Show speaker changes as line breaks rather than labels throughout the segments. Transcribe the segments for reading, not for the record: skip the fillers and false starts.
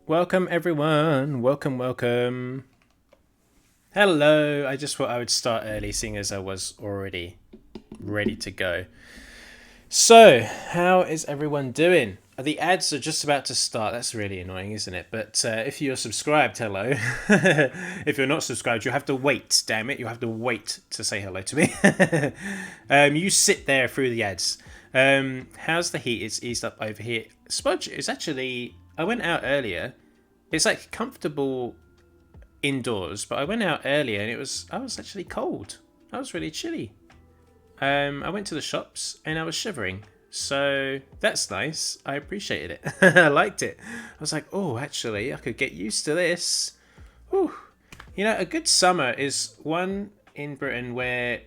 Welcome everyone. Welcome. Hello. I just thought I would start early seeing as I was already ready to go. So, how is everyone doing? The ads are just about to start. That's really annoying, isn't it? But if you're subscribed, hello. If you're not subscribed, you have to wait. Damn it, you have to wait to say hello to me. You sit there through the ads. How's the heat? It's eased up over here. Spudge is actually. I went out earlier. It's like comfortable indoors, but I went out earlier and I was actually cold. I was really chilly. I went to the shops and I was shivering. So that's nice. I appreciated it. I liked it. I was like, oh, actually, I could get used to this. Whew. You know, a good summer is one in Britain where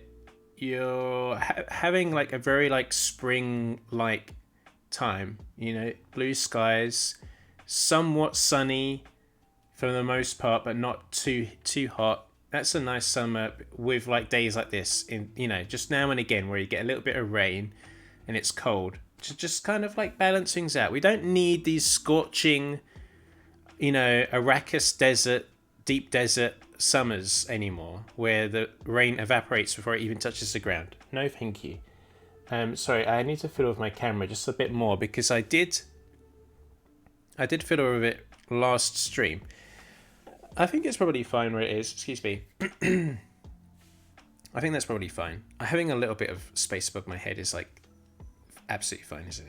you're having like a very like spring like time. You know, blue skies, somewhat sunny for the most part, but not too hot. That's a nice summer with like days like this in just now and again where you get a little bit of rain and it's cold to just kind of like balance things out. We don't need these scorching Arrakis desert, deep desert summers anymore where the rain evaporates before it even touches the ground. No thank you. Sorry, I need to fiddle with my camera just a bit more because I did fiddle with it last stream. I think it's probably fine where it is. Excuse me. I think that's probably fine. Having a little bit of space above my head is like absolutely fine, isn't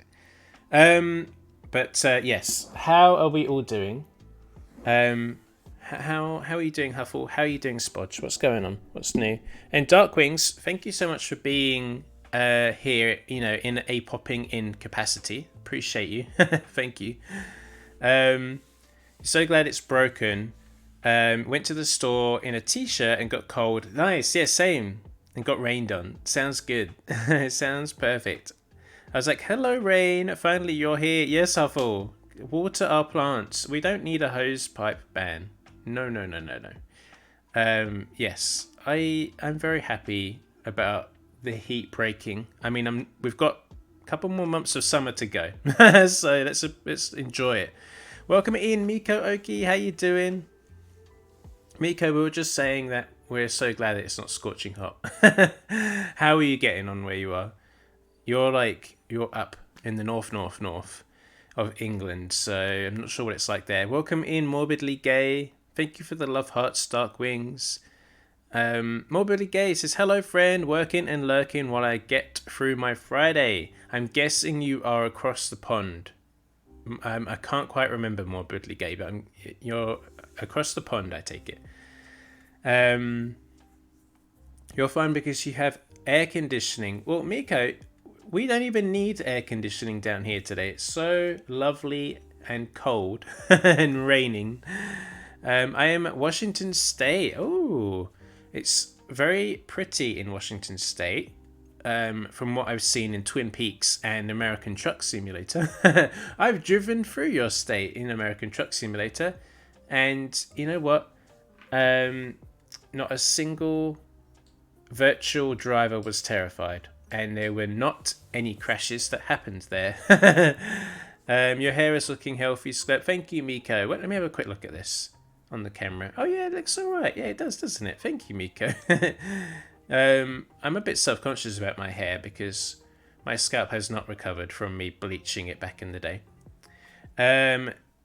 it? But yes, how are we all doing? How are you doing, Huffle? How are you doing, Spodge? What's going on? What's new? And Darkwings, thank you so much for being here. In a popping in capacity. Appreciate you. Thank you. So glad it's broken. Went to the store in a t-shirt and got cold. Nice, yeah, same. And got rained on. Sounds good. It sounds perfect. I was like, hello, rain. Finally, you're here. Yes, Huffle. Water our plants. We don't need a hose pipe ban. No. Yes, I'm very happy about the heat breaking. I mean, we've got a couple more months of summer to go. So let's enjoy it. Welcome in, Miko Oki. How you doing? Miko, we were just saying that we're so glad that it's not scorching hot. How are you getting on where you are? You're up in the north of England, so I'm not sure what it's like there. Welcome in, Morbidly Gay. Thank you for the love hearts, Dark Wings. Morbidly Gay says, hello friend, working and lurking while I get through my Friday. I'm guessing you are across the pond. I can't quite remember Morbidly Gay, but you're across the pond, I take it. You're fine because you have air conditioning. Well, Miko, we don't even need air conditioning down here today. It's so lovely and cold and raining. I am at Washington State. Oh, it's very pretty in Washington State. From what I've seen in Twin Peaks and American Truck Simulator. I've driven through your state in American Truck Simulator. And you know what? Not a single virtual driver was terrified. And there were not any crashes that happened there. Your hair is looking healthy, Sklep. Thank you, Miko. Let me have a quick look at this on the camera. Oh, yeah, it looks all right. Yeah, it does, doesn't it? Thank you, Miko. I'm a bit self-conscious about my hair because my scalp has not recovered from me bleaching it back in the day.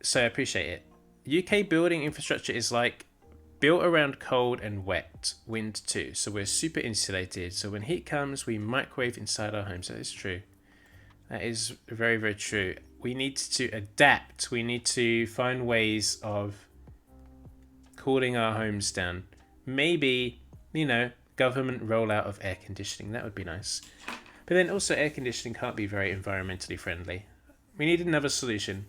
So I appreciate it. UK building infrastructure is like built around cold and wet wind too. So we're super insulated. So when heat comes, we microwave inside our homes. That is true. That is very, very true. We need to adapt. We need to find ways of cooling our homes down. Maybe, government rollout of air conditioning. That would be nice. But then also air conditioning can't be very environmentally friendly. We need another solution.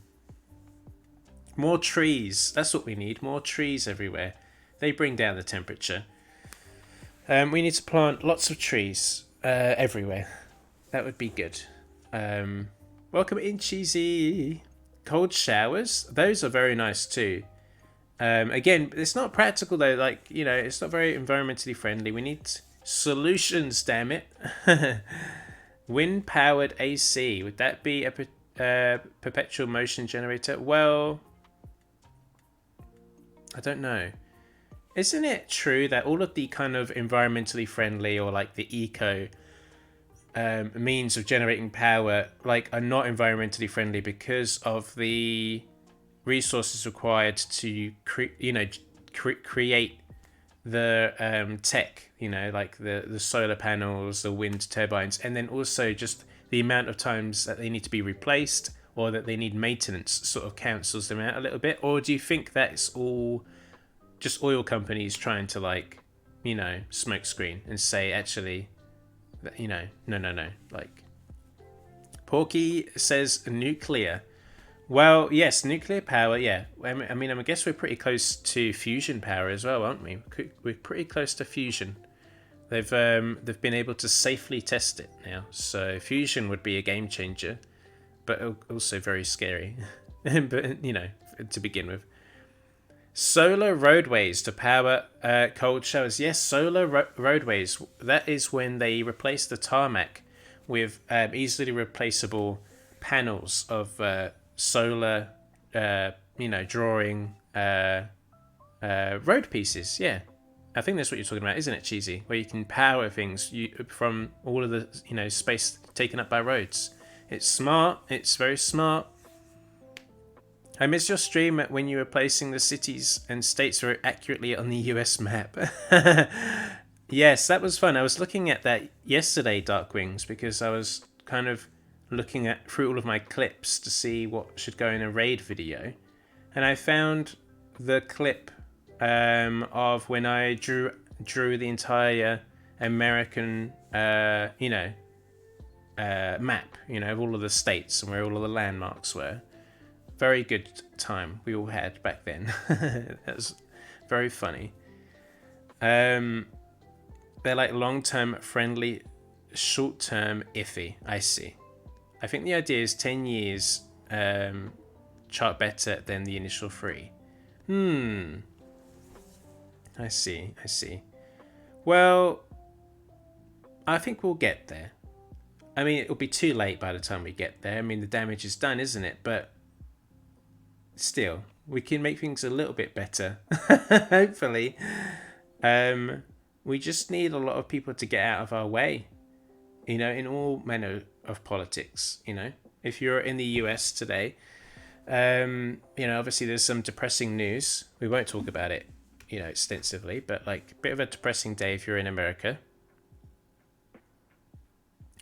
More trees. That's what we need. More trees everywhere. They bring down the temperature. We need to plant lots of trees everywhere. That would be good. Welcome in, Cheesy. Cold showers. Those are very nice too. Again, it's not practical though. It's not very environmentally friendly. We need solutions, damn it. Wind-powered AC. Would that be a perpetual motion generator? Well, I don't know. Isn't it true that all of the kind of environmentally friendly or like the eco means of generating power like are not environmentally friendly because of the resources required to create the tech, like the solar panels, the wind turbines, and then also just the amount of times that they need to be replaced or that they need maintenance sort of cancels them out a little bit? Or do you think that's all just oil companies trying to smoke screen and say actually, no, like Porky says nuclear. Well, yes, nuclear power. Yeah, I mean, I guess we're pretty close to fusion power as well, aren't we? We're pretty close to fusion. They've been able to safely test it now, so fusion would be a game changer, but also very scary. But to begin with, solar roadways to power cold showers. Yes, solar roadways. That is when they replace the tarmac with easily replaceable panels of solar, drawing road pieces. Yeah, I think that's what you're talking about, isn't it, Cheesy? Where you can power things from all of the space taken up by roads. It's smart. It's very smart. I missed your stream when you were placing the cities and states very accurately on the US map. Yes, that was fun. I was looking at that yesterday, Darkwings, because I was kind of looking at through all of my clips to see what should go in a raid video, and I found the clip of when I drew the entire American map, of all of the states and where all of the landmarks were. Very good time we all had back then. That was very funny. They're like long-term friendly, short-term iffy. I see. I think the idea is 10 years chart better than the initial 3. I see. Well, I think we'll get there. I mean, it'll be too late by the time we get there. I mean, the damage is done, isn't it? But still, we can make things a little bit better. Hopefully. We just need a lot of people to get out of our way. In all manner of politics, if you're in the US today, obviously there's some depressing news. We won't talk about it, extensively, but like a bit of a depressing day if you're in America.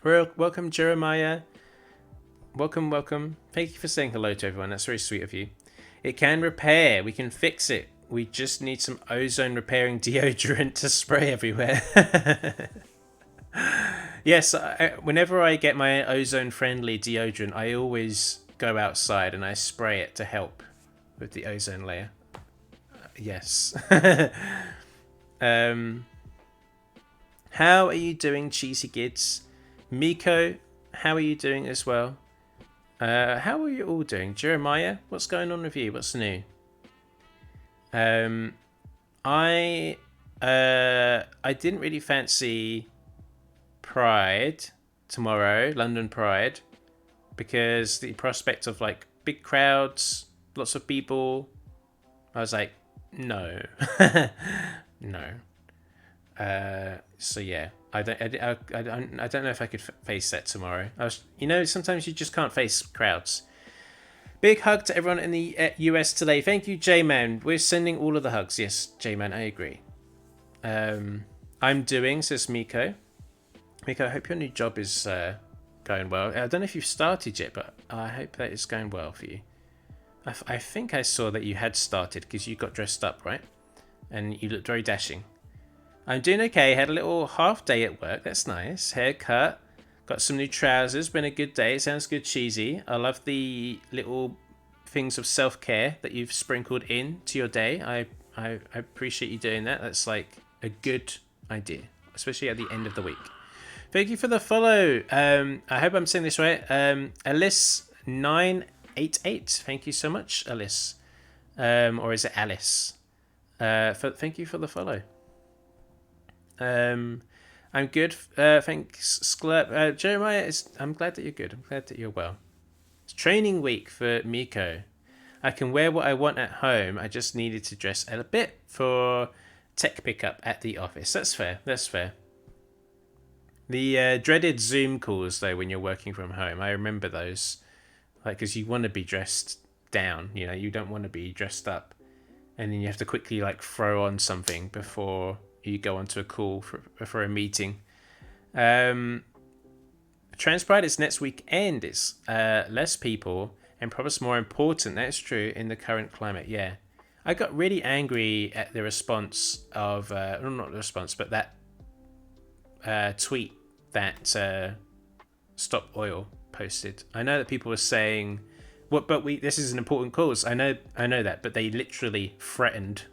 Welcome, Jeremiah. Welcome. Thank you for saying hello to everyone. That's very sweet of you. It can repair. We can fix it. We just need some ozone repairing deodorant to spray everywhere. Yes, whenever I get my ozone-friendly deodorant, I always go outside and I spray it to help with the ozone layer. Yes. How are you doing, Cheesy Kids? Miko, how are you doing as well? How are you all doing? Jeremiah, what's going on with you? What's new? I didn't really fancy Pride tomorrow, London Pride, because the prospect of like big crowds, lots of people, I was like, no. No. So yeah, I don't know if I could face that tomorrow. Sometimes you just can't face crowds. Big hug to everyone in the US today. Thank you, J-Man. We're sending all of the hugs. Yes, J-Man, I agree. I'm doing, says Miko. Miko, I hope your new job is going well. I don't know if you've started yet, but I hope that it's going well for you. I think I saw that you had started because you got dressed up, right? And you looked very dashing. I'm doing okay. Had a little half day at work. That's nice. Haircut. Got some new trousers. Been a good day. It sounds good, Cheesy. I love the little things of self-care that you've sprinkled into your day. I appreciate you doing that. That's like a good idea, especially at the end of the week. Thank you for the follow. I hope I'm saying this right. Alice988. Thank you so much, Alice. Or is it Alice? Thank you for the follow. I'm good. Thanks, Sklurp. Jeremiah, I'm glad that you're good. I'm glad that you're well. It's training week for Miko. I can wear what I want at home. I just needed to dress a bit for tech pickup at the office. That's fair. That's fair. The dreaded Zoom calls, though, when you're working from home, I remember those. Like, because you want to be dressed down, you know, you don't want to be dressed up. And then you have to quickly, like, throw on something before you go onto a call for a meeting. Transpride is next weekend. It's less people and perhaps more important. That's true in the current climate, yeah. I got really angry at the response of, well, not the response, but that tweet that Stop Oil posted. I know that people were saying, "What? But this is an important cause." I know that, but they literally threatened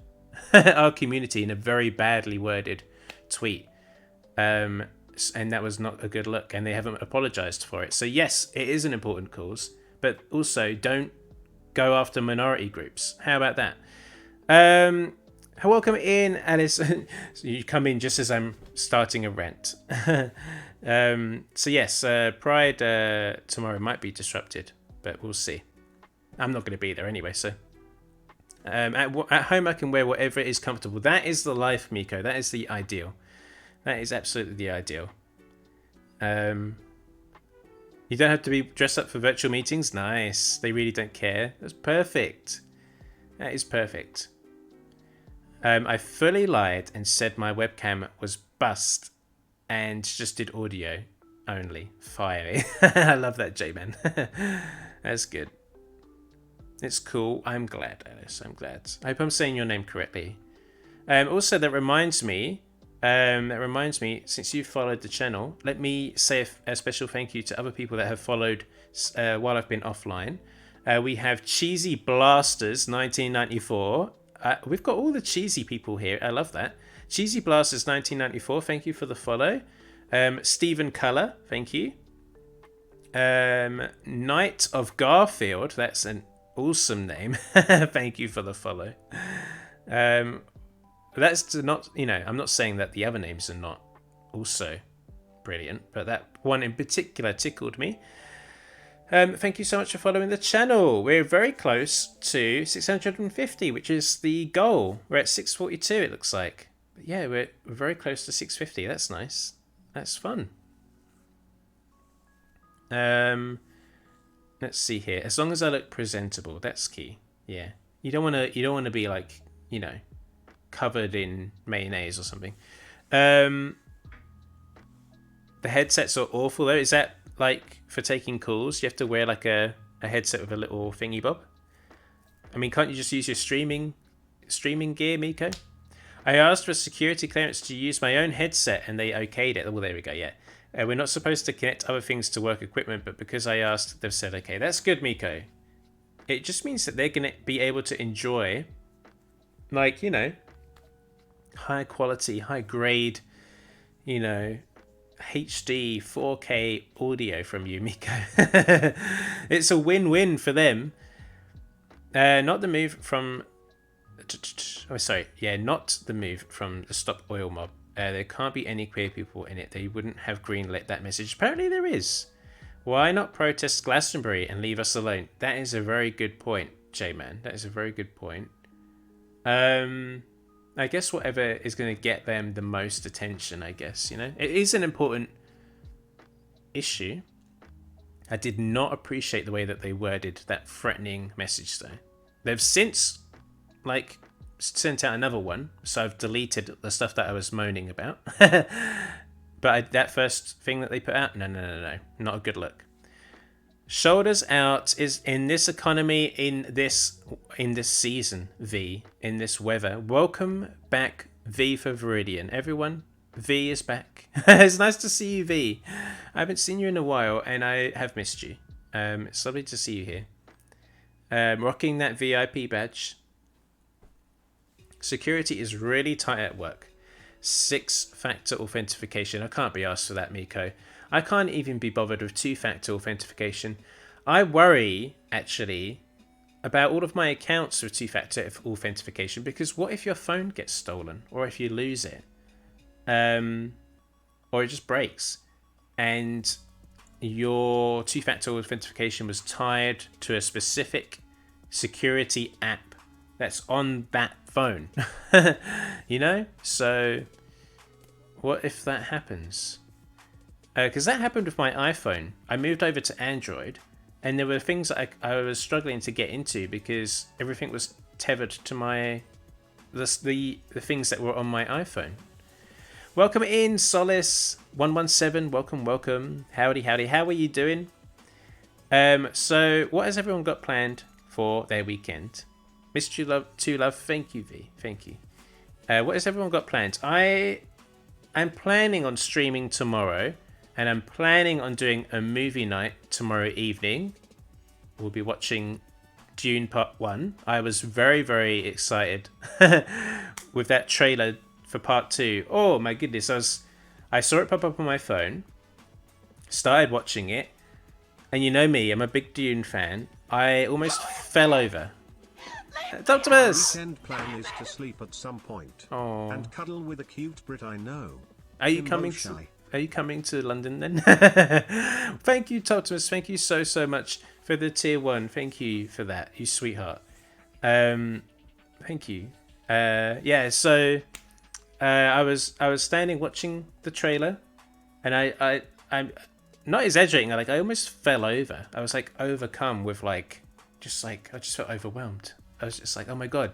our community in a very badly worded tweet, and that was not a good look. And they haven't apologized for it. So yes, it is an important cause, but also don't go after minority groups. How about that? Welcome in, Alice. So you come in just as I'm starting a rant. So yes, Pride tomorrow might be disrupted, but we'll see. I'm not going to be there anyway, so. At home I can wear whatever is comfortable. That is the life, Miko. That is the ideal. That is absolutely the ideal. You don't have to be dressed up for virtual meetings. Nice. They really don't care. That's perfect. That is perfect. I fully lied and said my webcam was bust and just did audio only. Fiery. I love that, J-Man. That's good. It's cool. I'm glad, Alice. I'm glad. I hope I'm saying your name correctly. Also, that reminds me, since you followed the channel, let me say a special thank you to other people that have followed while I've been offline. We have Cheesy Blasters 1994. We've got all the cheesy people here. I love that. Cheesy Blasters 1994. Thank you for the follow. Stephen Culler. Thank you. Knight of Garfield. That's an awesome name. Thank you for the follow. That's to not, you know, I'm not saying that the other names are not also brilliant, but that one in particular tickled me. Thank you so much for following the channel. We're very close to 650, which is the goal. We're at 642, it looks like. But yeah, we're very close to 650. That's nice. That's fun. Let's see here. As long as I look presentable, that's key. Yeah, you don't want to be like, you know, covered in mayonnaise or something. The headsets are awful though. Is that like for taking calls? You have to wear like a headset with a little thingy bob. I mean, can't you just use your streaming gear, Miko? I asked for security clearance to use my own headset and they okayed it. Well, there we go. Yeah. We're not supposed to connect other things to work equipment, but because I asked, they've said okay. That's good, Miko. It just means that they're going to be able to enjoy, like, you know, high quality, high grade, you know, HD 4K audio from you, Miko. It's a win-win for them. Not the move from... Oh, sorry. Yeah, not the move from the Stop Oil mob. There can't be any queer people in it. They wouldn't have greenlit that message. Apparently there is. Why not protest Glastonbury and leave us alone? That is a very good point, J-Man. That is a very good point. I guess whatever is going to get them the most attention, I guess, you know. It is an important issue. I did not appreciate the way that they worded that threatening message, though. They've since, like, sent out another one, so I've deleted the stuff that I was moaning about. But that first thing that they put out, no, not a good look. Shoulders out is in this economy, in this season, V, in this weather. Welcome back, V for Viridian. Everyone, V is back. It's nice to see you, V. I haven't seen you in a while, and I have missed you. It's lovely to see you here. Rocking that VIP badge. Security is really tight at work. 6-factor authentication. I can't be asked for that, Miko. I can't even be bothered with 2-factor authentication. I worry, actually, about all of my accounts with 2-factor authentication, because what if your phone gets stolen, or if you lose it, or it just breaks, and your 2-factor authentication was tied to a specific security app that's on that phone. You know? So what if that happens? Because that happened with my iPhone. I moved over to Android, and there were things that I was struggling to get into because everything was tethered to the things that were on my iPhone. Welcome in, Solace117. Welcome. Howdy. How are you doing? So what has everyone got planned for their weekend? Missed you love to love. Thank you, V. Thank you. What has everyone got planned? I'm planning on streaming tomorrow. And I'm planning on doing a movie night tomorrow evening. We'll be watching Dune Part 1. I was very, very excited with that trailer for Part 2. Oh my goodness, I saw it pop up on my phone, started watching it, and you know me, I'm a big Dune fan. I almost fell over. Optimus!
Weekend plan is to sleep at some point.
Oh.
And cuddle with a cute Brit I know.
Are you coming to London then? Thank you, Toptimus. Thank you so much for the tier 1. Thank you for that, you sweetheart. Thank you. Yeah, so I was standing watching the trailer, and I'm not exaggerating. I almost fell over. I was like overcome with I just felt overwhelmed. I was just like, oh my god.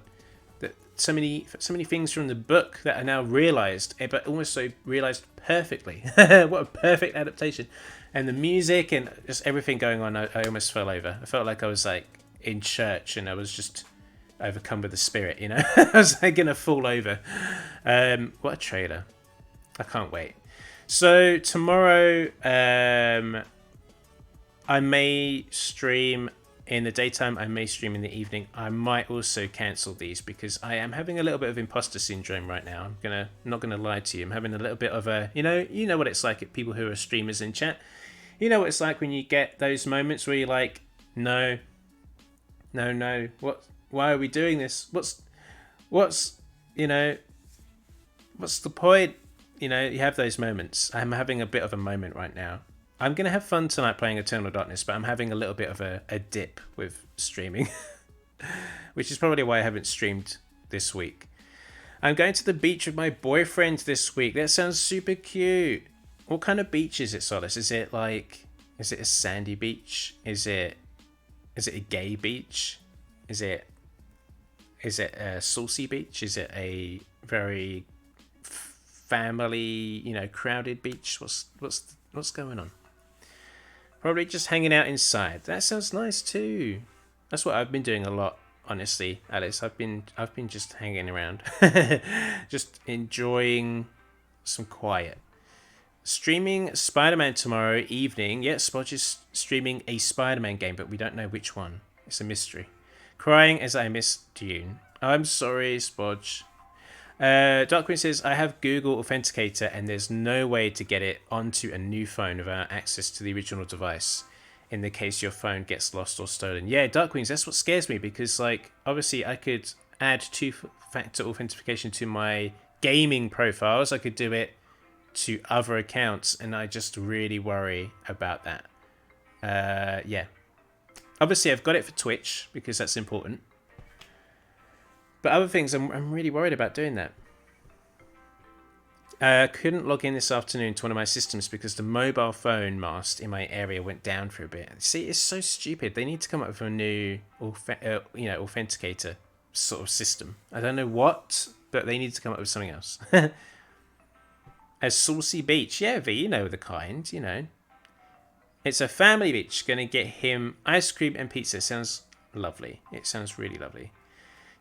So many things from the book that are now realized, but almost so realized perfectly. What a perfect adaptation. And the music and just everything going on, I almost fell over. I felt like I was in church and I was just overcome with the spirit, you know. I was gonna fall over. What a trailer. I can't wait. So tomorrow I may stream in the daytime, I may stream in the evening. I might also cancel these because I am having a little bit of imposter syndrome right now. Not gonna lie to you. I'm having a little bit of a, you know what it's like at people who are streamers in chat. You know what it's like when you get those moments where you're like, no, what? Why are we doing this? What's the point? You know, you have those moments. I'm having a bit of a moment right now. I'm going to have fun tonight playing Eternal Darkness, but I'm having a little bit of a dip with streaming, which is probably why I haven't streamed this week. I'm going to the beach with my boyfriend this week. That sounds super cute. What kind of beach is it, Solace? Is it a sandy beach? Is it a gay beach? Is it a saucy beach? Is it a very family, crowded beach? What's going on? Probably just hanging out inside. That sounds nice too. That's what I've been doing a lot, honestly, Alice. I've been just hanging around, just enjoying some quiet. Streaming Spider-Man tomorrow evening. Yeah, Spodge is streaming a Spider-Man game, but we don't know which one. It's a mystery. Crying as I miss Dune. I'm sorry, Spodge. Dark Queen says, I have Google Authenticator and there's no way to get it onto a new phone without access to the original device in the case your phone gets lost or stolen. Yeah, Dark Queens, that's what scares me because, obviously I could add two-factor authentication to my gaming profiles. I could do it to other accounts and I just really worry about that. Yeah. Obviously, I've got it for Twitch because that's important. But other things, I'm really worried about doing that. Couldn't log in this afternoon to one of my systems because the mobile phone mast in my area went down for a bit. See, it's so stupid. They need to come up with a new, authenticator sort of system. I don't know what, but they need to come up with something else. A saucy beach. Yeah, V, you know the kind, It's a family beach. Gonna get him ice cream and pizza. Sounds lovely. It sounds really lovely.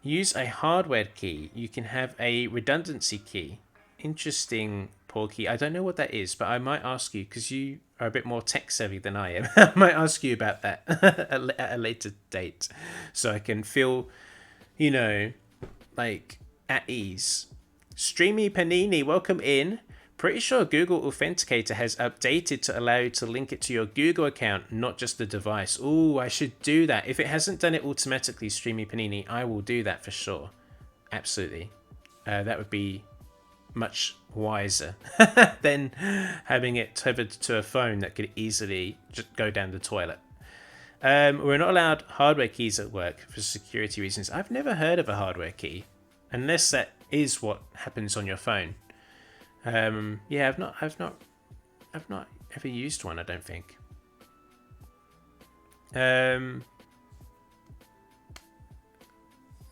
Use a hardware key. You can have a redundancy key. Interesting, Porky. I don't know what that is, but I might ask you because you are a bit more tech savvy than I am. I might ask you about that at a later date so I can feel, at ease. Streamy Panini, welcome in. Pretty sure Google Authenticator has updated to allow you to link it to your Google account, not just the device. Ooh, I should do that. If it hasn't done it automatically, Streamy Panini, I will do that for sure. Absolutely. That would be much wiser than having it tethered to a phone that could easily just go down the toilet. We're not allowed hardware keys at work for security reasons. I've never heard of a hardware key, unless that is what happens on your phone. Yeah, I've not ever used one. I don't think.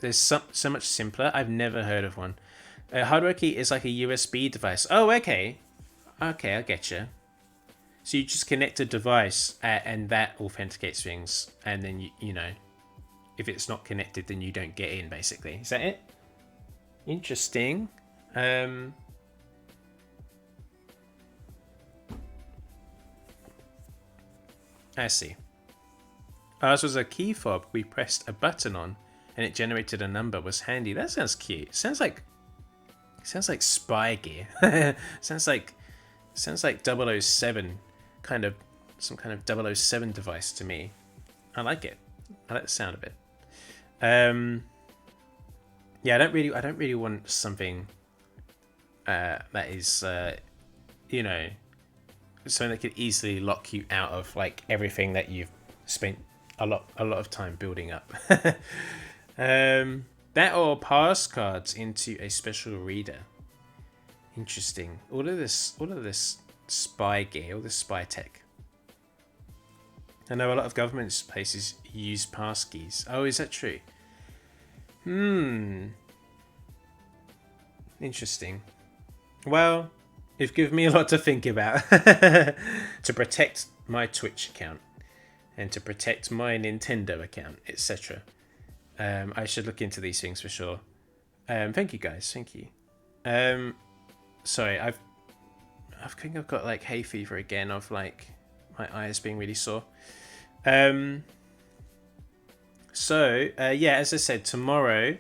There's so much simpler. I've never heard of one. A hardware key is like a USB device. Oh, okay. Okay, I get you. So you just connect a device and that authenticates things. And then, you know, if it's not connected, then you don't get in, basically. Is that it? Interesting. I see. Ours was a key fob we pressed a button on and it generated a number. Was handy. That sounds cute. Sounds like spy gear. sounds like 007 kind of some kind of 007 device to me. I like it. I like the sound of it. Yeah, I don't really want something that is you know, something that could easily lock you out of like everything that you've spent a lot of time building up. That or pass cards into a special reader. Interesting. All of this spy gear, all this spy tech. I know a lot of government places use pass keys. Oh, is that true? Interesting. Well, you've given me a lot to think about. To protect my Twitch account and to protect my Nintendo account, etc. I should look into these things for sure. Thank you guys. Thank you. Sorry, I think I've got like hay fever again of like my eyes being really sore. Yeah, as I said, tomorrow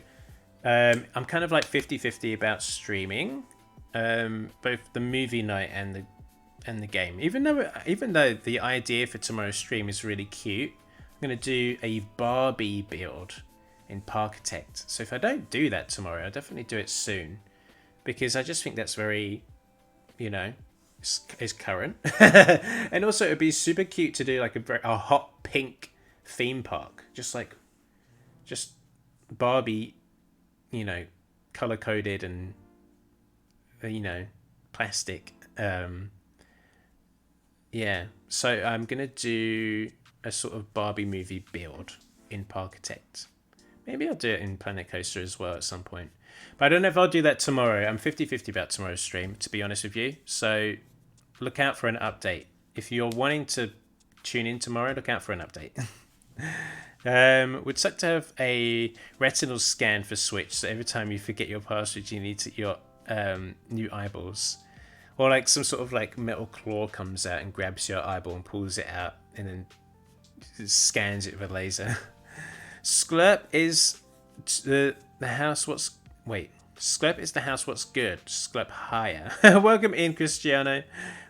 I'm kind of like 50-50 about streaming, both the movie night and the game. Even though the idea for tomorrow's stream is really cute, I'm gonna do a Barbie build in Parkitect. So if I don't do that tomorrow, I'll definitely do it soon, because I just think that's very, you know, is current. And also it'd be super cute to do like a hot pink theme park, just Barbie, you know, color coded and you know, plastic. Yeah, so I'm gonna do a sort of Barbie movie build in Parkitect. Maybe I'll do it in Planet Coaster as well at some point. But I don't know if I'll do that tomorrow. I'm 50-50 about tomorrow's stream, to be honest with you. So look out for an update. If you're wanting to tune in tomorrow, look out for an update. Would suck to have a retinal scan for Switch, so every time you forget your password, you need your new eyeballs. Or like some sort of like metal claw comes out and grabs your eyeball and pulls it out and then scans it with a laser. Sklurp is the house what's... Wait. Sklurp is the house what's good. Sklurp higher. Welcome in, Cristiano.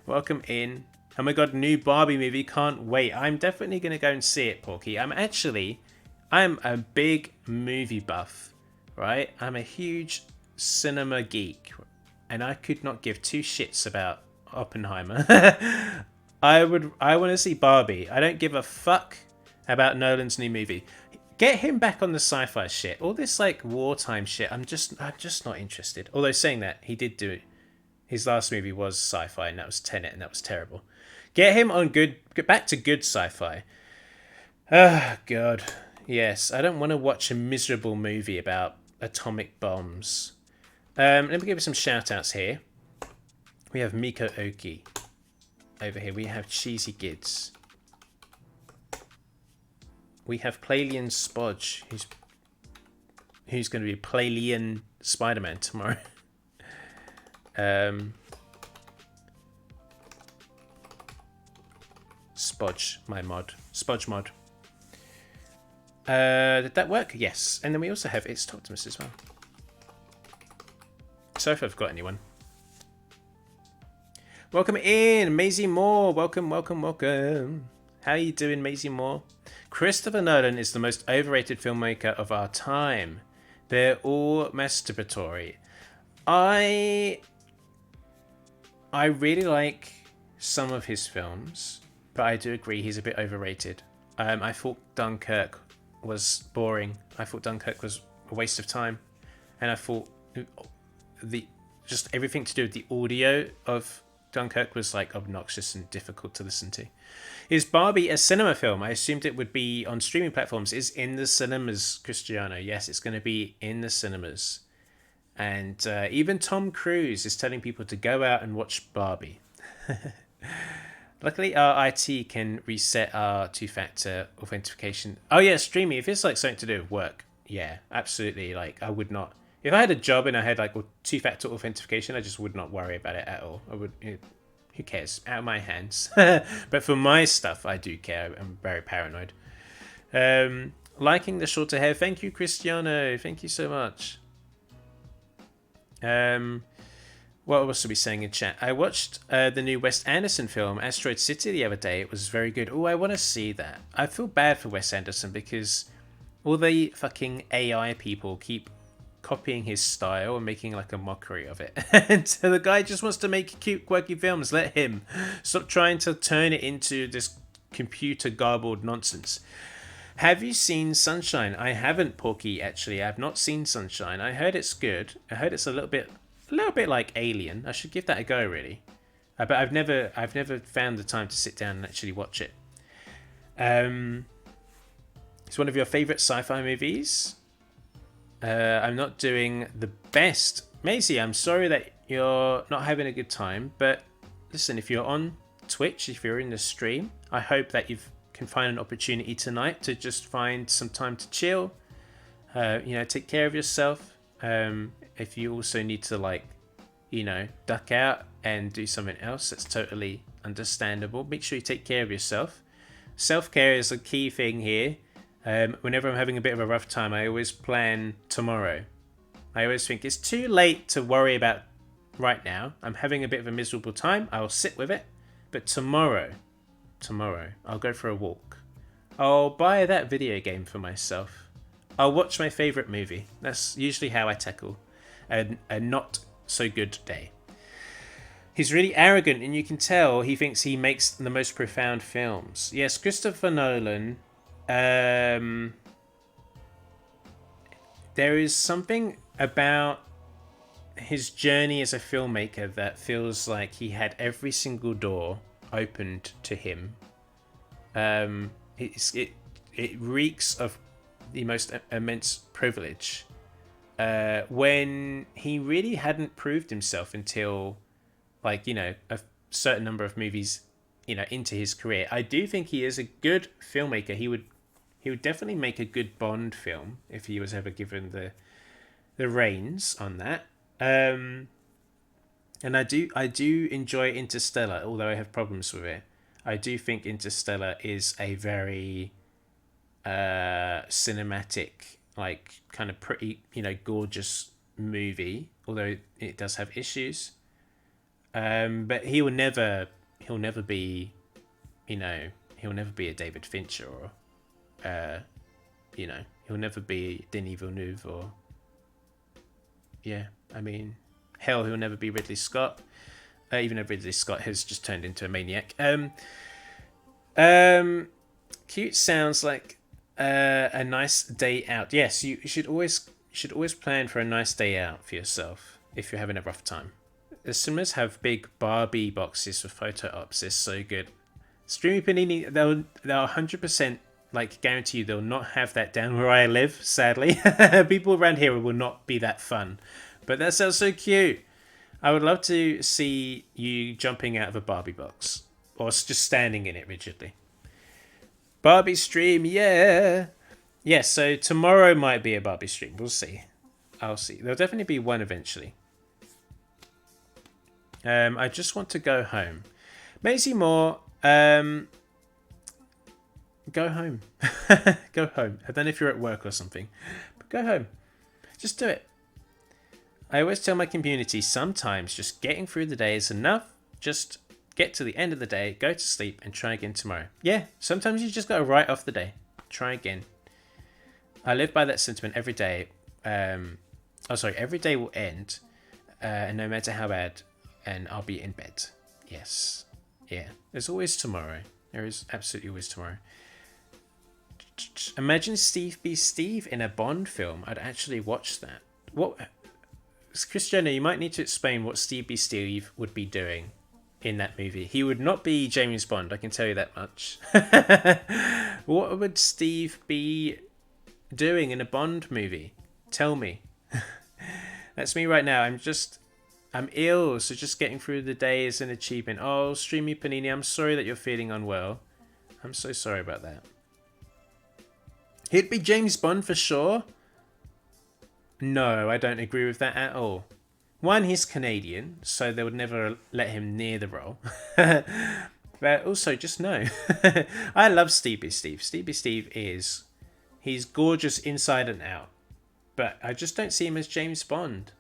Welcome in. Oh my god, new Barbie movie. Can't wait. I'm definitely going to go and see it, Porky. I'm a big movie buff, right? I'm a huge cinema geek. And I could not give two shits about Oppenheimer. I want to see Barbie. I don't give a fuck about Nolan's new movie. Get him back on the sci-fi shit. All this like wartime shit. I'm just not interested. Although saying that, he did do it. His last movie was sci-fi, and that was Tenet, and that was terrible. Get him on get back to good sci-fi. Oh god, yes. I don't want to watch a miserable movie about atomic bombs. Let me give you some shout-outs here. We have Miko Oki over here. We have Cheesy Gids. We have Plalian Spodge, who's going to be Plalian Spider-Man tomorrow. Spodge, my mod. Spodge mod. Did that work? Yes. And then we also have It's Toptimus as well. So if I've got anyone. Welcome in, Maisie Moore. Welcome. How you doing, Maisie Moore? Christopher Nolan is the most overrated filmmaker of our time. They're all masturbatory. I really like some of his films, but I do agree he's a bit overrated. I thought Dunkirk was boring. I thought Dunkirk was a waste of time, and I thought the just everything to do with the audio of Dunkirk was like obnoxious and difficult to listen to. Is Barbie a cinema film? I assumed it would be on streaming platforms. Is in the cinemas, Cristiano? Yes, it's going to be in the cinemas. And even Tom Cruise is telling people to go out and watch Barbie. Luckily, our IT can reset our two-factor authentication. Oh yeah, streaming. If it's like something to do with work, yeah, absolutely. Like I would not. If I had a job and I had like two-factor authentication, I just would not worry about it at all. I would. Who cares? Out of my hands. But for my stuff, I do care. I'm very paranoid. Liking the shorter hair. Thank you, Cristiano. Thank you so much. What else are we saying in chat? I watched the new Wes Anderson film, Asteroid City, the other day. It was very good. Oh, I want to see that. I feel bad for Wes Anderson because all the fucking AI people keep copying his style and making like a mockery of it. And so the guy just wants to make cute, quirky films. Let him. Stop trying to turn it into this computer garbled nonsense. Have you seen Sunshine? I haven't, Porky, actually. I have not seen Sunshine. I heard it's good. I heard it's a little bit like Alien. I should give that a go, really. But I've never found the time to sit down and actually watch it. It's one of your favorite sci-fi movies. I'm not doing the best. Maisie, I'm sorry that you're not having a good time. But listen, if you're on Twitch, if you're in the stream, I hope that you can find an opportunity tonight to just find some time to chill. Take care of yourself. If you also need to duck out and do something else, that's totally understandable. Make sure you take care of yourself. Self-care is a key thing here. Whenever I'm having a bit of a rough time, I always plan tomorrow. I always think it's too late to worry about right now. I'm having a bit of a miserable time. I'll sit with it. But tomorrow, I'll go for a walk. I'll buy that video game for myself. I'll watch my favourite movie. That's usually how I tackle a not so good day. He's really arrogant, and you can tell he thinks he makes the most profound films. Yes, Christopher Nolan. There is something about his journey as a filmmaker that feels like he had every single door opened to him. It reeks of the most immense privilege when he really hadn't proved himself until a certain number of movies into his career. I do think he is a good filmmaker. He would definitely make a good Bond film if he was ever given the reins on that. And I do enjoy Interstellar, although I have problems with it. I do think Interstellar is a very cinematic, kind of pretty, gorgeous movie, although it does have issues. But he'll never be, he'll never be a David Fincher or, he'll never be Denis Villeneuve or, hell, he'll never be Ridley Scott. Even though Ridley Scott has just turned into a maniac. Cute sounds like a nice day out. Yes, you should always plan for a nice day out for yourself if you're having a rough time. The cinemas have big Barbie boxes for photo ops. They're so good. Streaming Panini, they'll 100% guarantee you they'll not have that down where I live. Sadly, people around here will not be that fun. But that sounds so cute. I would love to see you jumping out of a Barbie box. Or just standing in it rigidly. Barbie stream, yeah! Yeah, so tomorrow might be a Barbie stream. We'll see. I'll see. There'll definitely be one eventually. I just want to go home. Maisie Moore, go home. Go home. I don't know if you're at work or something. But go home. Just do it. I always tell my community sometimes just getting through the day is enough. Just get to the end of the day, go to sleep, and try again tomorrow. Yeah, sometimes you just got to write off the day. Try again. I live by that sentiment every day. Every day will end, and no matter how bad, and I'll be in bed. Yes. Yeah. There's always tomorrow. There is absolutely always tomorrow. Imagine Steve be Steve in a Bond film. I'd actually watch that. What, Christiana? You might need to explain what Steve be Steve would be doing in that movie. He would not be James Bond. I can tell you that much. What would Steve be doing in a Bond movie? Tell me. That's me right now. I'm ill, so just getting through the day is an achievement. Oh, Streamy Panini, I'm sorry that you're feeling unwell. I'm so sorry about that. He'd be James Bond for sure. No, I don't agree with that at all. One, he's Canadian, so they would never let him near the role. But also, just no. I love Stevie Steve. Stevie Steve he's gorgeous inside and out. But I just don't see him as James Bond.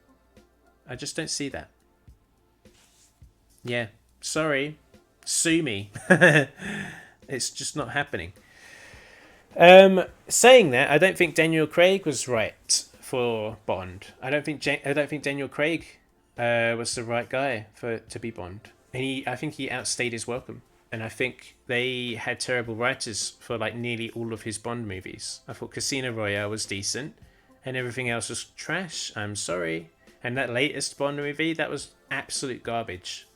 I just don't see that. Yeah, sorry. Sue me. It's just not happening. Saying that, I don't think Daniel Craig was right for Bond. I don't think Daniel Craig was the right guy to be Bond. And I think he outstayed his welcome. And I think they had terrible writers for like nearly all of his Bond movies. I thought Casino Royale was decent, and everything else was trash. I'm sorry. And that latest Bond movie, that was absolute garbage.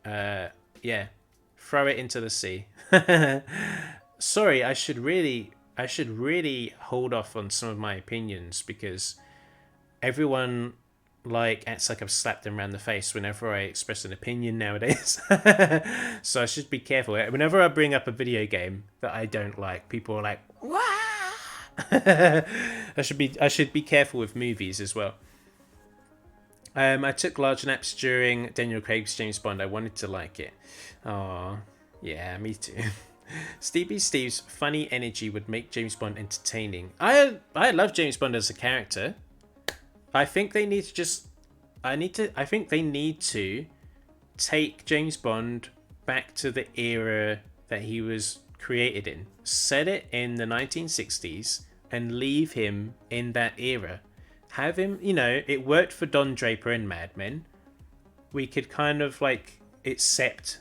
Yeah, throw it into the sea. Sorry, I should really hold off on some of my opinions because everyone acts like I've slapped them around the face whenever I express an opinion nowadays. So I should be careful. Whenever I bring up a video game that I don't like, people are like, "Wah!" I should be careful with movies as well. I took large naps during Daniel Craig's James Bond. I wanted to like it. Oh, yeah, me too. Stevie Steve's funny energy would make James Bond entertaining. I love James Bond as a character. I think they need to I think they need to take James Bond back to the era that he was created in. Set it in the 1960s and leave him in that era. Have him, it worked for Don Draper and Mad Men. We could kind of accept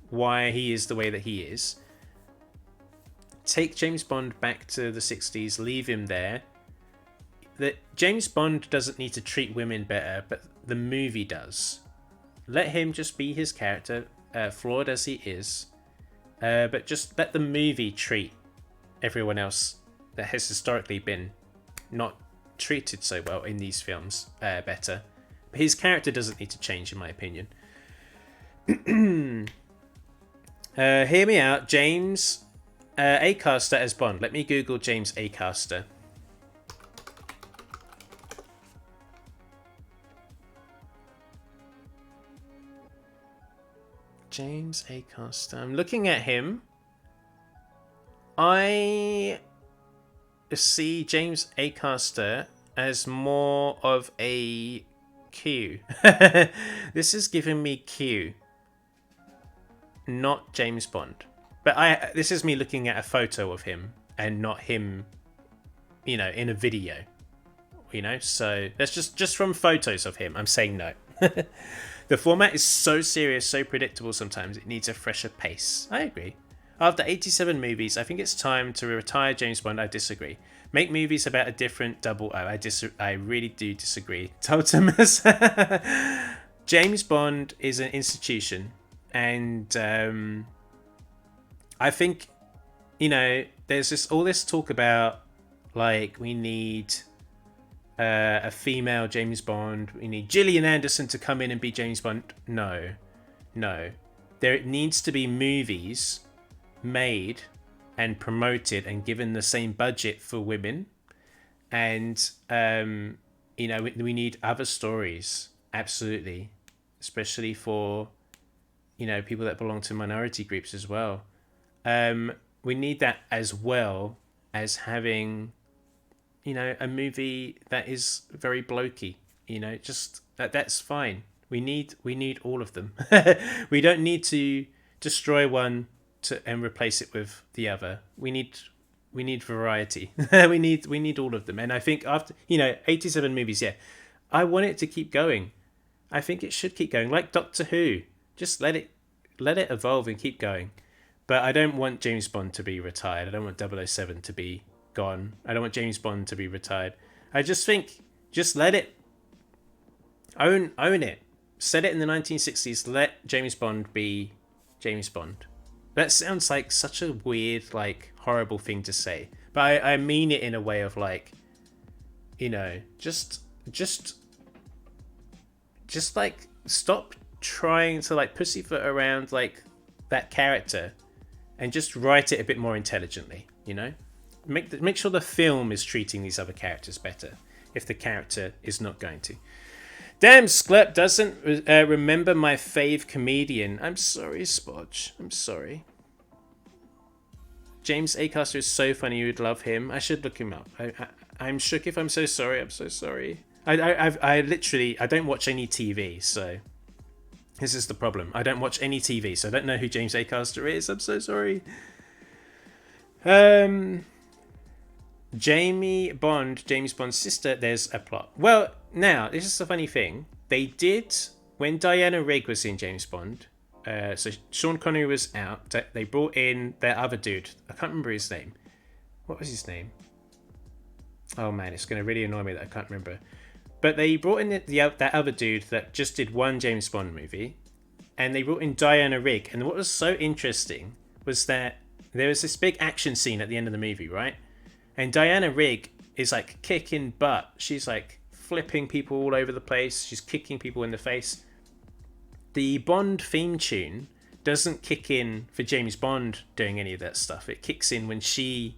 why he is the way that he is. Take James Bond back to the 60s, leave him there. That James Bond doesn't need to treat women better, but the movie does. Let him just be his character, flawed as he is, but just let the movie treat everyone else that has historically been not treated so well in these films better. But his character doesn't need to change, in my opinion. Hear me out. James Acaster as Bond. Let me Google James Acaster. James Acaster. I'm looking at him. I see James Acaster as more of a Q. This is giving me Q, not James Bond. But this is me looking at a photo of him and not him, in a video. So that's just from photos of him. I'm saying no. The format is so serious, so predictable sometimes, it needs a fresher pace. I agree. After 87 movies, I think it's time to retire James Bond. I disagree. Make movies about a different 000. I really do disagree. Totemus. James Bond is an institution. And I think, there's all this talk about, we need a female James Bond. We need Gillian Anderson to come in and be James Bond. No. There needs to be movies made and promoted and given the same budget for women. And, we need other stories. Absolutely. Especially for, people that belong to minority groups as well. We need that as well as having a movie that is very blokey, just that's fine. We need all of them. We don't need to destroy one and replace it with the other. We need variety. we need all of them. And I think after 87 movies, yeah, I want it to keep going. I think it should keep going, like Doctor Who. Just let it evolve and keep going. But I don't want James Bond to be retired. I don't want 007 to be gone. I don't want James Bond to be retired. I just think, just let it own it. Set it in the 1960s. Let James Bond be James Bond. That sounds like such a weird, like, horrible thing to say. But I mean it in a way of like, you know, just like stop trying to like pussyfoot around like that character and just write it a bit more intelligently, you know? Make sure the film is treating these other characters better if the character is not going to. Damn, Sklep doesn't remember my fave comedian. I'm sorry, Spodge. I'm sorry. James Acaster is so funny. You would love him. I should look him up. I'm shook if I'm so sorry. I'm so sorry. I literally, I don't watch any TV, so this is the problem. I don't watch any TV, so I don't know who James Acaster is. I'm so sorry. James Bond's sister, there's a plot. Well, now, this is the funny thing. They did, when Diana Rigg was in James Bond, so Sean Connery was out, they brought in their other dude. I can't remember his name. What was his name? Oh man, it's going to really annoy me that I can't remember. But they brought in that other dude that just did one James Bond movie. And they brought in Diana Rigg. And what was so interesting was that there was this big action scene at the end of the movie, right? And Diana Rigg is like kicking butt. She's like flipping people all over the place. She's kicking people in the face. The Bond theme tune doesn't kick in for James Bond doing any of that stuff. It kicks in when she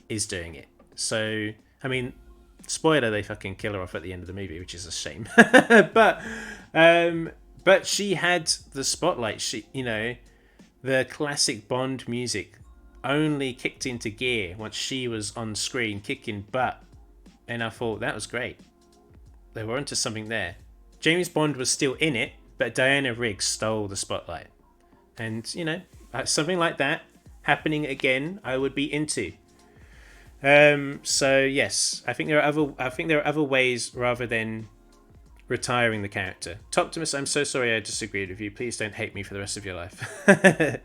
is doing it. So, I mean, spoiler, they fucking kill her off at the end of the movie, which is a shame. But she had the spotlight. She, you know, the classic Bond music only kicked into gear once she was on screen kicking butt, and I thought that was great. They were onto something there. James Bond was still in it, but Diana Rigg stole the spotlight, and you know, something like that happening again, I would be into. So yes, I think there are other ways rather than retiring the character. Toptimus, I'm so sorry I disagreed with you. Please don't hate me for the rest of your life.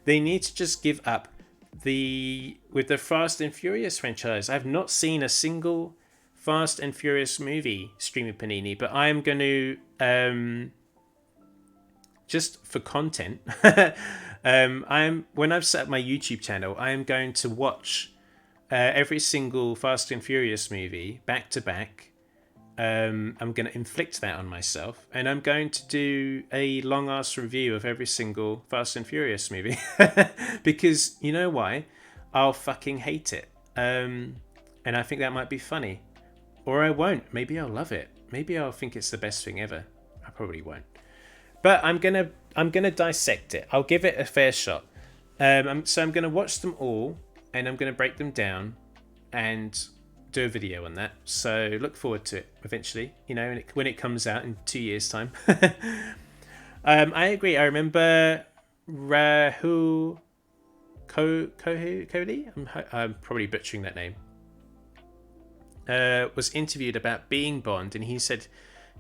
They need to just give up with the Fast and Furious franchise. I've not seen a single Fast and Furious movie, Streaming Panini, but I'm going to just for content. When I've set up my YouTube channel, I am going to watch every single Fast and Furious movie back to back. I'm going to inflict that on myself, and I'm going to do a long ass review of every single Fast and Furious movie because you know why? I'll fucking hate it, and I think that might be funny, or I won't. Maybe I'll love it. Maybe I'll think it's the best thing ever. I probably won't, but I'm gonna dissect it. I'll give it a fair shot. So I'm gonna watch them all, and I'm gonna break them down, and do a video on that. So look forward to it eventually, you know, when it comes out in 2 years time. I agree. I remember Rahul Kohli, I'm probably butchering that name, was interviewed about being Bond, and he said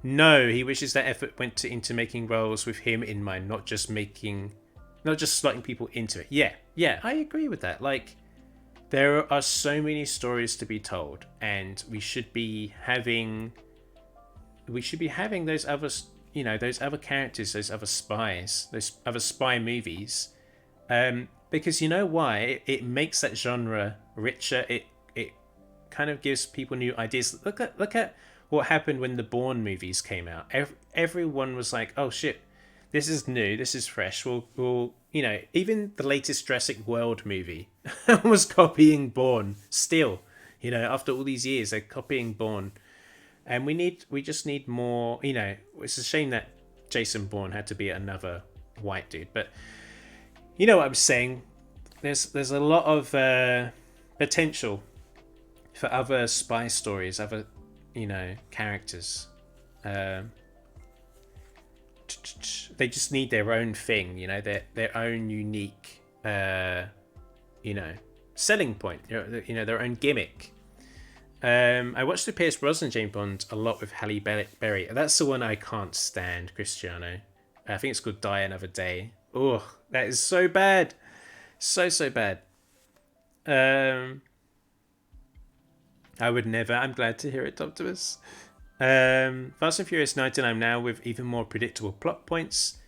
no, he wishes that effort went into making roles with him in mind, not just slotting people into it. Yeah, I agree with that. Like, there are so many stories to be told, and we should be having those other, you know, those other characters, those other spies, those other spy movies, because you know why? It makes that genre richer. It kind of gives people new ideas. Look at what happened when the Bourne movies came out. Everyone was like, oh shit, this is new, this is fresh. We'll you know, even the latest Jurassic World movie was copying Bourne. Still, you know, after all these years, they're copying Bourne, and we just need more. You know, it's a shame that Jason Bourne had to be another white dude, but you know what I'm saying. There's a lot of potential for other spy stories, other, you know, characters. They just need their own thing, you know, their own unique, you know, selling point, you know, their own gimmick. I watched the Pierce Brosnan James Bond a lot with Halle Berry. That's the one I can't stand, Cristiano. I think it's called Die Another Day. Oh, that is so bad. So bad. Um, I would never. I'm glad to hear it, Optimus. Fast and Furious 99 now with even more predictable plot points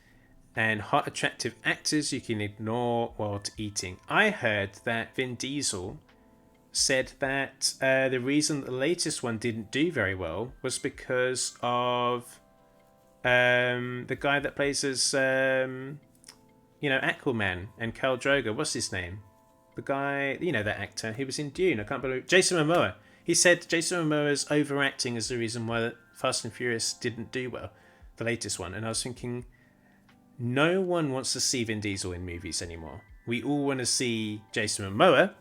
and hot, attractive actors you can ignore while eating. I heard that Vin Diesel said that the reason the latest one didn't do very well was because of the guy that plays as Aquaman and Khal Drogo. What's his name? The guy, that actor. He was in Dune. I can't believe Jason Momoa. He said Jason Momoa's overacting is the reason why Fast and Furious didn't do well, the latest one. And I was thinking, no one wants to see Vin Diesel in movies anymore. We all want to see Jason Momoa.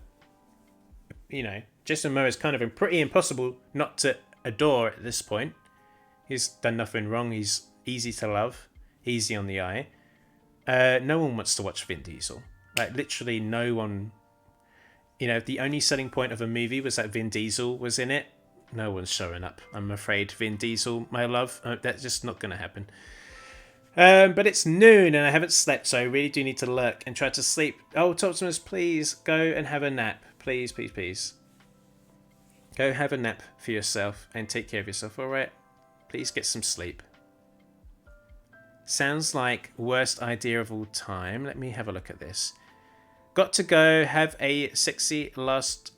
Jason Momoa is kind of pretty impossible not to adore at this point. He's done nothing wrong. He's easy to love, easy on the eye. No one wants to watch Vin Diesel. Like, literally no one. If the only selling point of a movie was that Vin Diesel was in it, no one's showing up. I'm afraid, Vin Diesel, my love, that's just not going to happen. But it's noon and I haven't slept, so I really do need to lurk and try to sleep. Oh, Toptimus, please go and have a nap. Please, please, please. Go have a nap for yourself and take care of yourself, alright? Please get some sleep. Sounds like worst idea of all time. Let me have a look at this. Got to go have a sexy last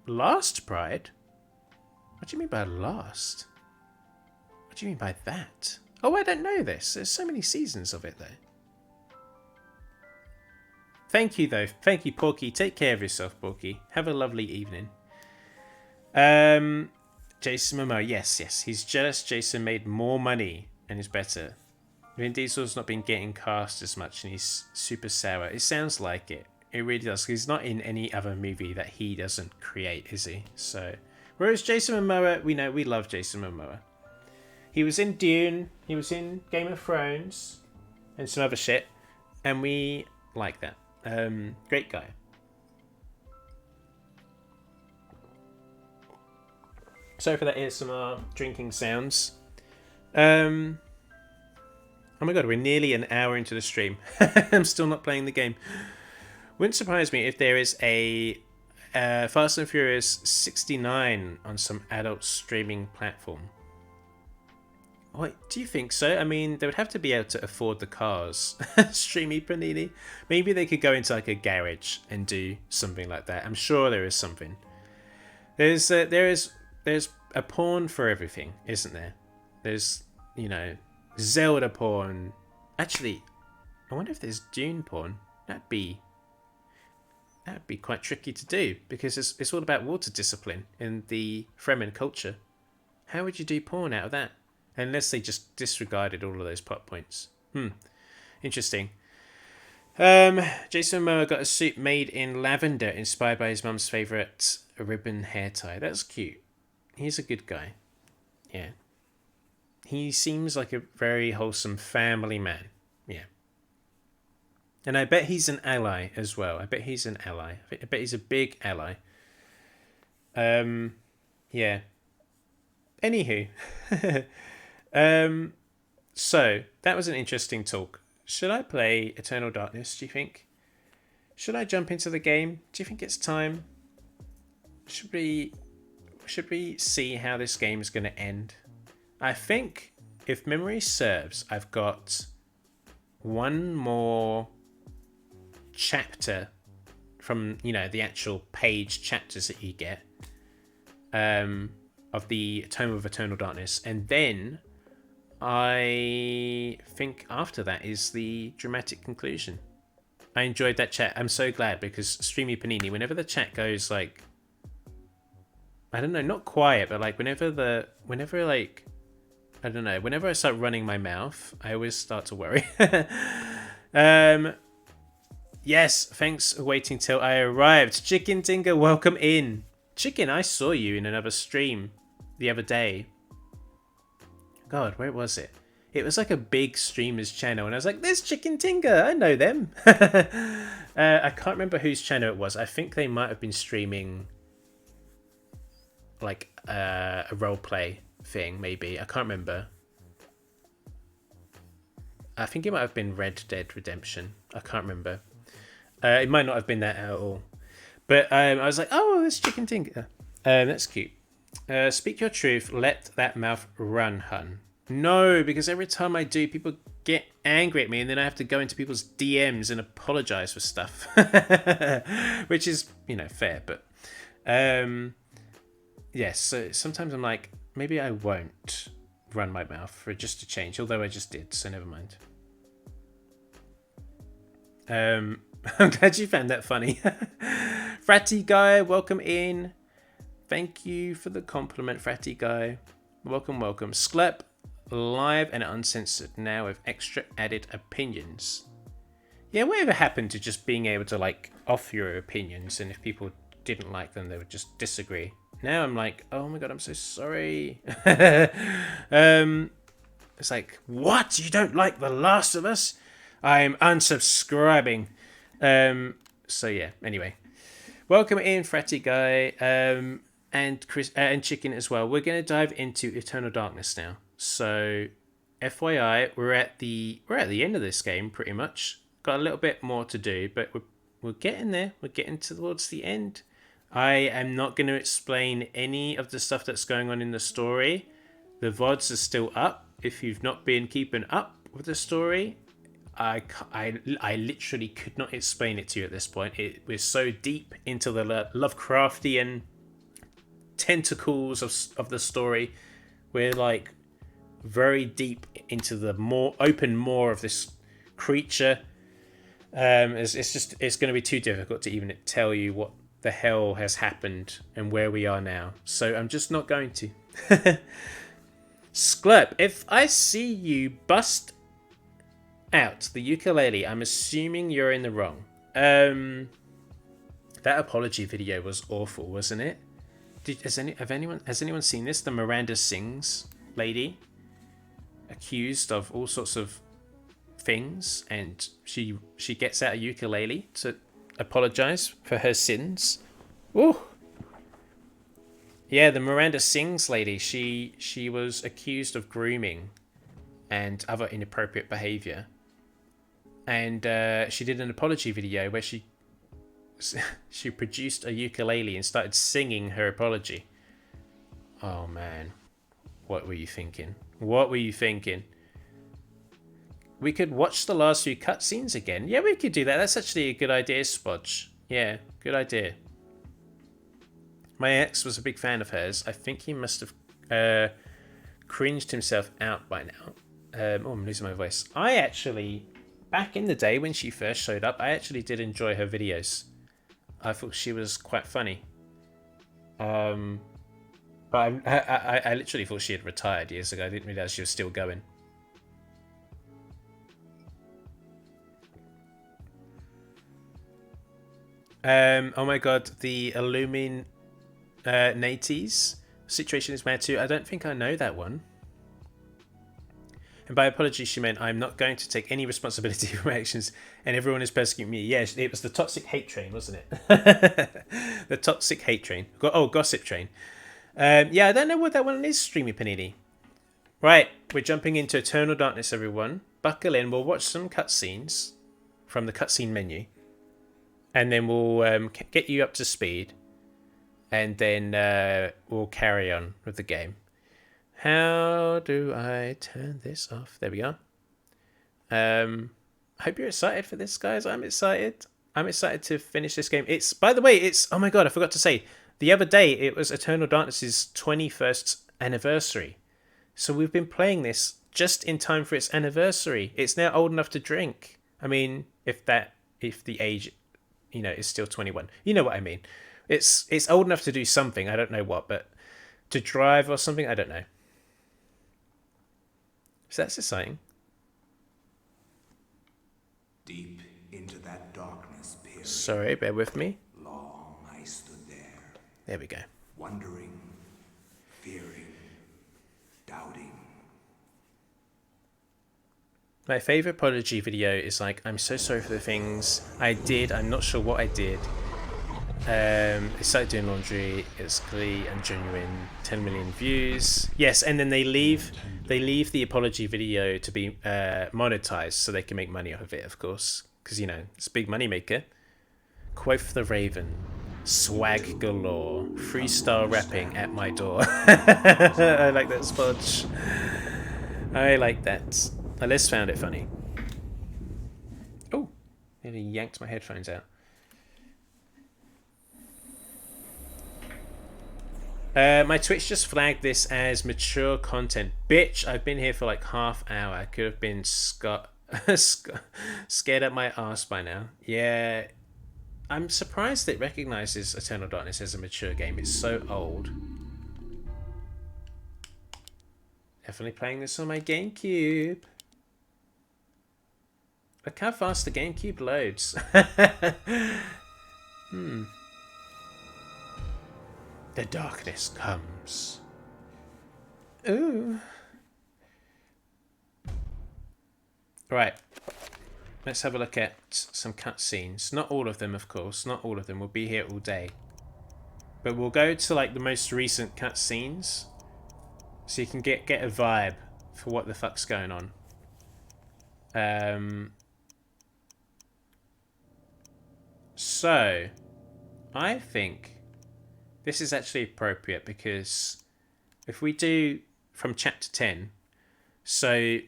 bride? What do you mean by last? What do you mean by that? Oh, I don't know this. There's so many seasons of it, though. Thank you, though. Thank you, Porky. Take care of yourself, Porky. Have a lovely evening. Jason Momoa. Yes. He's jealous Jason made more money and is better. Vin Diesel's not been getting cast as much and he's super sour. It sounds like it. It really does. He's not in any other movie that he doesn't create, is he? So, whereas Jason Momoa, we love Jason Momoa. He was in Dune, he was in Game of Thrones, and some other shit, and we like that. Great guy. Sorry for that ASMR drinking sounds. Oh my god, we're nearly an hour into the stream. I'm still not playing the game. Wouldn't surprise me if there is a Fast and Furious 69 on some adult streaming platform. Wait, do you think so? I mean, they would have to be able to afford the cars. Streamy Panini. Maybe they could go into like a garage and do something like that. I'm sure there is something. There's a porn for everything, isn't there? There's, Zelda porn. Actually, I wonder if there's Dune porn. That'd be quite tricky to do because it's all about water discipline in the Fremen culture. How would you do porn out of that? Unless they just disregarded all of those plot points. Interesting. Jason Momoa got a suit made in lavender inspired by his mum's favourite ribbon hair tie. That's cute. He's a good guy. Yeah. He seems like a very wholesome family man. Yeah. And I bet he's an ally as well. I bet he's an ally. I bet he's a big ally. Yeah. Anywho. So, that was an interesting talk. Should I play Eternal Darkness, do you think? Should I jump into the game? Do you think it's time? Should we see how this game is going to end? I think, if memory serves, I've got one more chapter from, the actual page chapters that you get of the Tome of Eternal Darkness. And then I think after that is the dramatic conclusion. I enjoyed that chat. I'm so glad because Streamy Panini, whenever the chat goes like, I don't know, not quiet, but like whenever I start running my mouth, I always start to worry. Yes, thanks for waiting till I arrived. Chicken Dingo, welcome in. Chicken, I saw you in another stream the other day. God, where was it? It was like a big streamer's channel, and I was like, there's Chicken Tinga, I know them. I can't remember whose channel it was. I think they might have been streaming like a roleplay thing, maybe. I can't remember. I think it might have been Red Dead Redemption. I can't remember. It might not have been that at all. But I was like, oh, this chicken tinker. That's cute. Speak your truth. Let that mouth run, hun. No, because every time I do, people get angry at me, and then I have to go into people's DMs and apologize for stuff, which is, fair. But yes, so sometimes I'm like, maybe I won't run my mouth for just a change. Although I just did, so never mind. I'm glad you found that funny. Fratty guy, welcome in. Thank you for the compliment, Fratty guy. Welcome, welcome. Sklep, live and uncensored now with extra added opinions. Yeah, whatever happened to just being able to like offer your opinions, and if people didn't like them, they would just disagree. Now I'm like, oh my god, I'm so sorry. It's like, what? You don't like The Last of Us? I'm unsubscribing. So yeah, anyway. Welcome in, Fratty guy, and Chris and Chicken as well. We're gonna dive into Eternal Darkness now. So, FYI, we're at the end of this game pretty much. Got a little bit more to do, but we're getting there. We're getting towards the end. I am not going to explain any of the stuff that's going on in the story. The VODs are still up. If you've not been keeping up with the story, I literally could not explain it to you at this point. It was so deep into the Lovecraftian tentacles of the story. We're like very deep into the more of this creature. It's going to be too difficult to even tell you what the hell has happened and where we are now. So I'm just not going to. Sklep, if I see you bust out the ukulele, I'm assuming you're in the wrong. That apology video was awful, wasn't it? Has anyone seen this? The Miranda Sings lady, accused of all sorts of things, and she gets out a ukulele to apologize for her sins. Ooh. Yeah, the Miranda Sings lady, she was accused of grooming and other inappropriate behavior. And she did an apology video where she produced a ukulele and started singing her apology. Oh man, what were you thinking? What were you thinking? We could watch the last few cutscenes again. Yeah, we could do that. That's actually a good idea, Spodge. Yeah, good idea. My ex was a big fan of hers. I think he must have cringed himself out by now. Oh, I'm losing my voice. I actually, back in the day when she first showed up, I actually did enjoy her videos. I thought she was quite funny. But I literally thought she had retired years ago. I didn't realize she was still going. Oh my god, the Illuminates situation is mad too. I don't think I know that one. And by apology, she meant I'm not going to take any responsibility for my actions, and everyone is persecuting me. Yeah, it was the toxic hate train, wasn't it? The toxic hate train. Oh, gossip train. Yeah, I don't know what that one is, Streamy Panini. Right, we're jumping into Eternal Darkness, everyone. Buckle in. We'll watch some cutscenes from the cutscene menu. And then we'll get you up to speed. And then we'll carry on with the game. How do I turn this off? There we go. I hope you're excited for this, guys. I'm excited. I'm excited to finish this game. It's, by the way, oh my god, I forgot to say. The other day, it was Eternal Darkness' 21st anniversary. So we've been playing this just in time for its anniversary. It's now old enough to drink. I mean, if the age, is still 21. You know what I mean. It's old enough to do something. I don't know what, but to drive or something, I don't know. So that's exciting.
Deep into that darkness period.
Sorry, bear with me.
Long I stood there.
There we go.
Wondering, fearing, doubting.
My favourite apology video is like, I'm so sorry for the things I did. I'm not sure what I did. They started doing laundry. It's clearly and genuine. 10 million views. Yes, and then they leave the apology video to be monetized so they can make money off of it, of course, because it's a big money maker. Quoth the Raven, swag galore, freestyle rapping at my door. I like that, Spudge. I like that. Alyssa found it funny. Oh, nearly yanked my headphones out. My Twitch just flagged this as mature content. Bitch, I've been here for like half hour. I could have been scared at my ass by now. Yeah, I'm surprised it recognizes Eternal Darkness as a mature game. It's so old. Definitely playing this on my GameCube. Look how fast the GameCube loads. The darkness comes. Ooh. Right. Let's have a look at some cutscenes. Not all of them, of course. Not all of them. We'll be here all day. But we'll go to like the most recent cutscenes, so you can get a vibe for what the fuck's going on. So, I think this is actually appropriate because if we do from chapter 10, so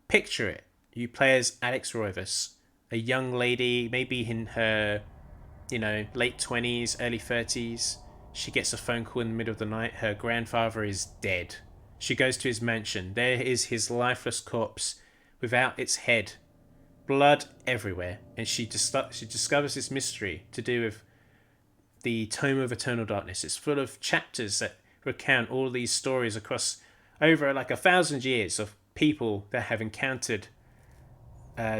picture it. You play as Alex Roivas, a young lady, maybe in her, late 20s, early 30s. She gets a phone call in the middle of the night. Her grandfather is dead. She goes to his mansion. There is his lifeless corpse without its head. Blood everywhere. And she discovers this mystery to do with the Tome of Eternal Darkness. It's full of chapters that recount all these stories across over like 1,000 years of people that have encountered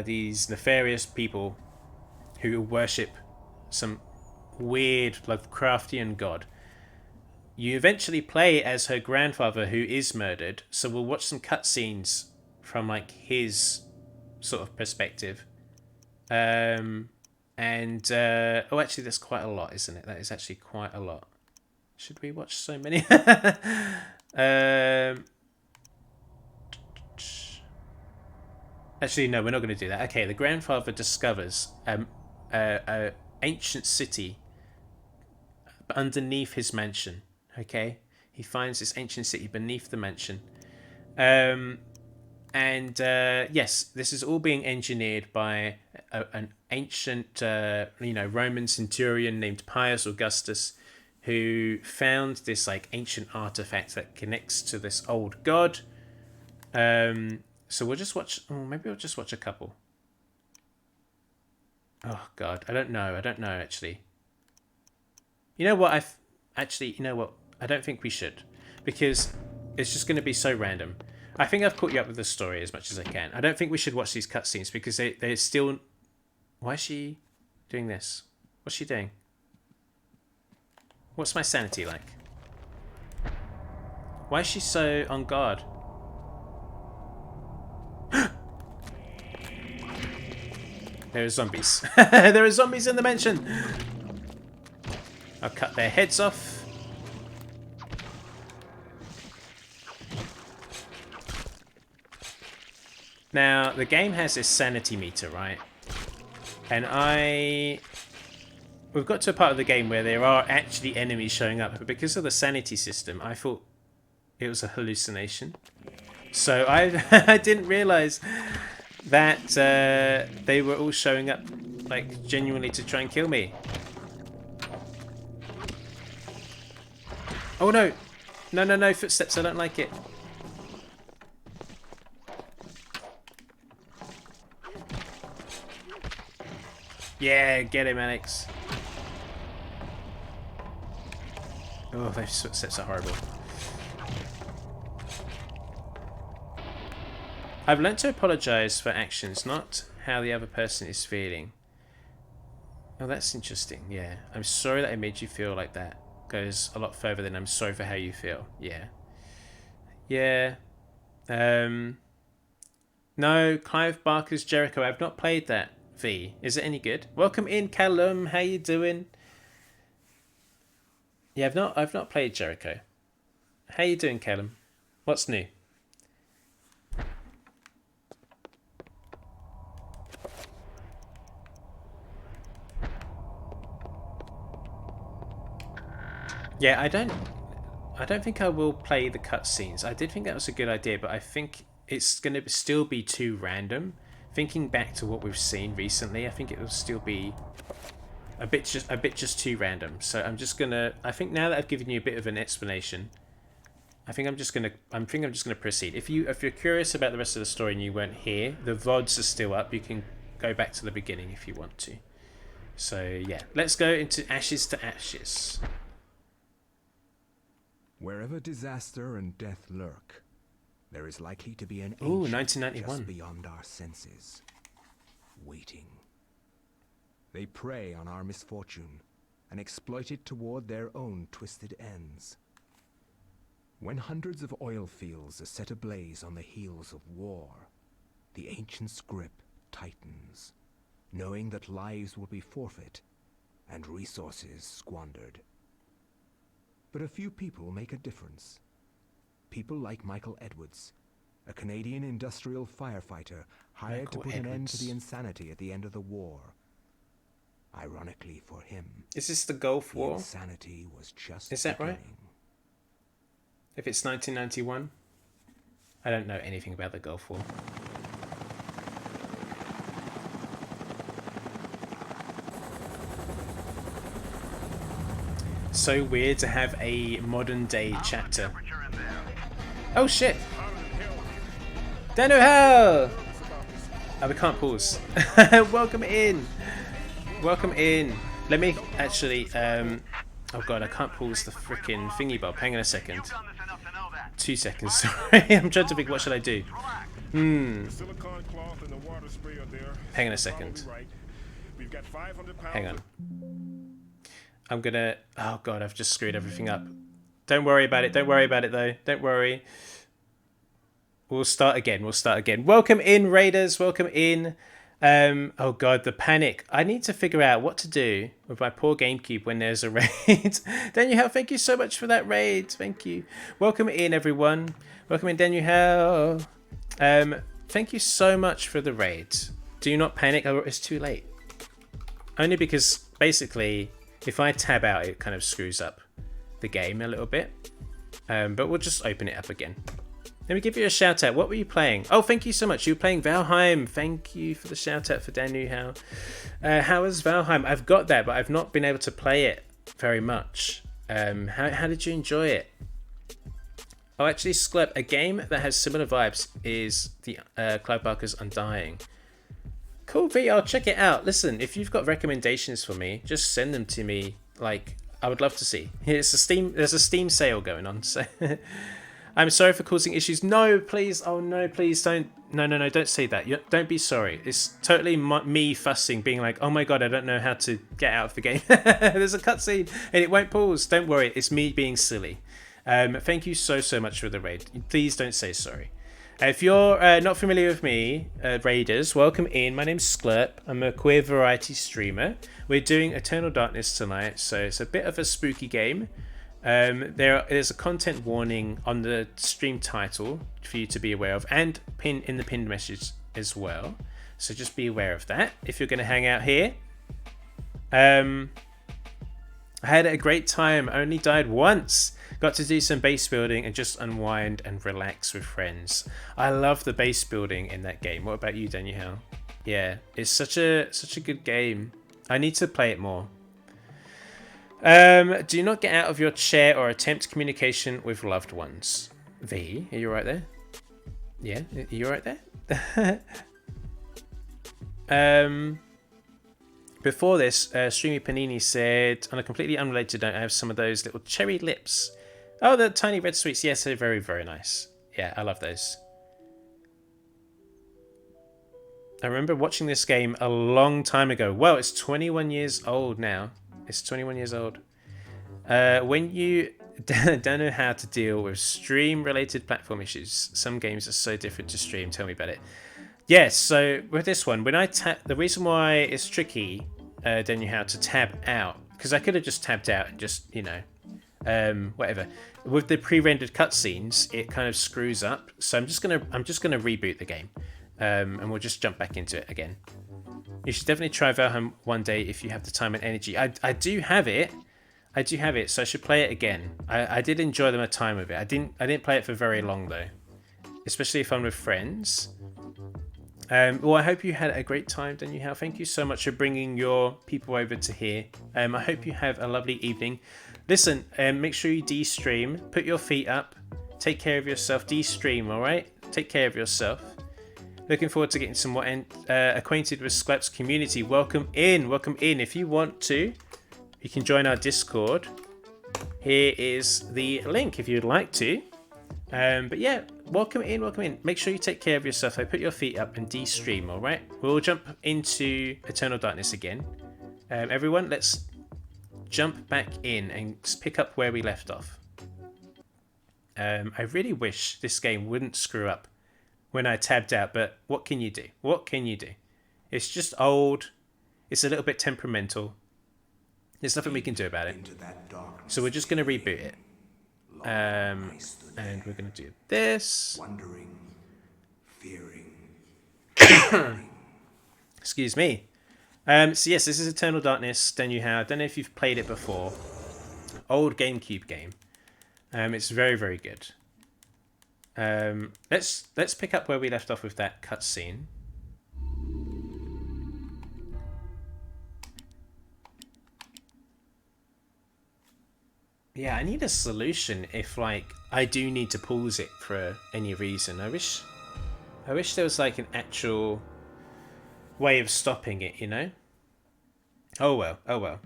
these nefarious people who worship some weird Lovecraftian god. You eventually play as her grandfather who is murdered, so we'll watch some cutscenes from like his sort of perspective. Oh, actually, that's quite a lot, isn't it? That is actually quite a lot. Should we watch so many? Actually, no, we're not going to do that. Okay, the grandfather discovers a ancient city underneath his mansion. Okay, he finds this ancient city beneath the mansion. Yes, this is all being engineered by an ancient, Roman centurion named Pius Augustus, who found this like ancient artifact that connects to this old god. So we'll just watch. Oh, maybe we'll just watch a couple. Oh God, I don't know. Actually. You know what? I don't think we should, because it's just going to be so random. I think I've caught you up with the story as much as I can. I don't think we should watch these cutscenes because they're still. Why is she doing this? What's she doing? What's my sanity like? Why is she so on guard? There are zombies. There are zombies in the mansion. I'll cut their heads off. Now, the game has this sanity meter, right? And we've got to a part of the game where there are actually enemies showing up, but because of the sanity system, I thought it was a hallucination. So I didn't realize that they were all showing up like genuinely to try and kill me. Oh no! No, footsteps, I don't like it. Yeah, get him, Alex. Oh, those footsteps are horrible. I've learnt to apologise for actions, not how the other person is feeling. Oh, that's interesting, yeah. I'm sorry that I made you feel like that. Goes a lot further than I'm sorry for how you feel. Yeah. Yeah. No, Clive Barker's Jericho. I've not played that, V. Is it any good? Welcome in, Callum. How you doing? Yeah, I've not played Jericho. How you doing, Callum? What's new? Yeah, I don't think I will play the cutscenes. I did think that was a good idea, but I think it's going to still be too random. Thinking back to what we've seen recently, I think it will still be a bit just too random. So I'm just gonna. I think now that I've given you a bit of an explanation, I think I'm just gonna proceed. If you're curious about the rest of the story and you weren't here, the VODs are still up. You can go back to the beginning if you want to. So yeah, let's go into Ashes to Ashes.
Wherever disaster and death lurk, there is likely to be an
Ooh,
ancient
1991.
just beyond our senses, waiting. They prey on our misfortune and exploit it toward their own twisted ends. When hundreds of oil fields are set ablaze on the heels of war, the ancient's grip tightens, knowing that lives will be forfeit and resources squandered. But a few people make a difference. People like Michael Edwards, a Canadian industrial firefighter hired
Michael
to put an end to
Edwards.
the insanity at the end of the war. Ironically for him,
Is this the Gulf
the
War?
insanity was just
Is that right?
beginning.
If it's 1991, I don't know anything about the Gulf War. So weird to have a modern day chapter. Oh shit! Dano Hell! Oh, we can't pause. Welcome in! Welcome in. Let me actually, oh god, I can't pause the freaking thingy bob. Hang on a second. 2 seconds, sorry. I'm trying to think, what should I do? Hang on a second. Hang on. I'm gonna, oh god, I've just screwed everything up. Don't worry about it, don't worry about it though. Don't worry. We'll start again, Welcome in, Raiders, welcome in. Oh god, the panic. I need to figure out what to do with my poor GameCube when there's a raid. Daniel, thank you so much for that raid. Thank you. Welcome in, everyone. Welcome in, Daniel. Thank you so much for the raid. Do not panic, or it's too late. Only because, basically, if I tab out, it kind of screws up the game a little bit. But we'll just open it up again. Let me give you a shout out. What were you playing? Oh, thank you so much. You were playing Valheim. Thank you for the shout out for Dan Newhow. How is Valheim? I've got that, but I've not been able to play it very much. How did you enjoy it? Oh, actually, Sklep, a game that has similar vibes is the Clive Barker's Undying. Cool, V, I'll check it out. Listen, if you've got recommendations for me, just send them to me. Like, I would love to see. There's a Steam sale going on, so... I'm sorry for causing issues. No, please. Oh, no, please don't. No, don't say that. Don't be sorry. It's totally me fussing, being like, oh my god, I don't know how to get out of the game. There's a cutscene and it won't pause. Don't worry. It's me being silly. Thank you so much for the raid. Please don't say sorry. If you're not familiar with me, Raiders, welcome in. My name's Sklurp. I'm a queer variety streamer. We're doing Eternal Darkness tonight, so it's a bit of a spooky game. There's a content warning on the stream title for you to be aware of, and in the pinned message as well. So just be aware of that if you're going to hang out here. I had a great time. Only died once. Got to do some base building and just unwind and relax with friends. I love the base building in that game. What about you, Daniel? Yeah, it's such a good game. I need to play it more. Do not get out of your chair or attempt communication with loved ones. V, are you right there? Yeah, are you right there? Before this, Streamy Panini said, on a completely unrelated note, I have some of those little cherry lips. Oh, the tiny red sweets. Yes, they're very, very nice. Yeah, I love those. I remember watching this game a long time ago. Well, it's 21 years old now. It's 21 years old. When you don't know how to deal with stream-related platform issues, some games are so different to stream. Tell me about it. Yes, so with this one, when I tap, the reason why it's tricky, don't know how to tab out, because I could have just tabbed out and just, you know, whatever. With the pre-rendered cutscenes, it kind of screws up. So I'm just gonna reboot the game, and we'll just jump back into it again. You should definitely try Valheim one day if you have the time and energy. I do have it. I do have it, so I should play it again. I did enjoy my time with it. I didn't play it for very long though, especially if I'm with friends. Well, I hope you had a great time, Daniel. Thank you so much for bringing your people over to here. I hope you have a lovely evening. Listen, make sure you de-stream, put your feet up, take care of yourself, de-stream, all right? Take care of yourself. Looking forward to getting some more acquainted with Sklep's community. Welcome in, welcome in. If you want to, you can join our Discord. Here is the link if you'd like to. But yeah, welcome in, welcome in. Make sure you take care of yourself. So put your feet up and de-stream, all right? We'll jump into Eternal Darkness again. Everyone, let's jump back in and pick up where we left off. I really wish this game wouldn't screw up when I tabbed out, but what can you do? What can you do? It's just old. It's a little bit temperamental. There's nothing we can do about it. So we're just going to reboot it. And we're going to do this.
Wondering, fearing.
Excuse me. So yes, this is Eternal Darkness. I don't know if you've played it before. Old GameCube game. It's very, very good. Let's pick up where we left off with that cutscene. Yeah, I need a solution if like I do need to pause it for any reason. I wish there was like an actual way of stopping it, you know? Oh well, oh well.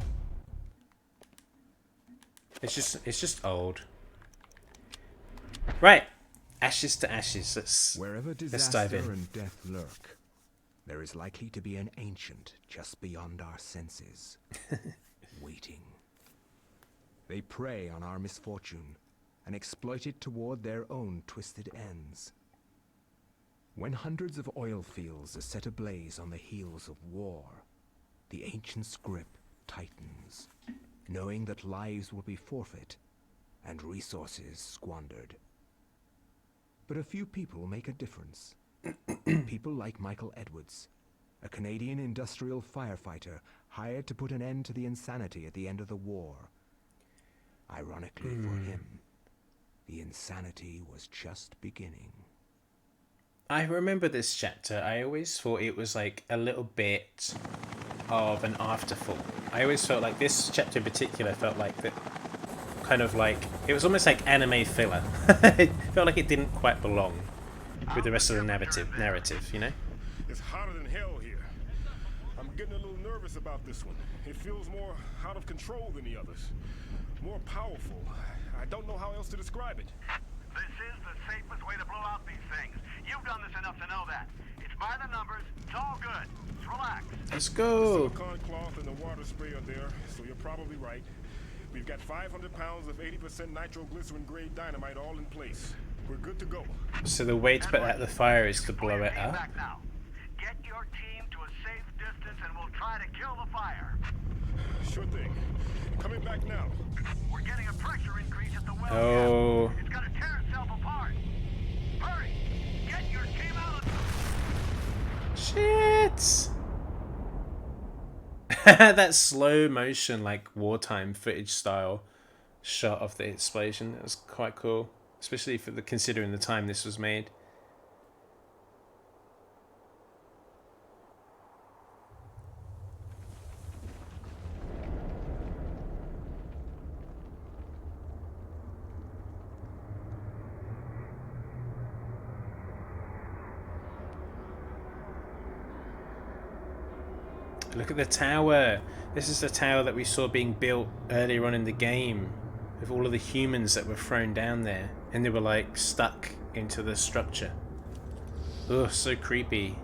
It's just old. Right. Ashes to ashes.
Wherever
let's dive in.
and death lurk, there is likely to be an ancient just beyond our senses, waiting. They prey on our misfortune and exploit it toward their own twisted ends. When hundreds of oil fields are set ablaze on the heels of war, the ancient's grip tightens, knowing that lives will be forfeit and resources squandered. But a few people make a difference. People like Michael Edwards, a Canadian industrial firefighter hired to put an end to the insanity at the end of the war. Ironically for him, the insanity was just beginning.
I remember this chapter. I always thought it was like a little bit of an afterthought. I always felt like this chapter in particular felt like that. Kind of like it was almost like anime filler. It felt like it didn't quite belong with the rest of the narrative, you know?
It's hotter than hell here. I'm getting a little nervous about this one. It feels more out of control than the others. More powerful. I don't know how else to describe it.
This is the safest way to blow out these things. You've done this enough to know that. It's by the numbers. It's all good. Just relax.
Let's go.
The silicone cloth and the water spray are there, so you're probably right. We've got 500 pounds of 80% nitroglycerin grade dynamite all in place. We're good to go.
So the way to put out the fire is to blow it up.
Get your team to a safe distance and we'll try to kill the fire.
Sure thing. Coming back now.
We're getting a pressure increase at the well.
Oh.
It's gonna tear itself apart. Hurry! Get your team out of...
Shit! That slow motion, like wartime footage style shot of the explosion. That was quite cool, especially for considering the time this was made. Look at the tower. This is the tower that we saw being built earlier on in the game, with all of the humans that were thrown down there, and they were like stuck into the structure. Ugh, so creepy.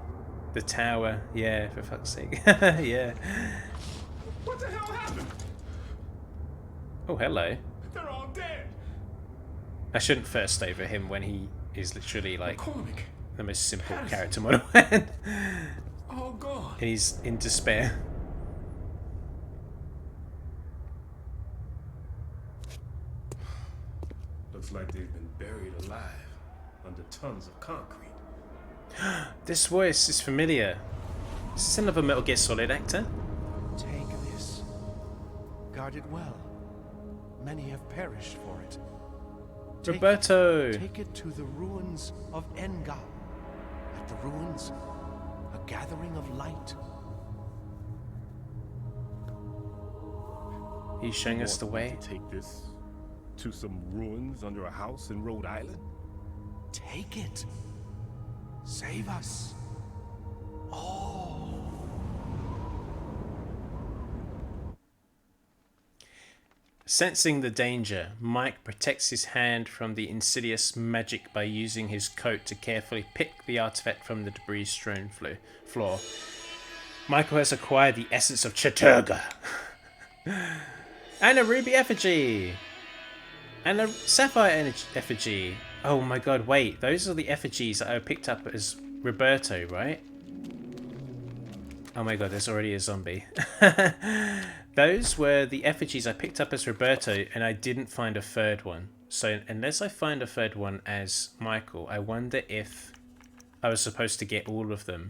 The tower, yeah, for fuck's sake. Yeah.
What the hell happened?
Oh, hello.
They're all dead.
I shouldn't first over him when he is literally like
McCormick.
the most simple
Patterson.
character model.
All gone.
And he's in despair.
Looks like they've been buried alive under tons of concrete.
This voice is familiar. Is this another Metal Gear Solid actor?
Take this. Guard it well. many have perished for it.
Roberto!
Take it to the ruins of Enga. At the ruins, a gathering of light.
He's showing us the way.
To take this to some ruins under a house in Rhode Island?
Take it. Save us. Oh.
Sensing the danger, Mike protects his hand from the insidious magic by using his coat to carefully pick the artifact from the debris-strewn floor. Michael has acquired the essence of Chaturga. And a ruby effigy! And a sapphire effigy! Oh my god, wait, those are the effigies that I picked up as Roberto, right? Oh my god, there's already a zombie. Those were the effigies I picked up as Roberto, and I didn't find a third one. So unless I find a third one as Michael, I wonder if I was supposed to get all of them,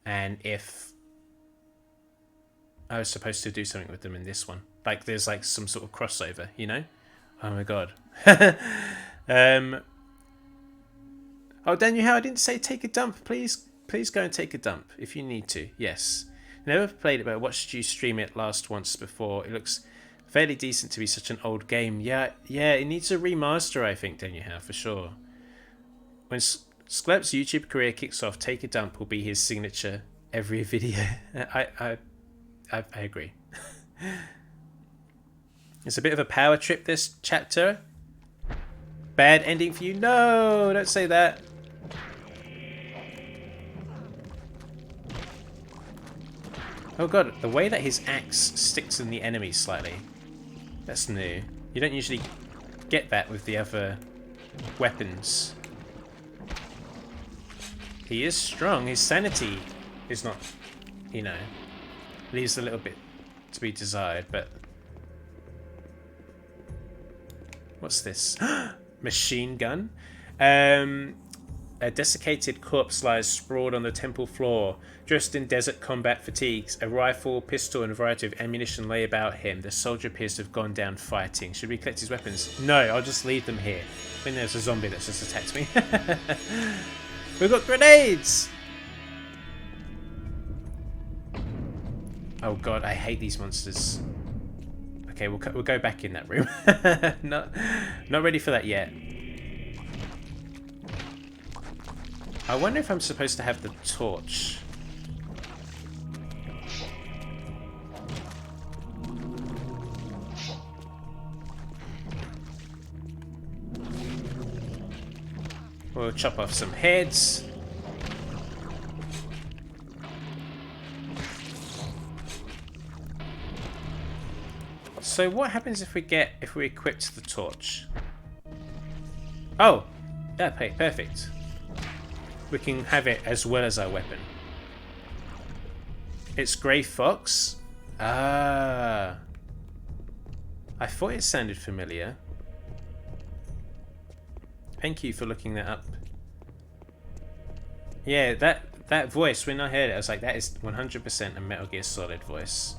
and if I was supposed to do something with them in this one. Like there's like some sort of crossover, you know? Oh my god. Oh, Daniel, how I didn't say take a dump. Please go and take a dump if you need to. Yes. Never played it, but I watched you stream it last once before. It looks fairly decent to be such an old game. Yeah, it needs a remaster, I think, Daniel, how for sure. When Sklep's YouTube career kicks off, take a dump will be his signature every video. I agree. It's a bit of a power trip, this chapter. Bad ending for you? No, don't say that. Oh god, the way that his axe sticks in the enemy slightly. That's new. You don't usually get that with the other weapons. He is strong. His sanity is not, you know, leaves a little bit to be desired, but... What's this? Machine gun? A desiccated corpse lies sprawled on the temple floor, dressed in desert combat fatigues. A rifle, pistol, and a variety of ammunition lay about him. The soldier appears to have gone down fighting. Should we collect his weapons? No, I'll just leave them here. I think there's a zombie that's just attacked me. We've got grenades! Oh god, I hate these monsters. Okay, we'll go back in that room. Not ready for that yet. I wonder if I'm supposed to have the torch. We'll chop off some heads. So what happens if we equipped the torch? Oh, okay, perfect. We can have it as well as our weapon. It's Grey Fox. Ah, I thought it sounded familiar. Thank you for looking that up. Yeah, that voice, when I heard it, I was like, that is 100% a Metal Gear Solid voice.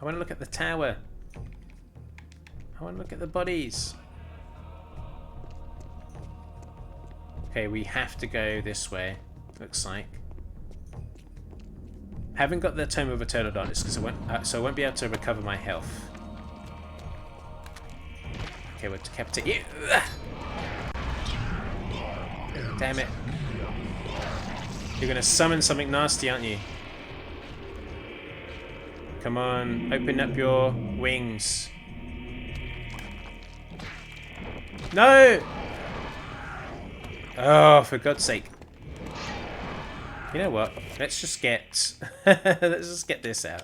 I want to look at the tower. I want to look at the bodies. Okay, we have to go this way, looks like. Haven't got the Tome of Eternal Darkness because I won't be able to recover my health. Okay, we'll decapitate you. Damn it. You're going to summon something nasty, aren't you? Come on, open up your wings. No! Oh, for God's sake. You know what? Let's just get... let's just get this out.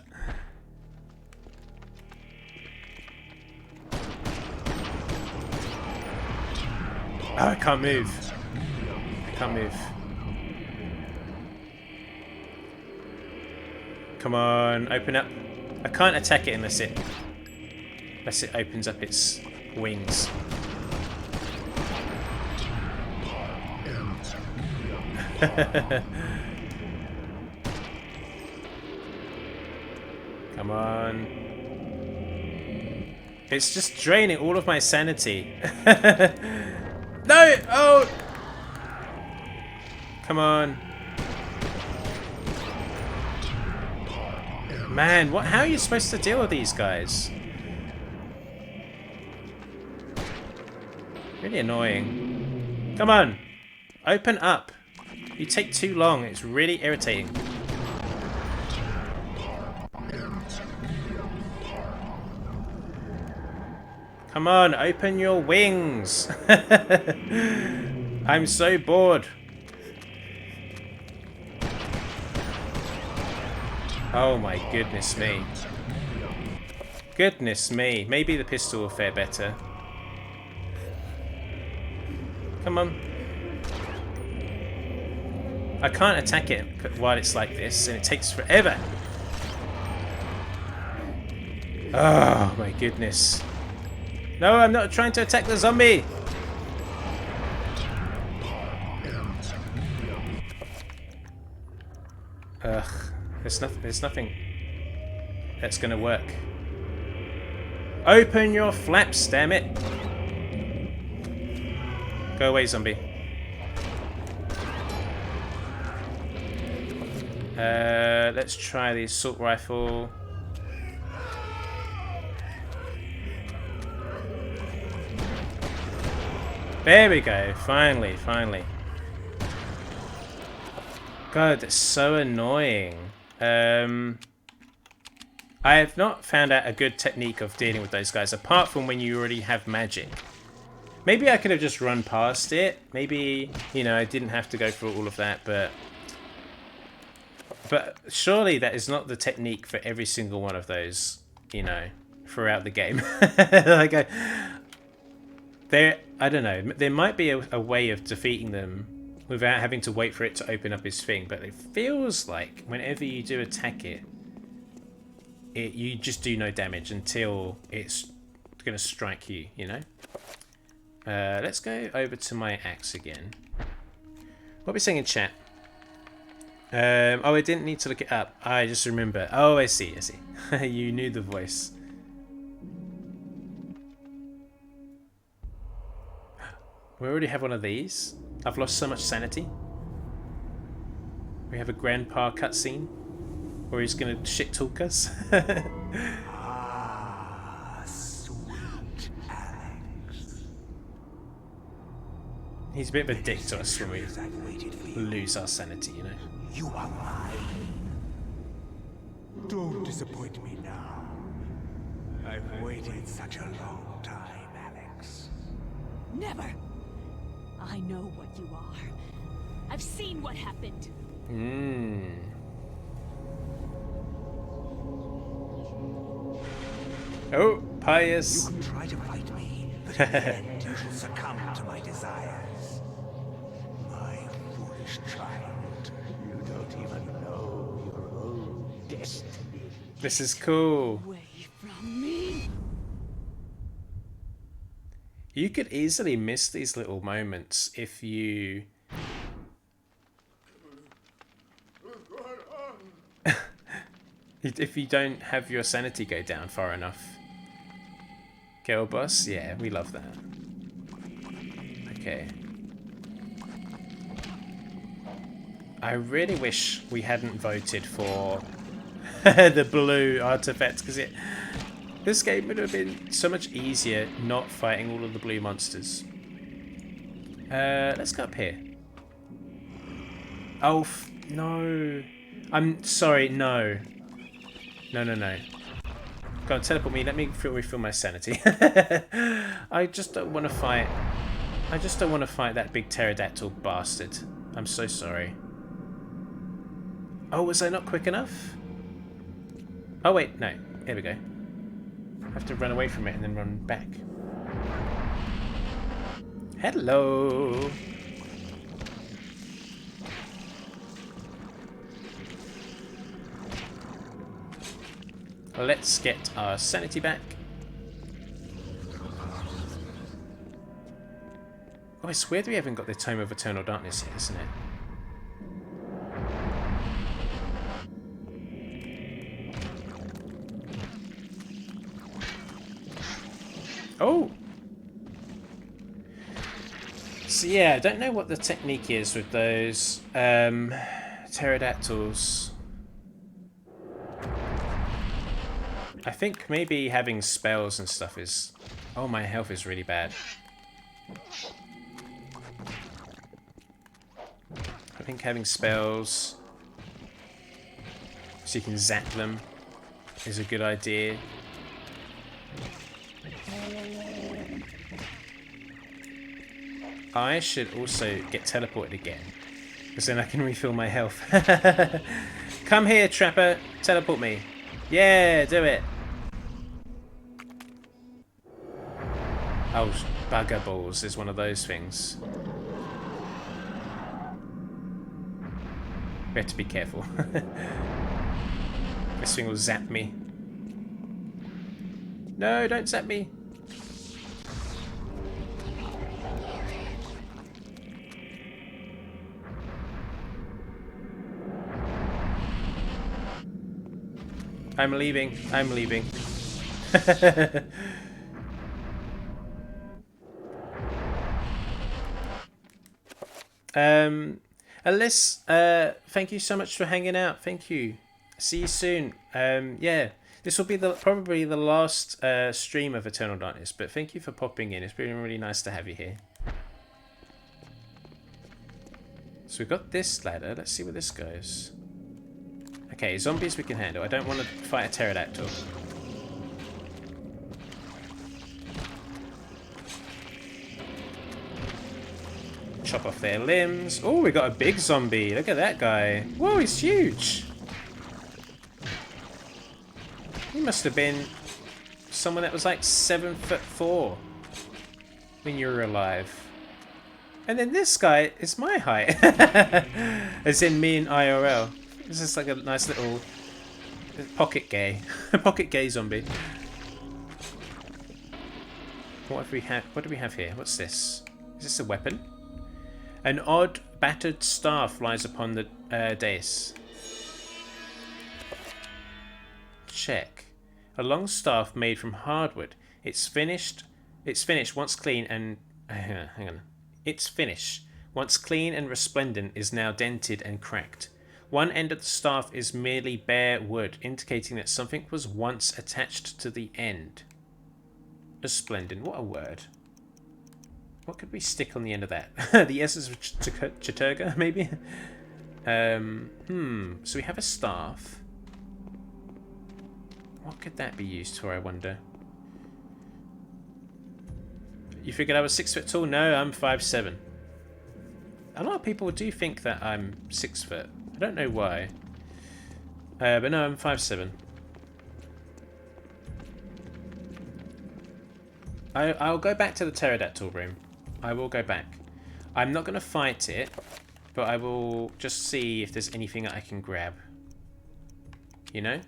Oh, I can't move. I can't move. Come on, open up. I can't attack it unless it opens up its wings. Come Come on. It's just draining all of my sanity. No! Oh! Come on. Man, what? How are you supposed to deal with these guys? Really annoying. Come on. Open up. You take too long. It's really irritating. Come on, open your wings. I'm so bored. Oh my goodness me. Goodness me. Maybe the pistol will fare better. Come on. I can't attack it while it's like this, and it takes forever. Oh my goodness. No, I'm not trying to attack the zombie. Ugh. There's nothing that's gonna work. Open your flaps, damn it. Go away, zombie. Let's try the assault rifle. There we go. Finally, finally. God, that's so annoying. I have not found out a good technique of dealing with those guys, apart from when you already have magic. Maybe I could have just run past it. Maybe, you know, I didn't have to go through all of that, but surely that is not the technique for every single one of those, you know, throughout the game. Like, I don't know. There might be a way of defeating them without having to wait for it to open up his thing, but it feels like whenever you do attack it, you just do no damage until it's going to strike you, you know? Let's go over to my axe again. What are we saying in chat? Oh, I didn't need to look it up. I just remember. Oh, I see, I see. You knew the voice. We already have one of these. I've lost so much sanity. We have a grandpa cutscene where he's gonna shit talk us.
Ah, sweet Alex.
He's a bit of a dick to us when we
I've waited for you.
lose our sanity, you know.
You are mine. Don't disappoint me now. I've waited such a long time, Alex.
Never! I know what you are. I've seen what happened.
Oh, pious.
You can try to fight me, but in the end you shall succumb to my desires. My foolish child. You don't even know your own destiny.
This is cool.
Away from me!
You could easily miss these little moments if you... if you don't have your sanity go down far enough. Girl boss? Yeah, we love that. Okay. I really wish we hadn't voted for the blue artifact, because this game would have been so much easier not fighting all of the blue monsters. Let's go up here. Oh, no. I'm sorry, no. No, no, no. Go on, teleport me. Let me refill my sanity. I just don't want to fight. I just don't want to fight that big pterodactyl bastard. I'm so sorry. Oh, was I not quick enough? Oh, wait, no. Here we go. I have to run away from it and then run back. Hello. Let's get our sanity back. Oh, it's weird we haven't got the Tome of Eternal Darkness here, isn't it? Oh! So yeah, I don't know what the technique is with those pterodactyls. I think maybe having spells and stuff is... Oh, my health is really bad. I think having spells so you can zap them is a good idea. I should also get teleported again, because then I can refill my health. Come here, Trapper. Teleport me. Yeah, do it. Oh, bugger balls is one of those things. We have to be careful. This thing will zap me. No, don't zap me. I'm leaving. I'm leaving. Alice, thank you so much for hanging out. Thank you. See you soon. Yeah, this will be probably the last stream of Eternal Darkness, but thank you for popping in. It's been really nice to have you here. So we've got this ladder. Let's see where this goes. Okay, zombies we can handle. I don't want to fight a pterodactyl. Chop off their limbs. Oh, we got a big zombie. Look at that guy. Whoa, he's huge. He must have been someone that was like 7'4" when you were alive. And then this guy is my height. As in me in IRL. This is like a nice little pocket gay. Pocket gay zombie. What do we have here? What's this? Is this a weapon? An odd battered staff lies upon the dais. Check. A long staff made from hardwood. Its finish once clean and hang on. Its finish, once clean and resplendent, is now dented and cracked. One end of the staff is merely bare wood, indicating that something was once attached to the end. Resplendent, what a word. What could we stick on the end of that? The essence of Chaturga, maybe? So we have a staff. What could that be used for, I wonder? You figured I was 6 foot tall? No, I'm 5'7". A lot of people do think that I'm 6 foot. I don't know why. But no, I'm 5'7". I'll go back to the pterodactyl room. I will go back. I'm not going to fight it, but I will just see if there's anything that I can grab. You know?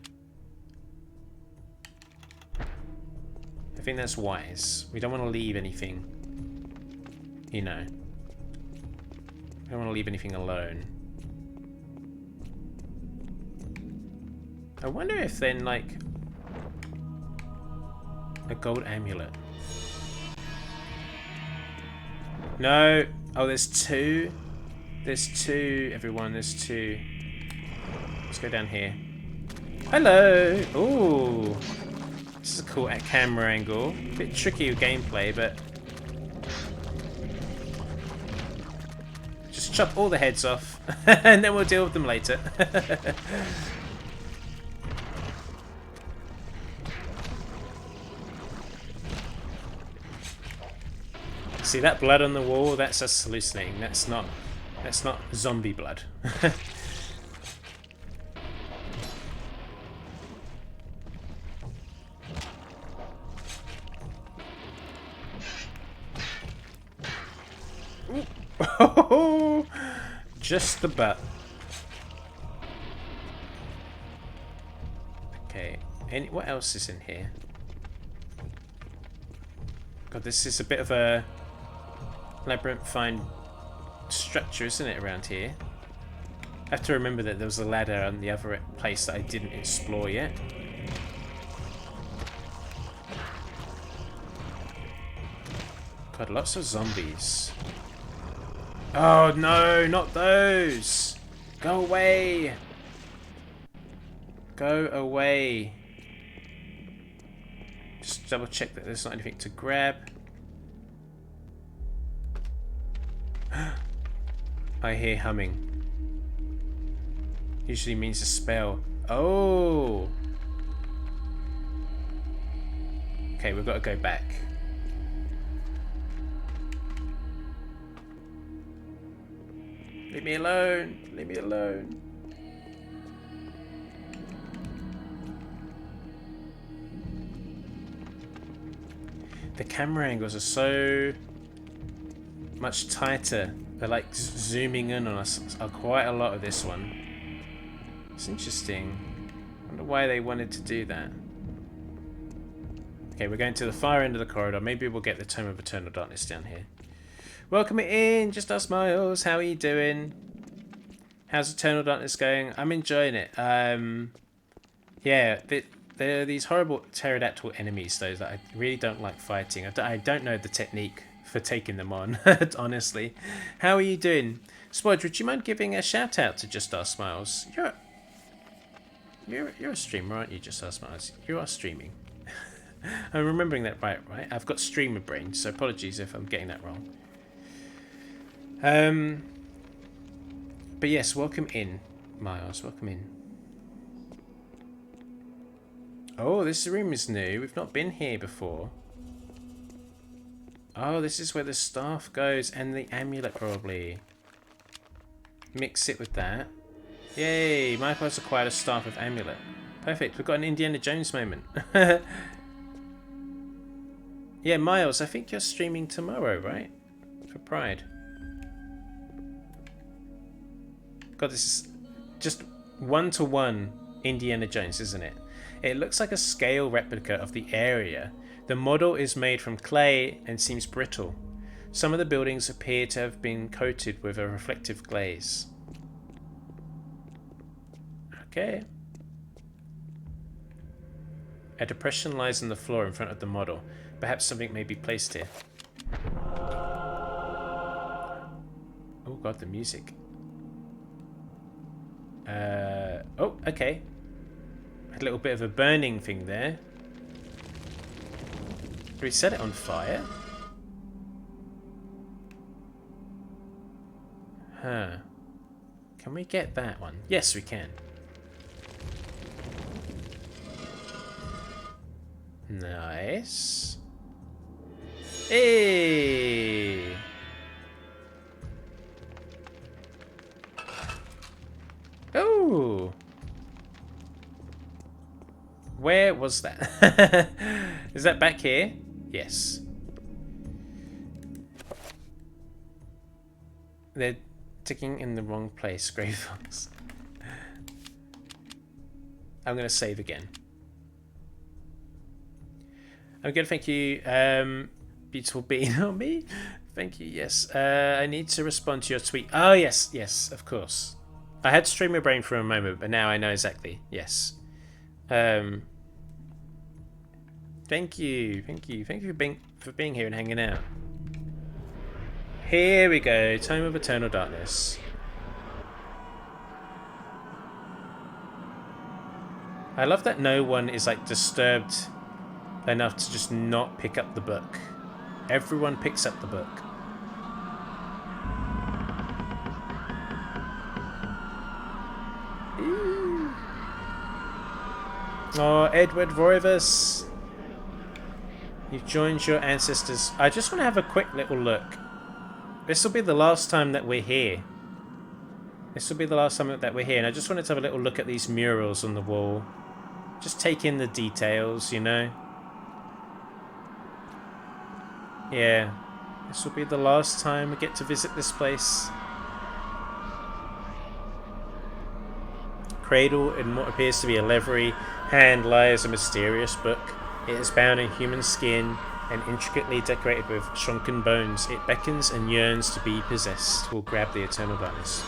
I think that's wise. We don't want to leave anything. You know. We don't want to leave anything alone. I wonder if then, like, a gold amulet. No. Oh, there's two. There's two, everyone. There's two. Let's go down here. Hello. Ooh. This is a cool camera angle. A bit tricky with gameplay, but just chop all the heads off, and then we'll deal with them later. See that blood on the wall? That's us hallucinating. That's not zombie blood. Just the butt. Okay. What else is in here? God, this is a bit of a labyrinthine structure, isn't it, around here? I have to remember that there was a ladder on the other place that I didn't explore yet. God, lots of zombies. Oh no, not those! Go away! Go away. Just double check that there's not anything to grab. I hear humming. Usually means a spell. Oh! Okay, we've got to go back. Leave me alone! Leave me alone! The camera angles are so much tighter. They're like zooming in on us quite a lot of this one. It's interesting. I wonder why they wanted to do that. Okay, we're going to the far end of the corridor. Maybe we'll get the Tome of Eternal Darkness down here. Welcome in, Just Us Miles. How are you doing? How's Eternal Darkness going? I'm enjoying it. Yeah, there are these horrible pterodactyl enemies, though, that I really don't like fighting. I don't know the technique for taking them on, honestly. How are you doing? Spodge, would you mind giving a shout out to Just Us Miles? You're a streamer, aren't you, Just Us Miles? You are streaming. I'm remembering that right? I've got streamer brain, so apologies if I'm getting that wrong. But yes, welcome in, Miles. Welcome in. Oh, this room is new. We've not been here before. Oh, this is where the staff goes and the amulet, probably. Mix it with that. Yay! Michael has acquired a staff of amulet. Perfect. We've got an Indiana Jones moment. Yeah, Miles, I think you're streaming tomorrow, right? For Pride. God, this is just one-to-one Indiana Jones, isn't it? It looks like a scale replica of the area. The model is made from clay and seems brittle. Some of the buildings appear to have been coated with a reflective glaze. Okay. A depression lies on the floor in front of the model. Perhaps something may be placed here. Oh god, the music. Oh, okay. A little bit of a burning thing there. Do we set it on fire? Huh. Can we get that one? Yes, we can. Nice. Hey! Oh! Where was that? Is that back here? Yes. They're ticking in the wrong place, Greyfox. I'm going to save again. I'm good, thank you. Beautiful being on me. Thank you, yes. I need to respond to your tweet. Oh, yes, yes, of course. I had streamer brain for a moment, but now I know exactly. Yes. Thank you, thank you. Thank you for being here and hanging out. Here we go. Tome of Eternal Darkness. I love that no one is like disturbed enough to just not pick up the book. Everyone picks up the book. Ooh. Oh, Edward Roivas. You've joined your ancestors. I just want to have a quick little look. This will be the last time that we're here. This will be the last time that we're here. And I just wanted to have a little look at these murals on the wall. Just take in the details, you know. Yeah. This will be the last time we get to visit this place. Cradle, in what appears to be a leathery hand, lies a mysterious book. It is bound in human skin and intricately decorated with shrunken bones. It beckons and yearns to be possessed. We'll grab the Eternal Darkness.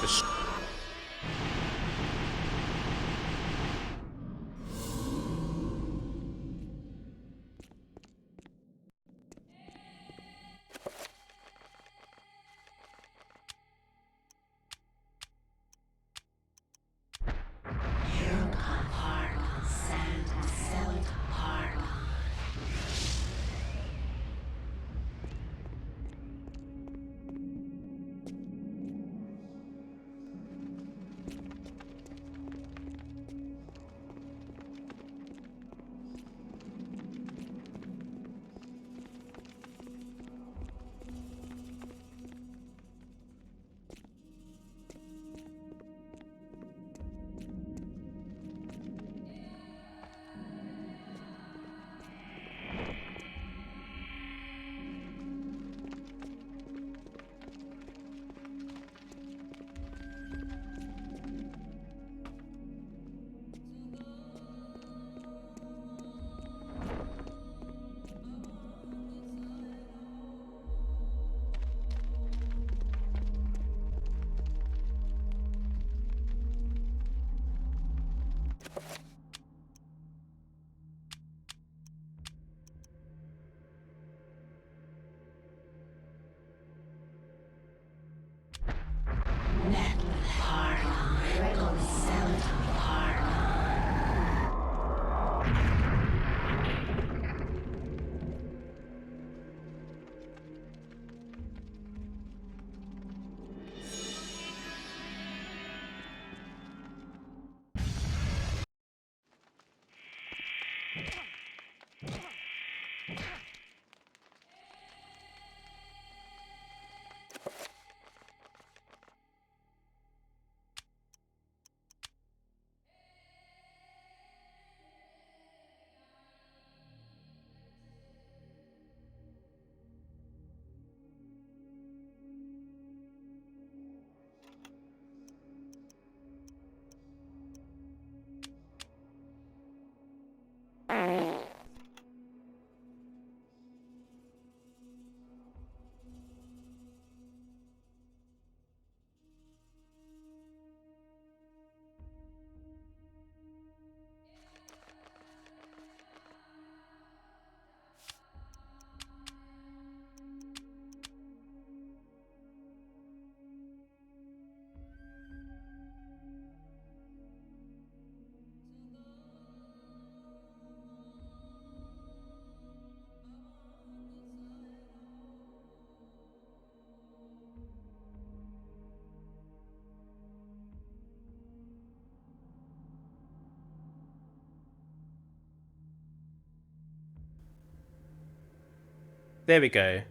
There we go.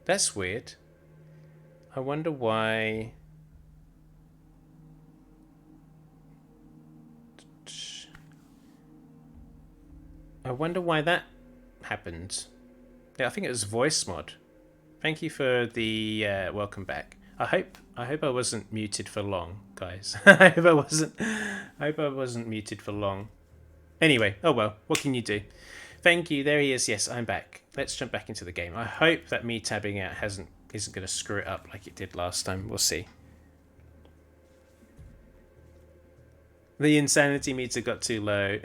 That's weird. I wonder why... I wonder why that happened. Yeah, I think it was voice mod. Thank you for the welcome back. I hope I wasn't muted for long, guys. I hope I wasn't muted for long. Anyway, oh well, what can you do? Thank you. There he is. Yes, I'm back. Let's jump back into the game. I hope that me tabbing out isn't going to screw it up like it did last time. We'll see. The insanity meter got too low.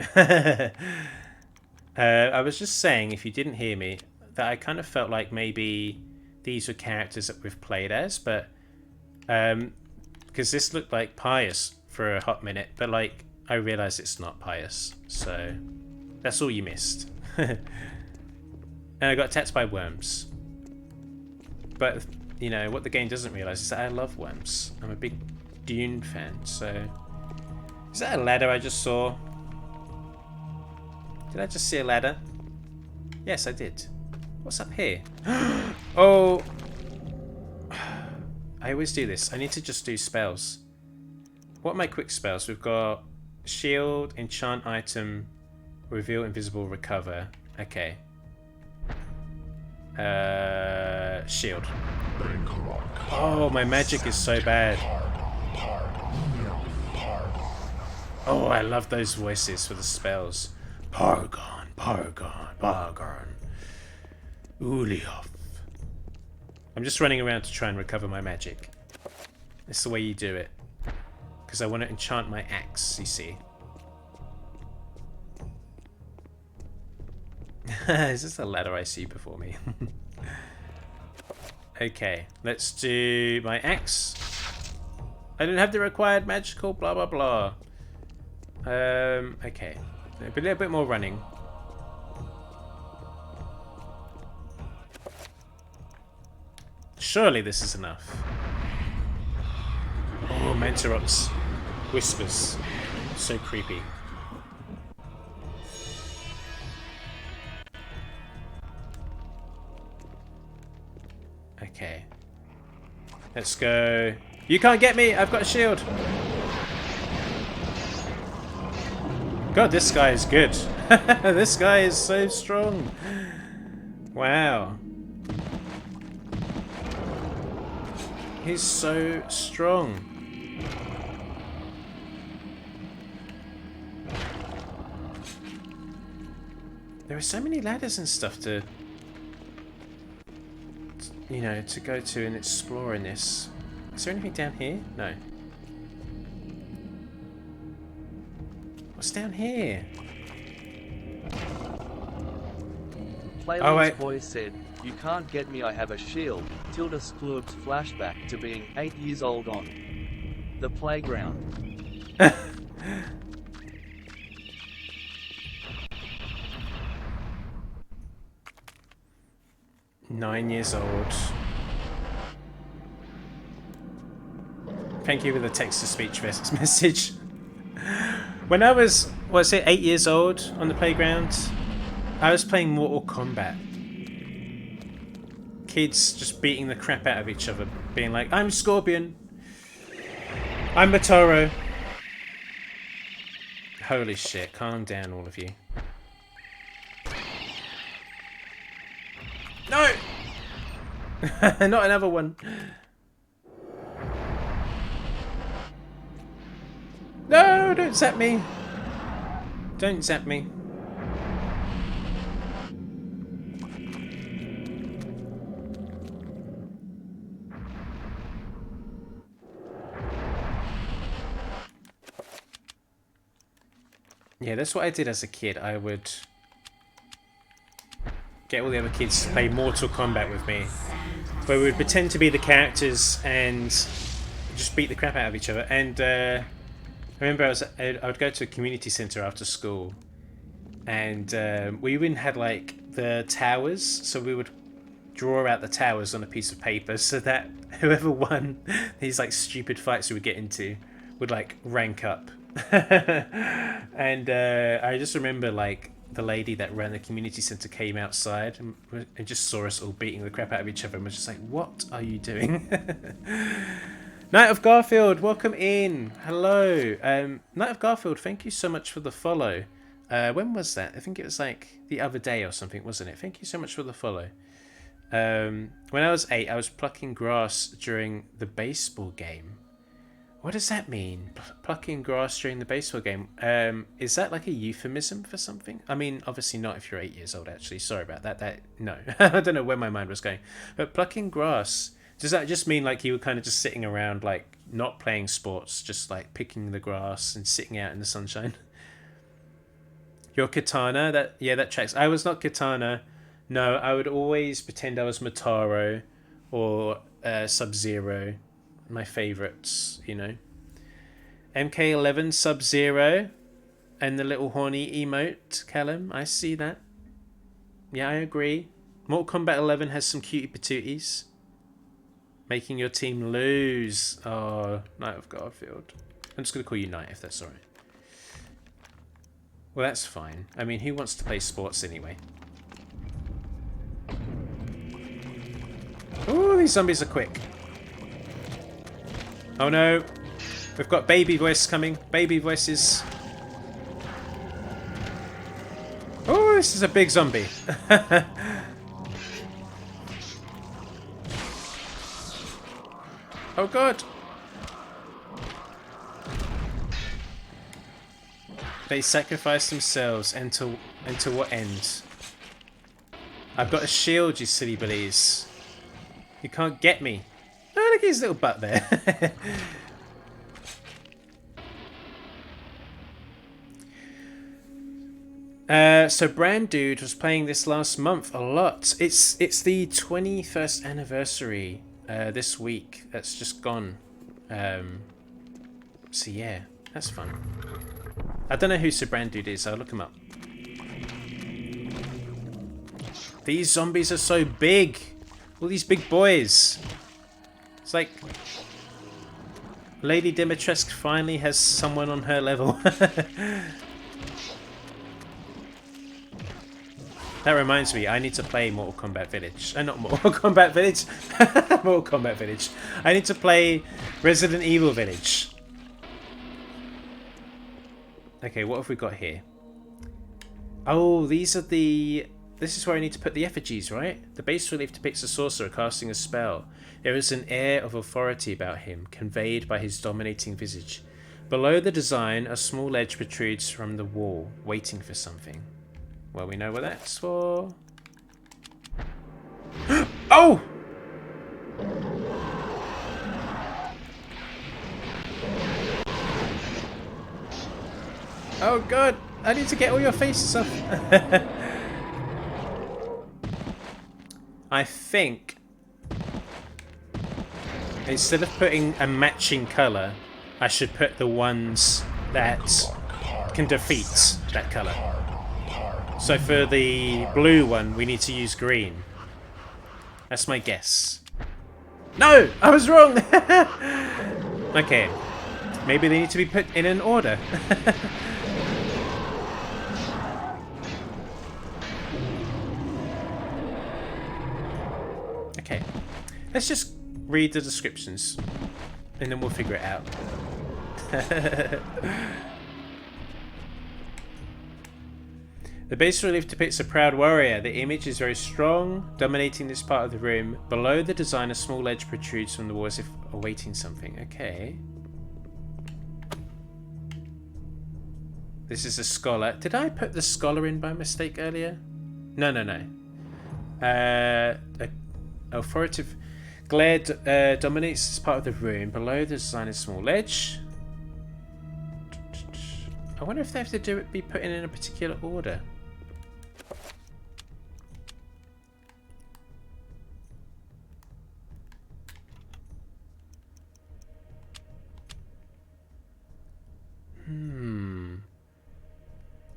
I was just saying, if you didn't hear me, that I kind of felt like maybe these were characters that we've played as, but because this looked like Pious for a hot minute, but like I realised it's not Pious, so that's all you missed. And I got attacked by worms. But you know what the game doesn't realise is that I love worms. I'm a big Dune fan, so is that a ladder I just saw? Did I just see a ladder? Yes, I did. What's up here? Oh! I always do this. I need to just do spells. What are my quick spells? We've got shield, enchant item, reveal invisible, recover. Okay. Shield. Oh, my magic is so bad. Oh, I love those voices for the spells. Pargon, Pargon, Pargon. Uliof. I'm just running around to try and recover my magic. It's the way you do it. Because I want to enchant my axe, you see. Is this the ladder I see before me? Okay, let's do my axe. I don't have the required magical blah blah blah. Okay. A little bit more running. Surely this is enough. Oh, Mentorok's whispers. So creepy. Okay. Let's go. You can't get me! I've got a shield! God, this guy is good. This guy is so strong. Wow. He's so strong. There are so many ladders and stuff to, you know, to go to and explore in this. Is there anything down here? No. What's down here?
Playlee's voice said, "You can't get me, I have a shield." Tilda Splurp's flashback to being 8 years old on the playground.
9 years old. Thank you for the text-to-speech message. When I was, what's it, 8 years old on the playground, I was playing Mortal Kombat. Kids just beating the crap out of each other, being like, I'm Scorpion. I'm Matoro. Holy shit, calm down all of you. No! Not another one. No, don't zap me. Don't zap me. Yeah, that's what I did as a kid. I would get all the other kids to play Mortal Kombat with me, where we would pretend to be the characters and just beat the crap out of each other. And I remember I would go to a community centre after school, and we even had like the towers, so we would draw out the towers on a piece of paper so that whoever won these like stupid fights we would get into would like rank up. And I just remember like the lady that ran the community center came outside and just saw us all beating the crap out of each other and was just like, what are you doing? Knight of Garfield, welcome in. Hello. Knight of Garfield, thank you so much for the follow. When was that? I think it was like the other day or something, wasn't it? Thank you so much for the follow. When I was 8, I was plucking grass during the baseball game. What does that mean? Plucking grass during the baseball game. Is that like a euphemism for something? I mean, obviously not if you're 8 years old, actually. Sorry about that. No. I don't know where my mind was going. But plucking grass, does that just mean like you were kind of just sitting around, like not playing sports, just like picking the grass and sitting out in the sunshine? Your katana? That tracks. I was not katana. No, I would always pretend I was Motaro or Sub-Zero. My favourites, you know. MK11 Sub-Zero and the little horny emote, Callum. I see that. Yeah, I agree. Mortal Kombat 11 has some cutie patooties. Making your team lose. Oh, Knight of Garfield. I'm just going to call you Knight if that's alright. Well, that's fine. I mean, who wants to play sports anyway? Ooh, these zombies are quick. Oh no, we've got baby voice coming. Baby voices. Oh, this is a big zombie. Oh god. They sacrifice themselves and to what end? I've got a shield, you silly billies. You can't get me. Oh, look at his little butt there. So Brand Dude was playing this last month a lot. It's the 21st anniversary this week. That's just gone. So yeah, that's fun. I don't know who Sir Brand Dude is. I'll look him up. These zombies are so big. All these big boys. It's like Lady Dimitrescu finally has someone on her level. That reminds me, I need to play Mortal Kombat Village. Not Mortal Kombat Village. Mortal Kombat Village. I need to play Resident Evil Village. Okay, what have we got here? Oh, these are the... This is where I need to put the effigies, right? The bas relief depicts a sorcerer casting a spell. There is an air of authority about him, conveyed by his dominating visage. Below the design, a small ledge protrudes from the wall, waiting for something. Well, we know what that's for. Oh! Oh god, I need to get all your faces off. I think instead of putting a matching colour, I should put the ones that can defeat that colour. So for the blue one, we need to use green. That's my guess. No! I was wrong! Okay. Maybe they need to be put in an order. Okay. Let's just read the descriptions. And then we'll figure it out. The bas relief depicts a proud warrior. The image is very strong, dominating this part of the room. Below the design, a small ledge protrudes from the wall as if awaiting something. Okay. This is a scholar. Did I put the scholar in by mistake earlier? No. Authoritative glare dominates this part of the room. Below the design is a small ledge. I wonder if they have to be put in a particular order.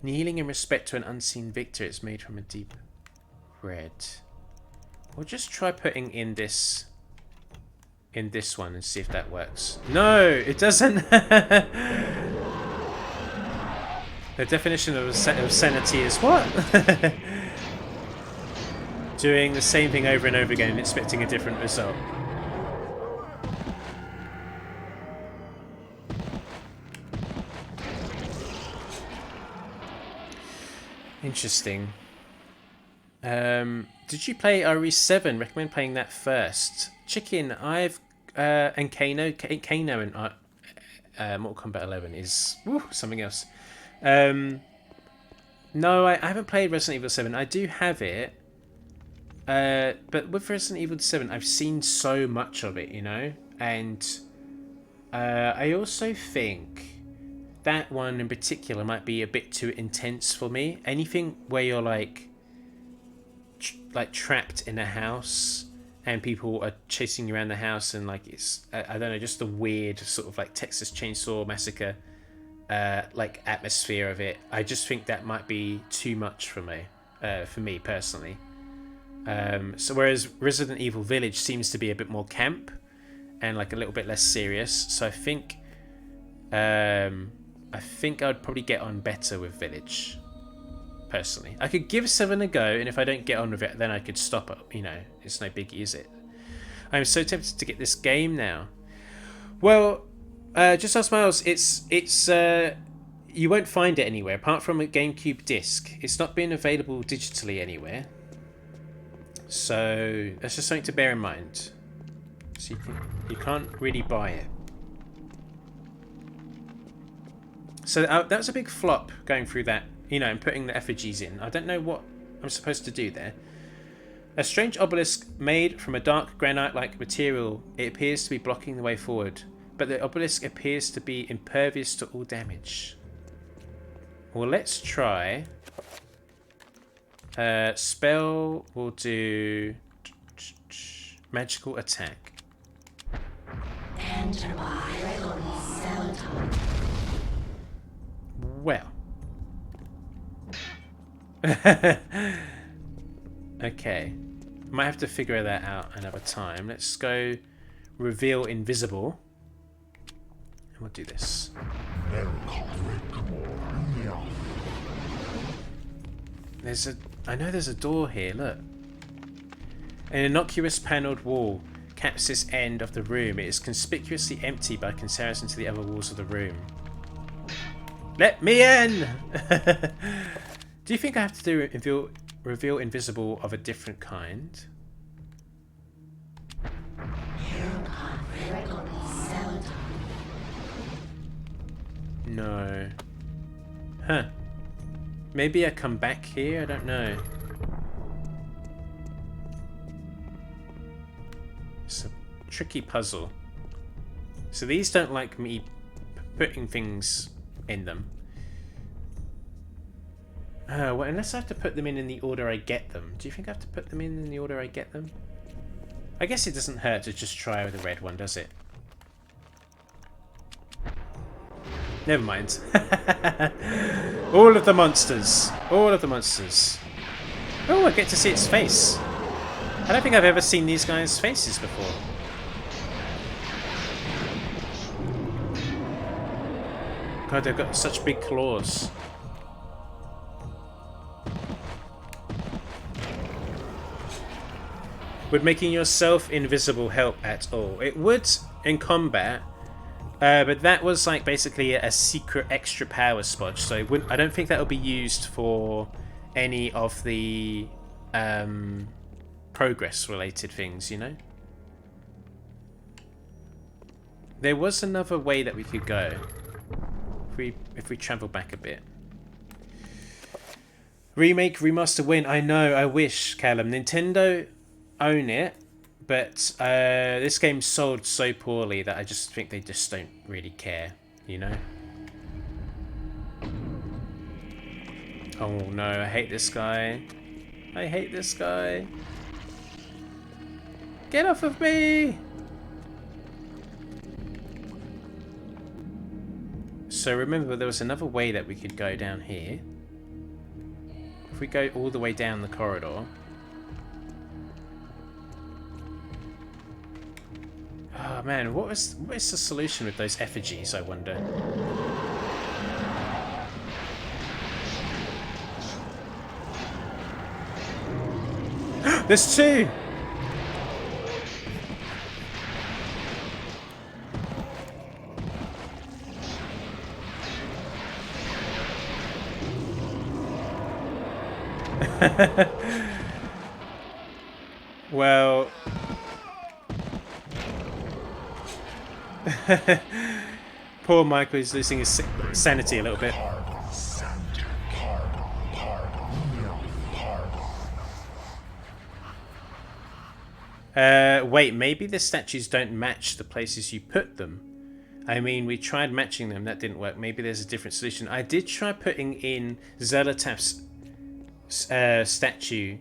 Kneeling in respect to an unseen victor, it's made from a deep red. We'll just try putting in this one and see if that works. No, it doesn't. The definition of sanity is what? Doing the same thing over and over again and expecting a different result. Interesting. Did you play RE7? Recommend playing that first. Chicken, I've and Kano and Mortal Kombat 11 is something else. No, I haven't played Resident Evil 7. I do have it. But with Resident Evil 7, I've seen so much of it, you know? And I also think that one in particular might be a bit too intense for me. Anything where you're like trapped in a house and people are chasing you around the house and like it's I don't know, just the weird sort of like Texas Chainsaw Massacre like atmosphere of it. I just think that might be too much for me personally. So whereas Resident Evil Village seems to be a bit more camp and like a little bit less serious, so I think I would probably get on better with Village personally. I could give 7 a go, and if I don't get on with it, then I could stop it, you know, it's no biggie, is it? I'm so tempted to get this game now. Well, just ask Miles, it's you won't find it anywhere apart from a GameCube disc. It's not been available digitally anywhere. So that's just something to bear in mind. So you can't really buy it. So that was a big flop going through that, you know, and putting the effigies in. I don't know what I'm supposed to do there. A strange obelisk made from a dark granite-like material. It appears to be blocking the way forward, but the obelisk appears to be impervious to all damage. Well, let's try. Spell will do magical attack. Well. Okay. Might have to figure that out another time. Let's go reveal invisible. And we'll do this. I know there's a door here, look. An innocuous panelled wall caps this end of the room. It is conspicuously empty by comparison to the other walls of the room. Let me in! Do you think I have to do reveal invisible of a different kind? No. Huh. Maybe I come back here? I don't know. It's a tricky puzzle. So these don't like me putting things in them. Well, unless I have to put them in the order I get them. Do you think I have to put them in the order I get them? I guess it doesn't hurt to just try with the red one, does it? Never mind. All of the monsters. All of the monsters. Oh, I get to see its face. I don't think I've ever seen these guys' faces before. God, they've got such big claws. Would making yourself invisible help at all? It would in combat, but that was like basically a secret extra power spot, so I don't think that will be used for any of the progress related things, you know? There was another way that we could go if we travel back a bit. Remake, remaster, win. I know, I wish, Callum. Nintendo own it, but this game sold so poorly that I just think they just don't really care, you know? Oh no, I hate this guy. I hate this guy. Get off of me! So remember, there was another way that we could go down here. If we go all the way down the corridor. Oh man, what is the solution with those effigies, I wonder? There's two! Well... Poor Michael is losing his sanity a little bit. Wait, maybe the statues don't match the places you put them. I mean, we tried matching them, that didn't work. Maybe there's a different solution. I did try putting in Zelotaph's statue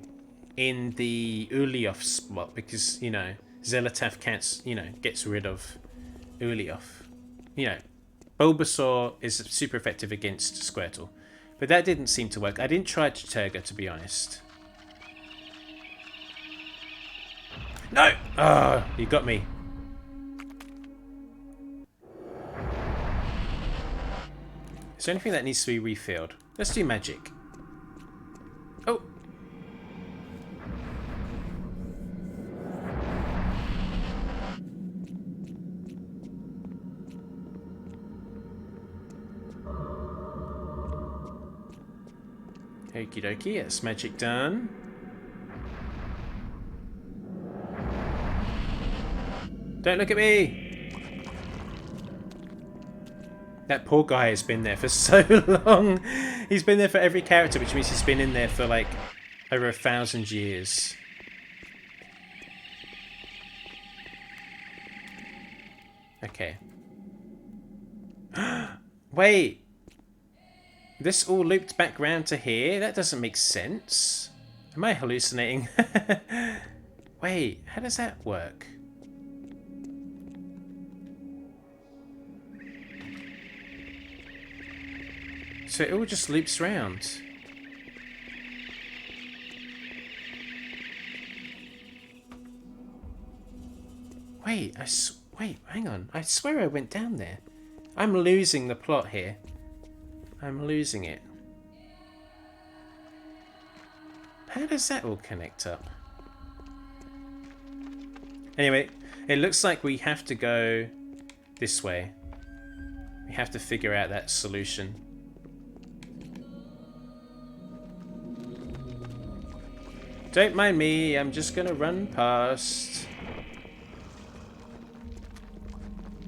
in the Uliov spot because, you know, Zelotaph can't, you know, gets rid of Uliov. You know, Bulbasaur is super effective against Squirtle. But that didn't seem to work. I didn't try Chiturga, to be honest. No! Oh, you got me. Is there anything that needs to be refilled? Let's do magic. Oh! Okie dokie, that's magic done. Don't look at me! That poor guy has been there for so long. He's been there for every character, which means he's been in there for like over 1,000 years. Okay. Wait! This all looped back round to here? That doesn't make sense. Am I hallucinating? Wait, how does that work? So it all just loops round. Wait, wait, hang on. I swear I went down there. I'm losing the plot here. I'm losing it. How does that all connect up? Anyway, it looks like we have to go this way. We have to figure out that solution. Don't mind me, I'm just gonna run past.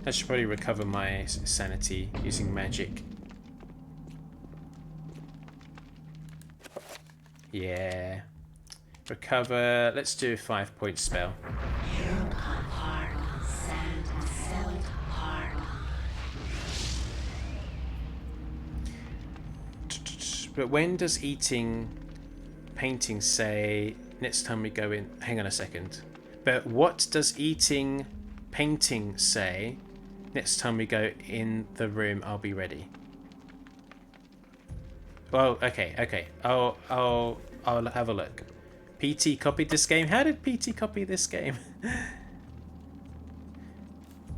I should probably recover my sanity using magic. Yeah. Recover. Let's do a 5-point spell. But when does eating painting say next time we go in? Hang on a second. But what does eating painting say next time we go in the room? I'll be ready. Well, okay. I'll have a look. PT copied this game. How did PT copy this game?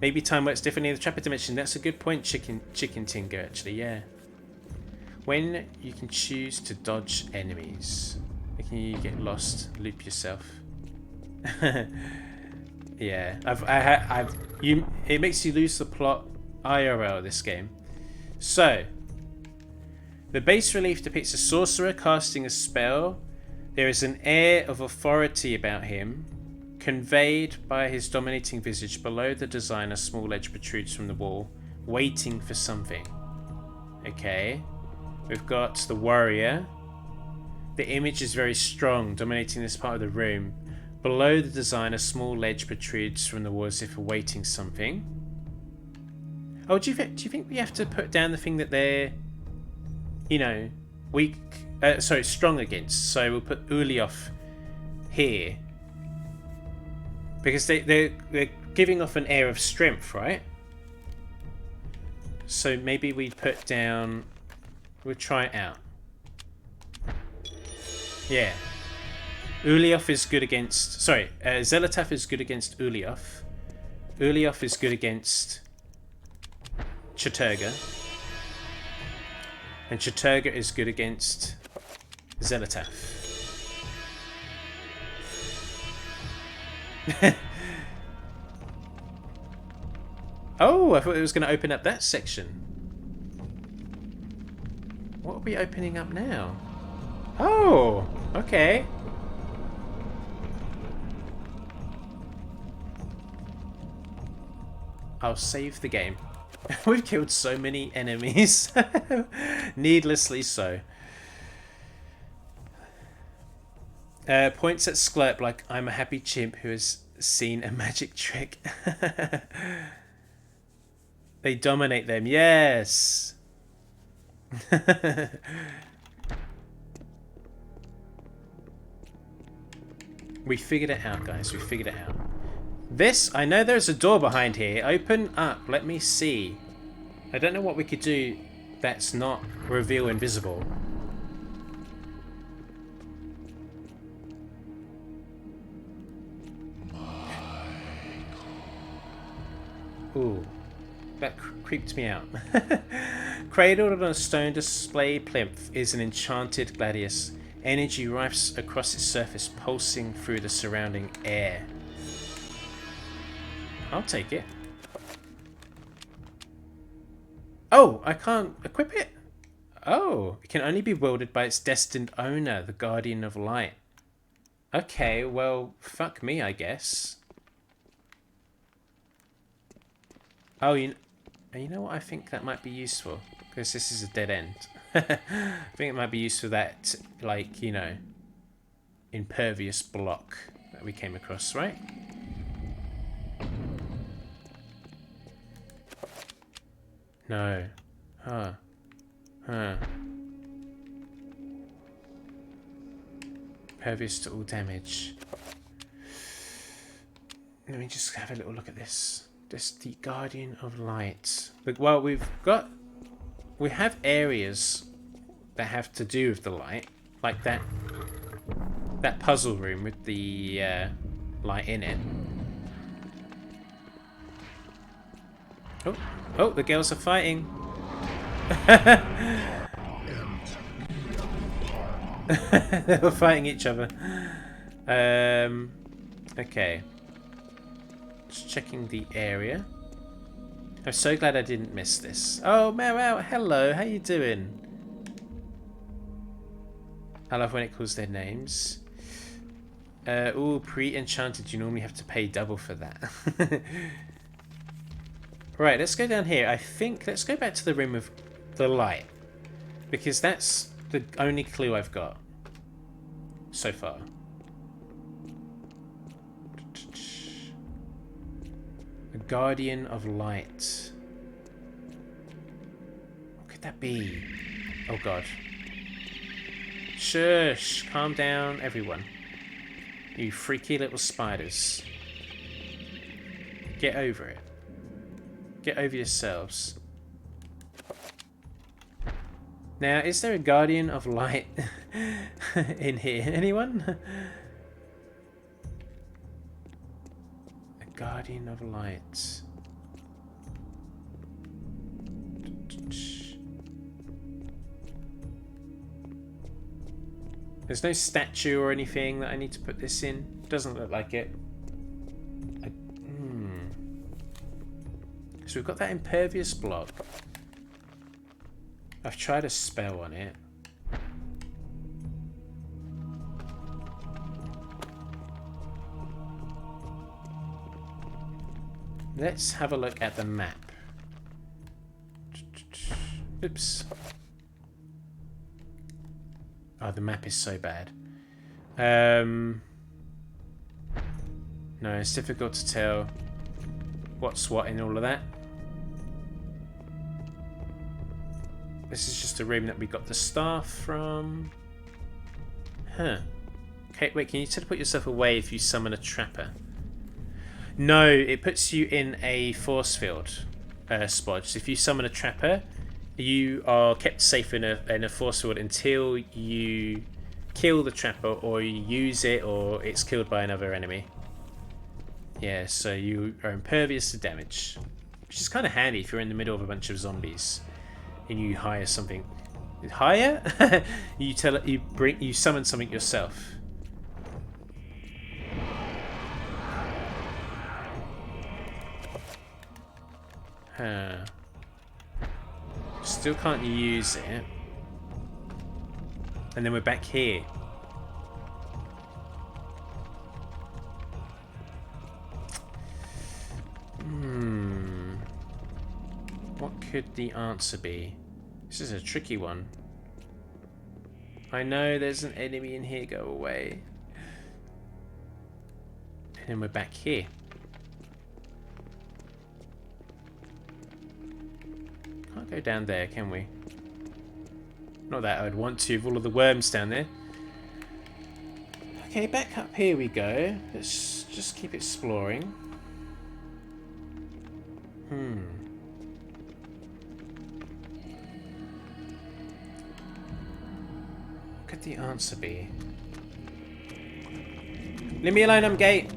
Maybe time works differently in the Trapper Dimension. That's a good point, Chicken Tinker. Actually, yeah. When you can choose to dodge enemies, making you get lost, loop yourself. Yeah, it makes you lose the plot IRL. This game. So. The bas relief depicts a sorcerer casting a spell. There is an air of authority about him, conveyed by his dominating visage. Below the design, a small ledge protrudes from the wall, waiting for something. Okay. We've got the warrior. The image is very strong, dominating this part of the room. Below the design, a small ledge protrudes from the wall as if awaiting something. Oh, do you think we have to put down the thing that they're... you know, weak, strong against. So we'll put Uliov here. Because they're giving off an air of strength, right? So maybe we put down, we'll try it out. Yeah. Uliov is good against, Zelotaph is good against Uliov. Uliov is good against Chiturga. And Chiturga is good against Zelotaph. Oh, I thought it was going to open up that section. What are we opening up now? Oh, okay. I'll save the game. We've killed so many enemies. Needlessly so. Points at Sklurp like I'm a happy chimp who has seen a magic trick. They dominate them, yes. We figured it out, guys. We figured it out. This, I know there's a door behind here. Open up. Let me see. I don't know what we could do that's not reveal invisible. Ooh. That creeped me out. Cradled on a stone display plinth is an enchanted gladius. Energy rips across its surface, pulsing through the surrounding air. I'll take it. Oh, I can't equip it? Oh, it can only be wielded by its destined owner, the Guardian of Light. Okay, well, fuck me, I guess. Oh, you know what? I think that might be useful. Because this is a dead end. I think it might be useful that, like, you know, impervious block that we came across, right? No. Huh. Huh. Impervious to all damage. Let me just have a little look at this. Just the Guardian of Light. Look, well, we have areas that have to do with the light, like that puzzle room with the light in it. Oh, the girls are fighting. They were fighting each other. Okay. Just checking the area. I'm so glad I didn't miss this. Oh, Meow, hello, how you doing? I love when it calls their names. Ooh, pre-enchanted, you normally have to pay double for that. Right, let's go down here. I think, let's go back to the room of the light. Because that's the only clue I've got so far. A Guardian of Light. What could that be? Oh god. Shush! Calm down, everyone. You freaky little spiders. Get over it. Get over yourselves. Now, is there a Guardian of Light in here? Anyone? Guardian of Light. There's no statue or anything that I need to put this in. Doesn't look like it. So we've got that impervious block. I've tried a spell on it. Let's have a look at the map. Oops. Oh, the map is so bad. No, it's difficult to tell what's what in all of that. This is just a room that we got the staff from. Huh. Okay, wait, can you teleport yourself away if you summon a trapper? No, it puts you in a force field spot. So if you summon a trapper, you are kept safe in a force field until you kill the trapper or you use it or it's killed by another enemy. Yeah, so you are impervious to damage, which is kind of handy if you're in the middle of a bunch of zombies and you hire something. Hire? you summon something yourself. Huh. Still can't use it. And then we're back here. What could the answer be? This is a tricky one. I know there's an enemy in here. Go away. And then we're back here. Can't go down there, can we? Not that I'd want to with all of the worms down there. Okay, back up here we go. Let's just keep exploring. What could the answer be? Leave me alone, I'm gay.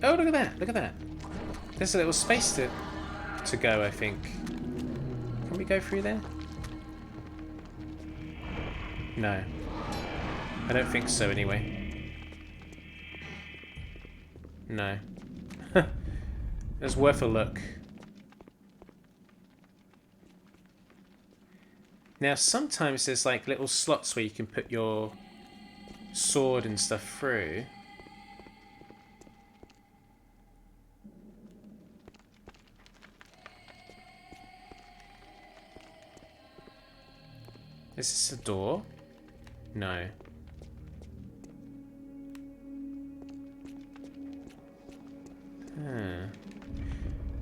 Oh, look at that! Look at that! There's a little space to go, I think. Can we go through there? No. I don't think so, anyway. No. It's worth a look. Now, sometimes there's like little slots where you can put your sword and stuff through. Is this a door? No.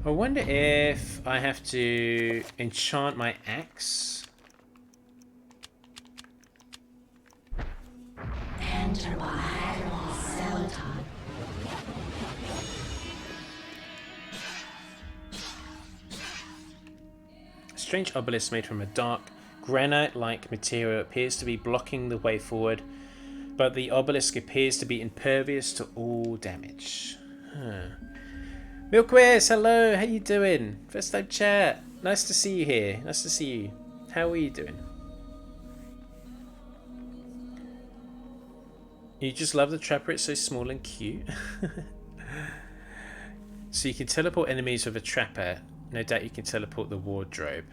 I wonder if I have to enchant my axe.
Enter by Celadon.
A strange obelisk made from a dark granite-like material appears to be blocking the way forward, but the obelisk appears to be impervious to all damage. Milkwiz, hello, how you doing? First time chat. Nice to see you here. Nice to see you. How are you doing? You just love the trapper, it's so small and cute. So you can teleport enemies with a trapper. No doubt you can teleport the wardrobe.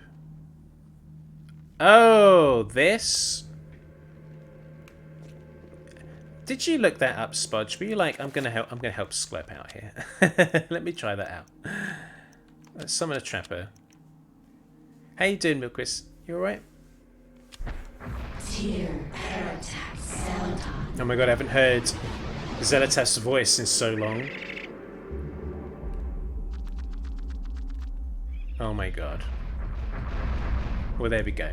Oh, this? Did you look that up, Spudge? Were you like, I'm gonna help Sklep out here. Let me try that out. Let's summon a trapper. How you doing, Milquist? You alright? Oh my god, I haven't heard Zelatath's voice in so long. Oh my god. Well, there we go.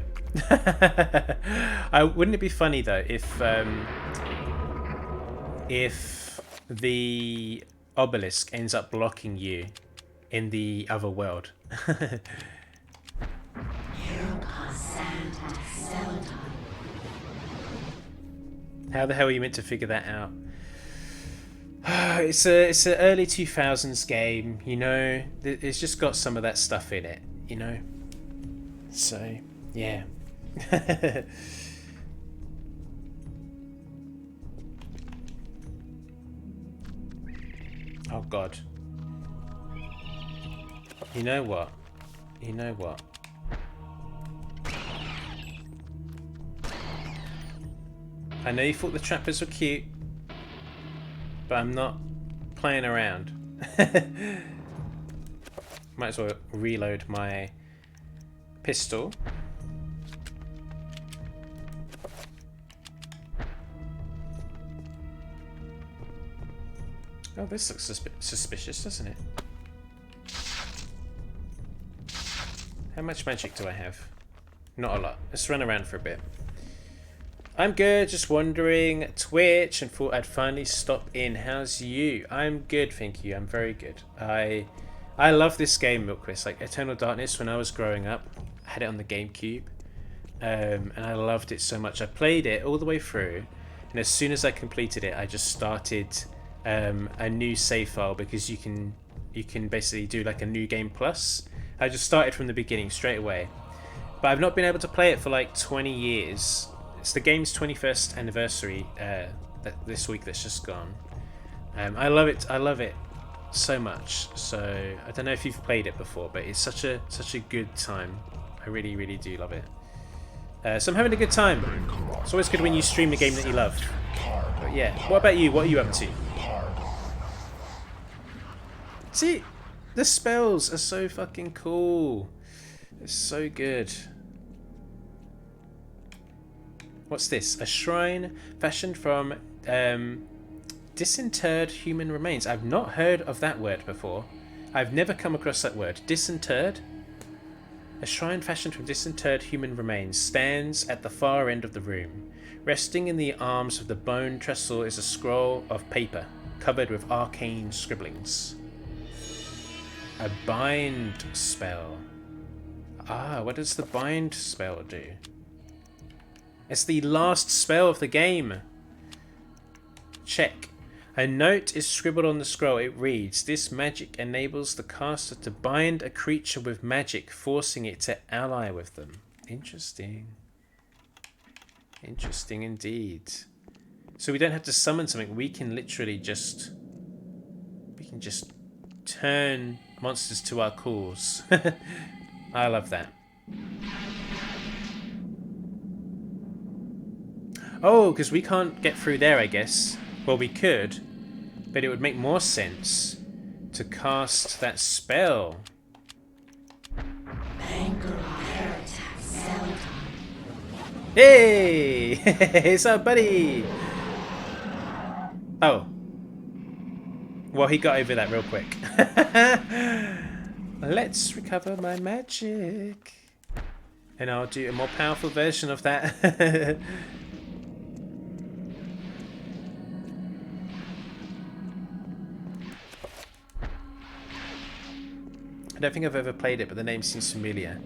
Wouldn't it be funny though if the obelisk ends up blocking you in the other world? How the hell are you meant to figure that out? It's an early 2000s game, you know. It's just got some of that stuff in it, you know. So, yeah. Oh god. You know what? You know what? I know you thought the trappers were cute, but I'm not playing around. Might as well reload my pistol. Oh, this looks suspicious, doesn't it? How much magic do I have? Not a lot. Let's run around for a bit. I'm good, just wondering Twitch and thought I'd finally stop in. How's you? I'm good, thank you. I'm very good. I love this game, Milquist. Like Eternal Darkness, when I was growing up, I had it on the GameCube, and I loved it so much. I played it all the way through, and as soon as I completed it, I just started a new save file, because you can basically do like a new game plus. I just started from the beginning straight away, but I've not been able to play it for like 20 years. It's the game's 21st anniversary this week that's just gone. I love it. I love it. so much. So I don't know if you've played it before, but it's such a good time. I really, really do love it. So I'm having a good time. It's always good when you stream a game that you love. But yeah, what about you? What are you up to? See, the spells are so fucking cool. It's so good. What's this? A shrine fashioned from disinterred human remains. I've not heard of that word before. I've never come across that word. Disinterred? A shrine fashioned from disinterred human remains stands at the far end of the room. Resting in the arms of the bone trestle is a scroll of paper covered with arcane scribblings. A bind spell. Ah, what does the bind spell do? It's the last spell of the game. Check. A note is scribbled on the scroll. It reads, "This magic enables the caster to bind a creature with magic, forcing it to ally with them." Interesting. Interesting indeed. So we don't have to summon something. We can literally just... we can just turn monsters to our cause. I love that. Oh, because we can't get through there, I guess. Well, we could, but it would make more sense to cast that spell. Hey! It's our buddy! Oh. Well, he got over that real quick. Let's recover my magic. And I'll do a more powerful version of that. I don't think I've ever played it, but the name seems familiar.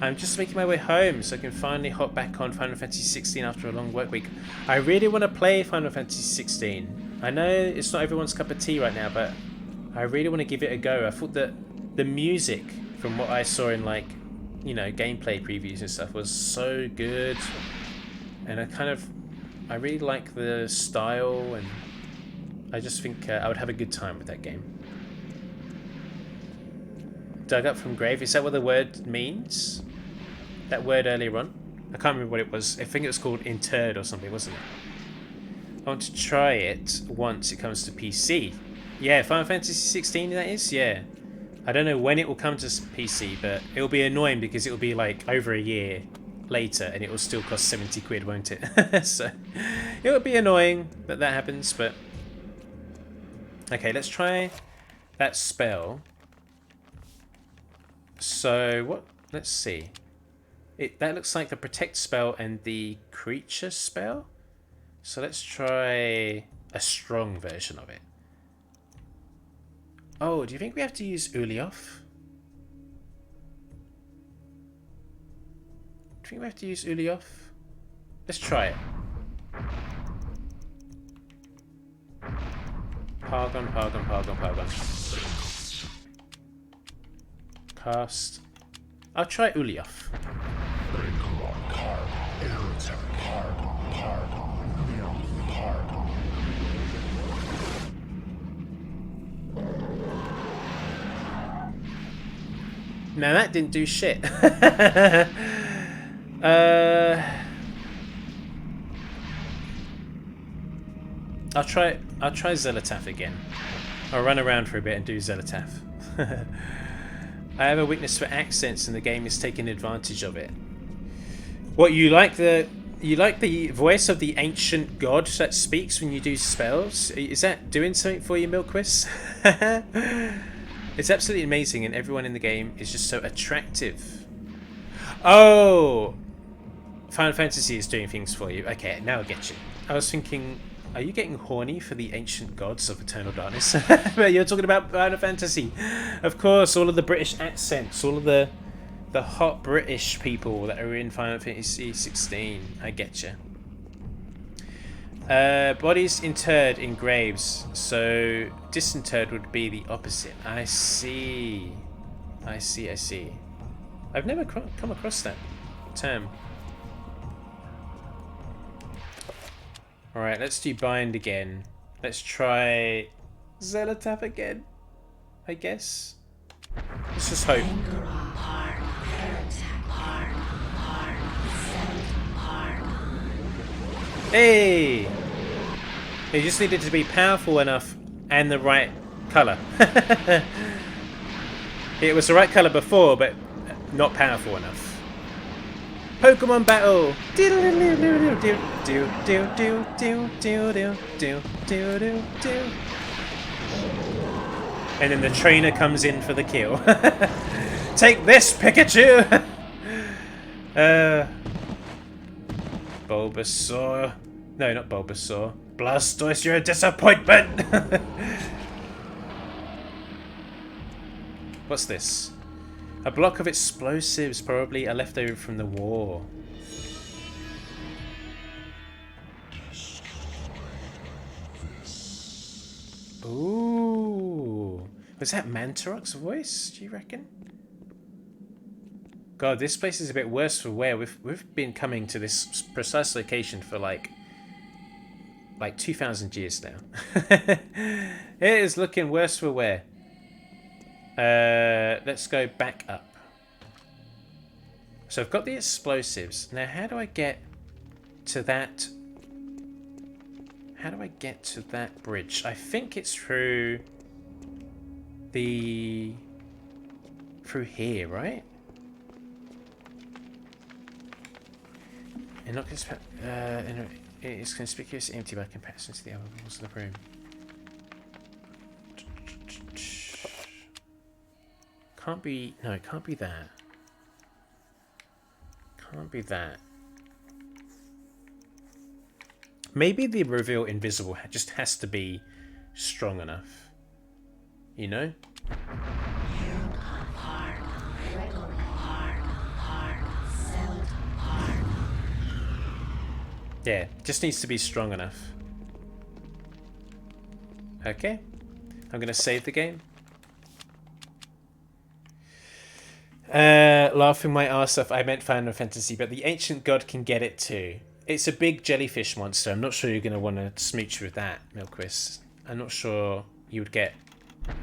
I'm just making my way home so I can finally hop back on Final Fantasy 16 after a long work week. I really want to play Final Fantasy 16. I know it's not everyone's cup of tea right now, but I really want to give it a go. I thought that the music from what I saw in, like, you know, gameplay previews and stuff was so good. And I really like the style, and I just think I would have a good time with that game. Dug up from grave. Is that what the word means? That word earlier on? I can't remember what it was. I think it was called interred or something, wasn't it? I want to try it once it comes to PC. Yeah, Final Fantasy 16 that is? Yeah. I don't know when it will come to PC, but it will be annoying because it will be like over a year later and it will still cost 70 quid, won't it? So it would be annoying that that happens, but... Okay, let's try that spell. So what? Let's see. That looks like the protect spell and the creature spell. So let's try a strong version of it. Oh, do you think we have to use Uliof? Do you think we have to use Uliof? Let's try it. Paragon, Paragon, Paragon, Paragon. Cast. I'll try Uliof. Now that didn't do shit. I'll try Zelatath again. I'll run around for a bit and do Zelatath. I have a weakness for accents, and the game is taking advantage of it. What, you like the voice of the ancient god that speaks when you do spells? Is that doing something for you, Milquist? It's absolutely amazing, and everyone in the game is just so attractive. Oh, Final Fantasy is doing things for you. Okay, now I get you. I was thinking, are you getting horny for the ancient gods of Eternal Darkness? But you're talking about Final Fantasy. Of course, all of the British accents, all of the hot British people that are in Final Fantasy 16. I get you. Bodies interred in graves, so disinterred would be the opposite. I see. I see. I've never come across that term. Alright, let's do bind again. Let's try Zelatath again. I guess. Let's just hope. Hey! It just needed to be powerful enough and the right colour. It was the right colour before, but not powerful enough. Pokemon battle! And then the trainer comes in for the kill. Take this, Pikachu! Bulbasaur. No, not Bulbasaur. Blastoise, you're a disappointment! What's this? A block of explosives, probably a leftover from the war. Ooh. Was that Mantarok's voice, do you reckon? God, this place is a bit worse for wear. We've been coming to this precise location for like 2,000 years now. It is looking worse for wear. Let's go back up. So I've got the explosives. Now how do I get to that? How do I get to that bridge? I think it's through here, right? And not it's conspicuous empty by comparison to the other walls of the room. Can't be. No, it can't be that. Can't be that. Maybe the reveal invisible just has to be strong enough. You know? Yeah, just needs to be strong enough. Okay. I'm going to save the game. Laughing my arse off. I meant Final Fantasy, but the Ancient God can get it too. It's a big jellyfish monster. I'm not sure you're going to want to smooch with that, Milquist. I'm not sure you would get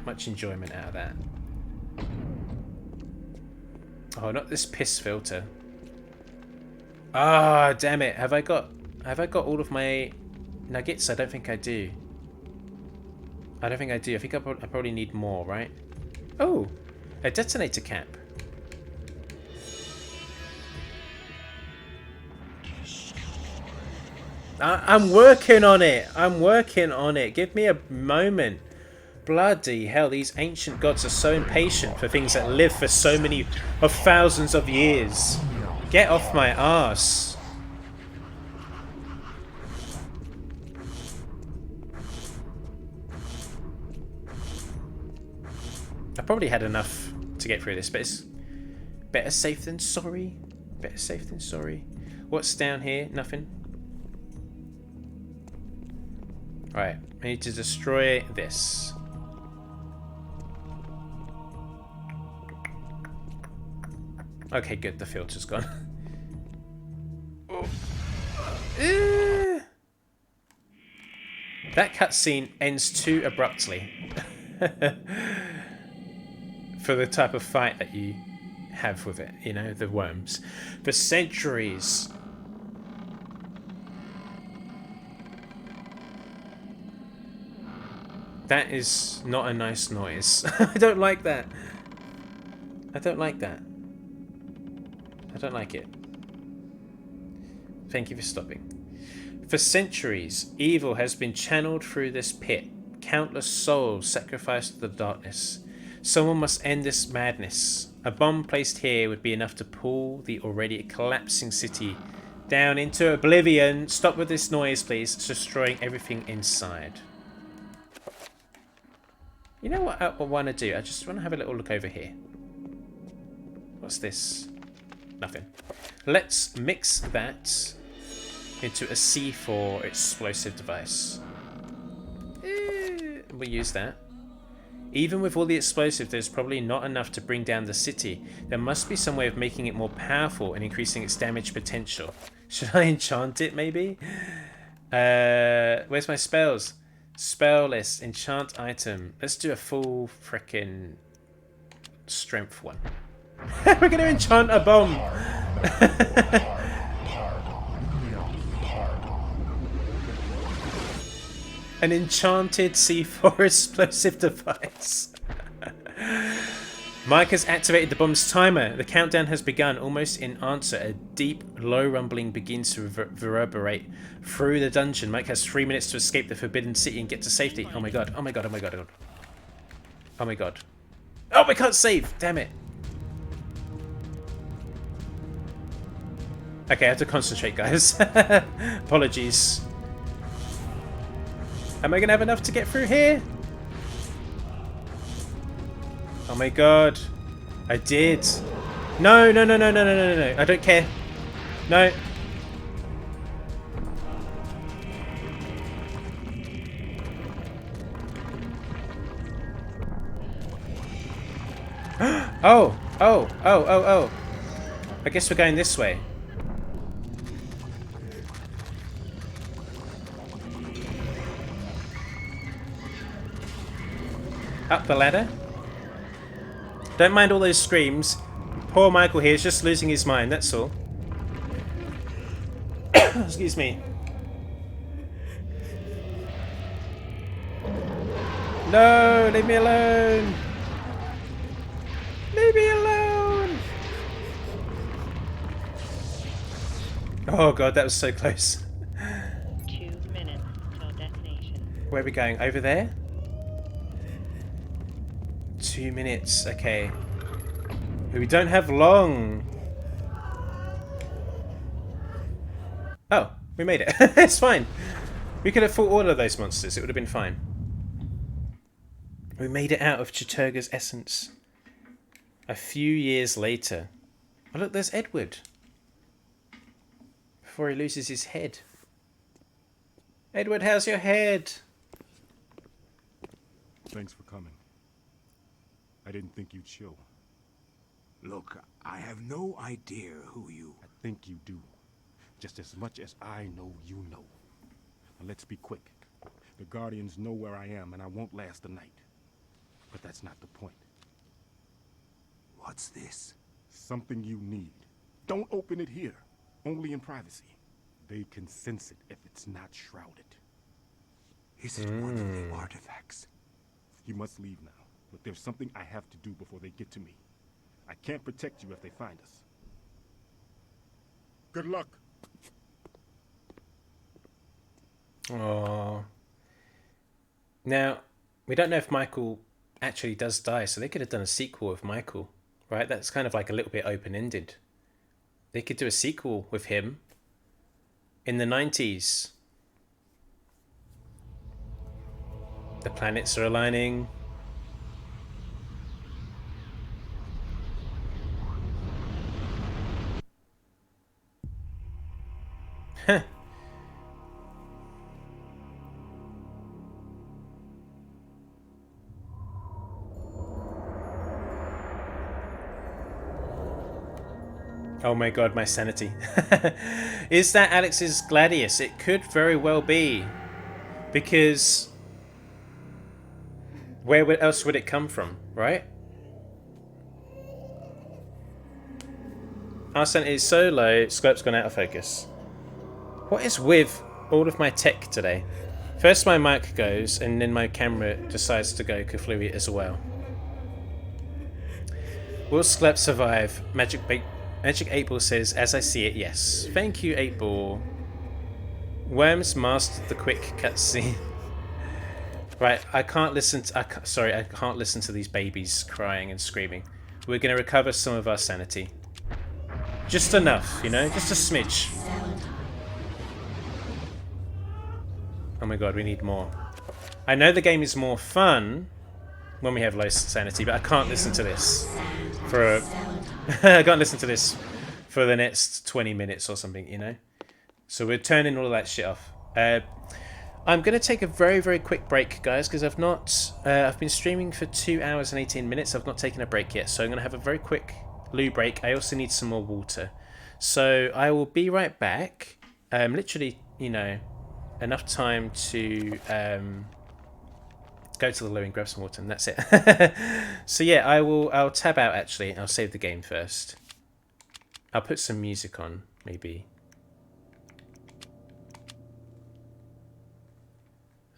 much enjoyment out of that. Oh, not this piss filter. Ah, damn it. Have I got all of my nuggets? I don't think I do. I don't think I do. I think I probably need more, right? Oh, a detonator cap. I'm working on it. I'm working on it. Give me a moment. Bloody hell, these ancient gods are so impatient for things that live for so many of thousands of years. Get off my arse. I probably had enough to get through this, but it's better safe than sorry. Better safe than sorry. What's down here? Nothing. Right, I need to destroy this. Okay, good, the filter's gone. Oh. That cutscene ends too abruptly. For the type of fight that you have with it, you know, the worms. For centuries. That is not a nice noise. I don't like that. I don't like that. I don't like it. Thank you for stopping. For centuries, evil has been channeled through this pit. Countless souls sacrificed to the darkness. Someone must end this madness. A bomb placed here would be enough to pull the already collapsing city down into oblivion. Stop with this noise, please. It's destroying everything inside. You know what I want to do? I just want to have a little look over here. What's this? Nothing. Let's mix that into a C4 explosive device. We'll use that. Even with all the explosives, there's probably not enough to bring down the city. There must be some way of making it more powerful and increasing its damage potential. Should I enchant it, maybe? Where's my spells? Spell list, enchant item. Let's do a full frickin' strength one. We're gonna enchant a bomb. An enchanted C4 explosive device. Mike has activated the bomb's timer. The countdown has begun. Almost in answer, a deep, low rumbling begins to reverberate through the dungeon. Mike has 3 minutes to escape the Forbidden City and get to safety. Oh my god, oh my god, oh my god, oh my god. Oh my god. Oh, we can't save! Damn it. Okay, I have to concentrate, guys. Apologies. Am I going to have enough to get through here? Oh my god. I did. No, no, no, no, no, no, no, no. I don't care. No. Oh, oh, oh, oh, oh. I guess we're going this way. Up the ladder. Don't mind all those screams. Poor Michael here is just losing his mind, that's all. Excuse me. No, leave me alone. Leave me alone. Oh god, that was so close.
2 minutes till destination.
Where are we going? Over there? 2 minutes, okay. We don't have long. Oh, we made it. It's fine. We could have fought all of those monsters. It would have been fine. We made it out of Chiturga's essence. A few years later. Oh look, there's Edward. Before he loses his head. Edward, how's your head?
Thanks for coming. I didn't think you'd show.
Look, I have no idea who you...
I think you do. Just as much as I know you know. Now let's be quick. The Guardians know where I am and I won't last the night. But that's not the point.
What's this?
Something you need. Don't open it here. Only in privacy. They can sense it if it's not shrouded.
Is it one of the artifacts?
You must leave now. But there's something I have to do before they get to me. I can't protect you if they find us. Good luck.
Aww. Now, we don't know if Michael actually does die, so they could have done a sequel of Michael, right? That's kind of like a little bit open-ended. They could do a sequel with him in the 90s. The planets are aligning. Huh. Oh my god, my sanity. Is that Alex's Gladius? It could very well be. Because where else would it come from, right? Our sanity is so low, Scope's gone out of focus. What is with all of my tech today? First my mic goes, and then my camera decides to go kaflooey as well. Will Sklep survive? Magic 8-Ball says, as I see it, yes. Thank you, 8-Ball. Worms mastered the quick cutscene. Right, I can't listen to... I can't listen to these babies crying and screaming. We're going to recover some of our sanity. Just enough, you know? Just a smidge. Oh my god, we need more. I know the game is more fun when we have low sanity, but I can't listen to this for I can't listen to this for the next 20 minutes or something, you know? So we're turning all of that shit off. I'm going to take a very, very quick break, guys, because I've been streaming for 2 hours and 18 minutes. I've not taken a break yet, so I'm going to have a very quick loo break. I also need some more water. So I will be right back. Literally, you know, enough time to go to the loo and grab some water, and that's it. So yeah, I'll tab out actually. I'll save the game first. I'll put some music on, maybe.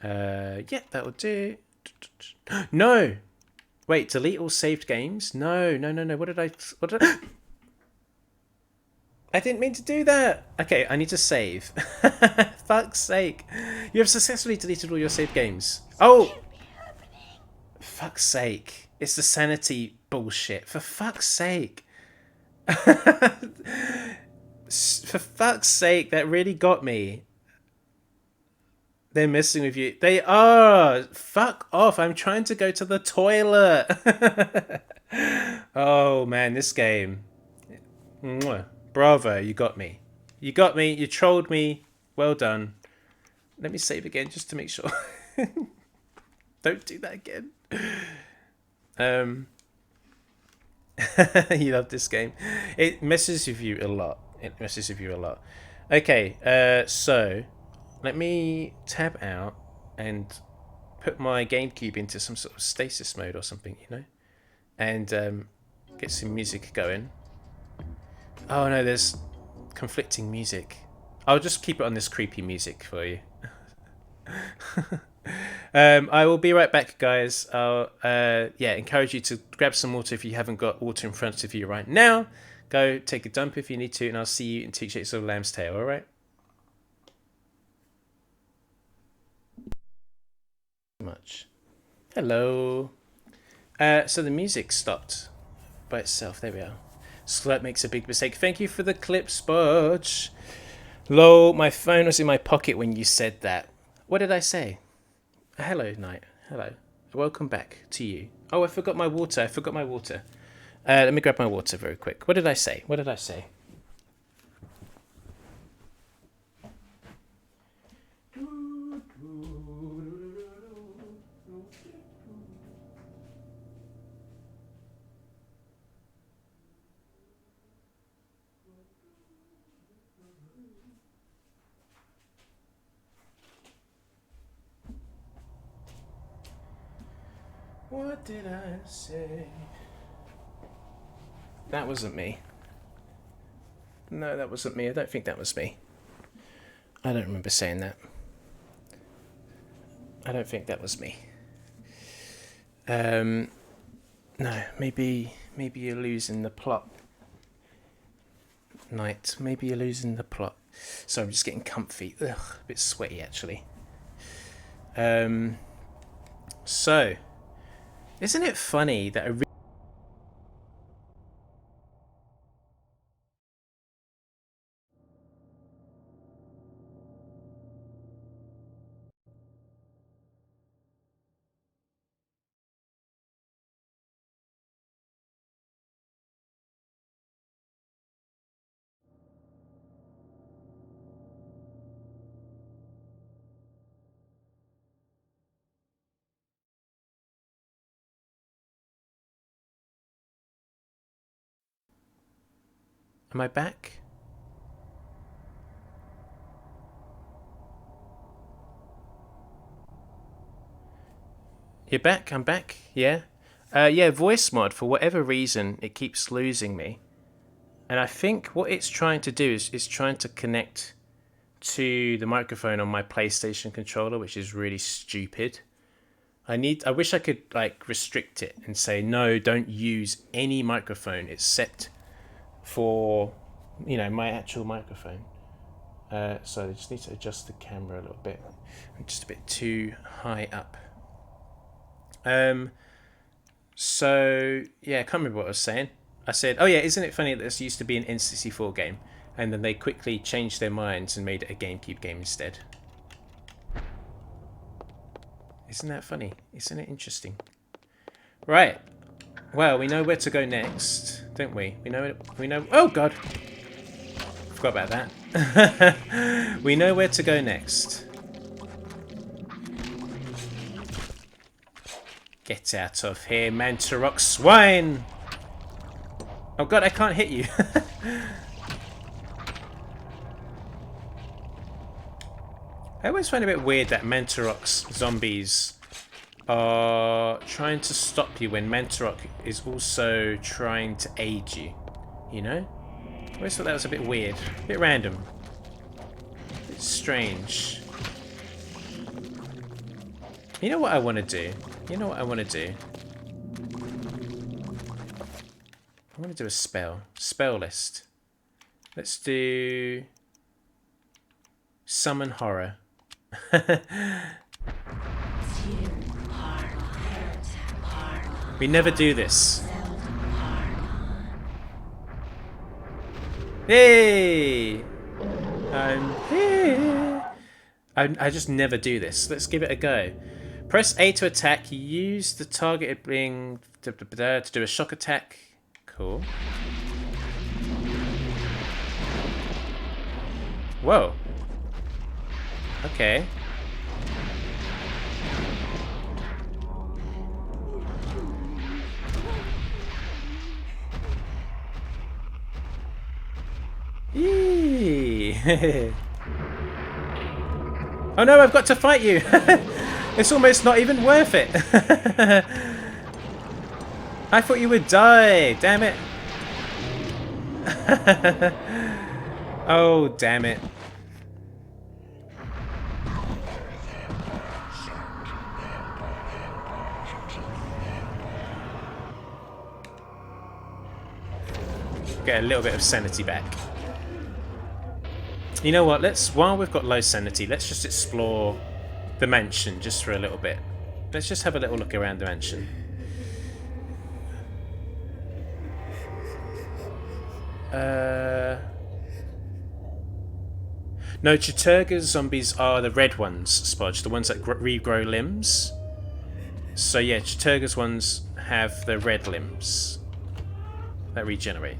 Yeah, that'll do. No! Wait, delete all saved games? No. What did I... I didn't mean to do that! Okay, I need to save. Fuck's sake. You have successfully deleted all your saved games. Oh! Fuck's sake. It's the sanity bullshit. For fuck's sake. For fuck's sake, that really got me. They're messing with you. They are. Fuck off. I'm trying to go to the toilet. Oh, man, this game. Mwah. Bravo, you got me. You got me. You trolled me. Well done. Let me save again just to make sure. Don't do that again. You love this game. It messes with you a lot. It messes with you a lot. Okay, so let me tab out and put my GameCube into some sort of stasis mode or something, you know, and get some music going. Oh no, there's conflicting music. I'll just keep it on this creepy music for you. I will be right back, guys. I'll encourage you to grab some water if you haven't got water in front of you right now. Go take a dump if you need to, and I'll see you in 2 shakes of lamb's tail, alright? Much. Hello. So the music stopped by itself. There we are. Slurp makes a big mistake. Thank you for the clip, Spudge. Lol, my phone was in my pocket when you said that. What did I say? Hello, Knight. Hello. Welcome back to you. Oh, I forgot my water. Let me grab my water very quick. What did I say? What did I say? That wasn't me. No, that wasn't me. I don't think that was me. I don't remember saying that. I don't think that was me. No, maybe you're losing the plot. Knight, maybe you're losing the plot. So I'm just getting comfy. Ugh, a bit sweaty actually. So, isn't it funny that a Am I back? You're back? I'm back? Yeah? Yeah, voice mod, for whatever reason, it keeps losing me. And I think what it's trying to do is it's trying to connect to the microphone on my PlayStation controller, which is really stupid. I wish I could, like, restrict it and say, no, don't use any microphone except for, you know, my actual microphone. So I just need to adjust the camera a little bit. I'm just a bit too high up. So yeah, I can't remember what I was saying. I said, oh yeah, isn't it funny that this used to be an N64 game, and then they quickly changed their minds and made it a GameCube game instead. Isn't that funny? Isn't it interesting? Right. Well, we know where to go next, don't we? We know. Oh God! Forgot about that. We know where to go next. Get out of here, Mantarok swine! Oh God, I can't hit you. I always find it a bit weird that Mantarok's zombies are trying to stop you when Mantarok is also trying to aid you. You know? I always thought that was a bit weird. A bit random. A bit strange. You know what I want to do? You know what I want to do? I want to do a spell. Spell list. Let's do... Summon Horror. We never do this. Hey! I'm here. I just never do this. Let's give it a go. Press A to attack. Use the targeted bling to do a shock attack. Cool. Whoa. Okay. Eee. Oh no, I've got to fight you! It's almost not even worth it! I thought you would die! Damn it! Oh, damn it. Get a little bit of sanity back. You know what, while we've got low sanity, let's just explore the mansion just for a little bit. Let's just have a little look around the mansion. No, Chiturga's zombies are the red ones, Spodge, the ones that regrow limbs. So yeah, Chiturga's ones have the red limbs that regenerate.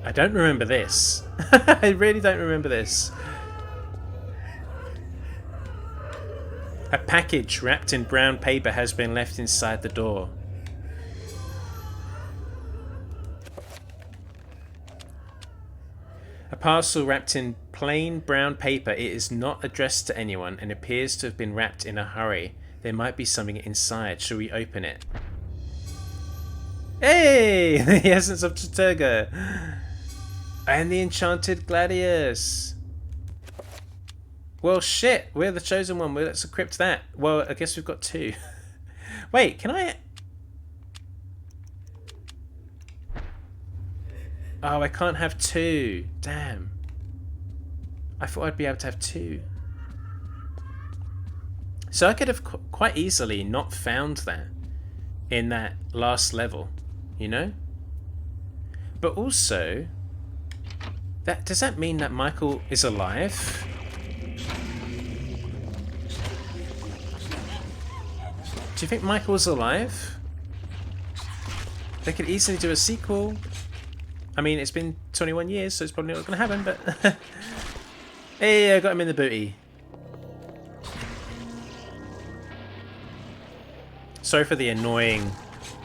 I don't remember this. I really don't remember this. A package wrapped in brown paper has been left inside the door. A parcel wrapped in plain brown paper. It is not addressed to anyone and appears to have been wrapped in a hurry. There might be something inside. Shall we open it? Hey! The essence of Chiturga! And the enchanted gladius. Well, shit. We're the chosen one. Well, let's equip that. Well, I guess we've got two. Wait, can I... Oh, I can't have two. Damn. I thought I'd be able to have two. So I could have quite easily not found that in that last level, you know? But also... does that mean that Michael is alive? Do you think Michael's alive? They could easily do a sequel. I mean, it's been 21 years, so it's probably not going to happen, but... Hey, I got him in the booty. Sorry for the annoying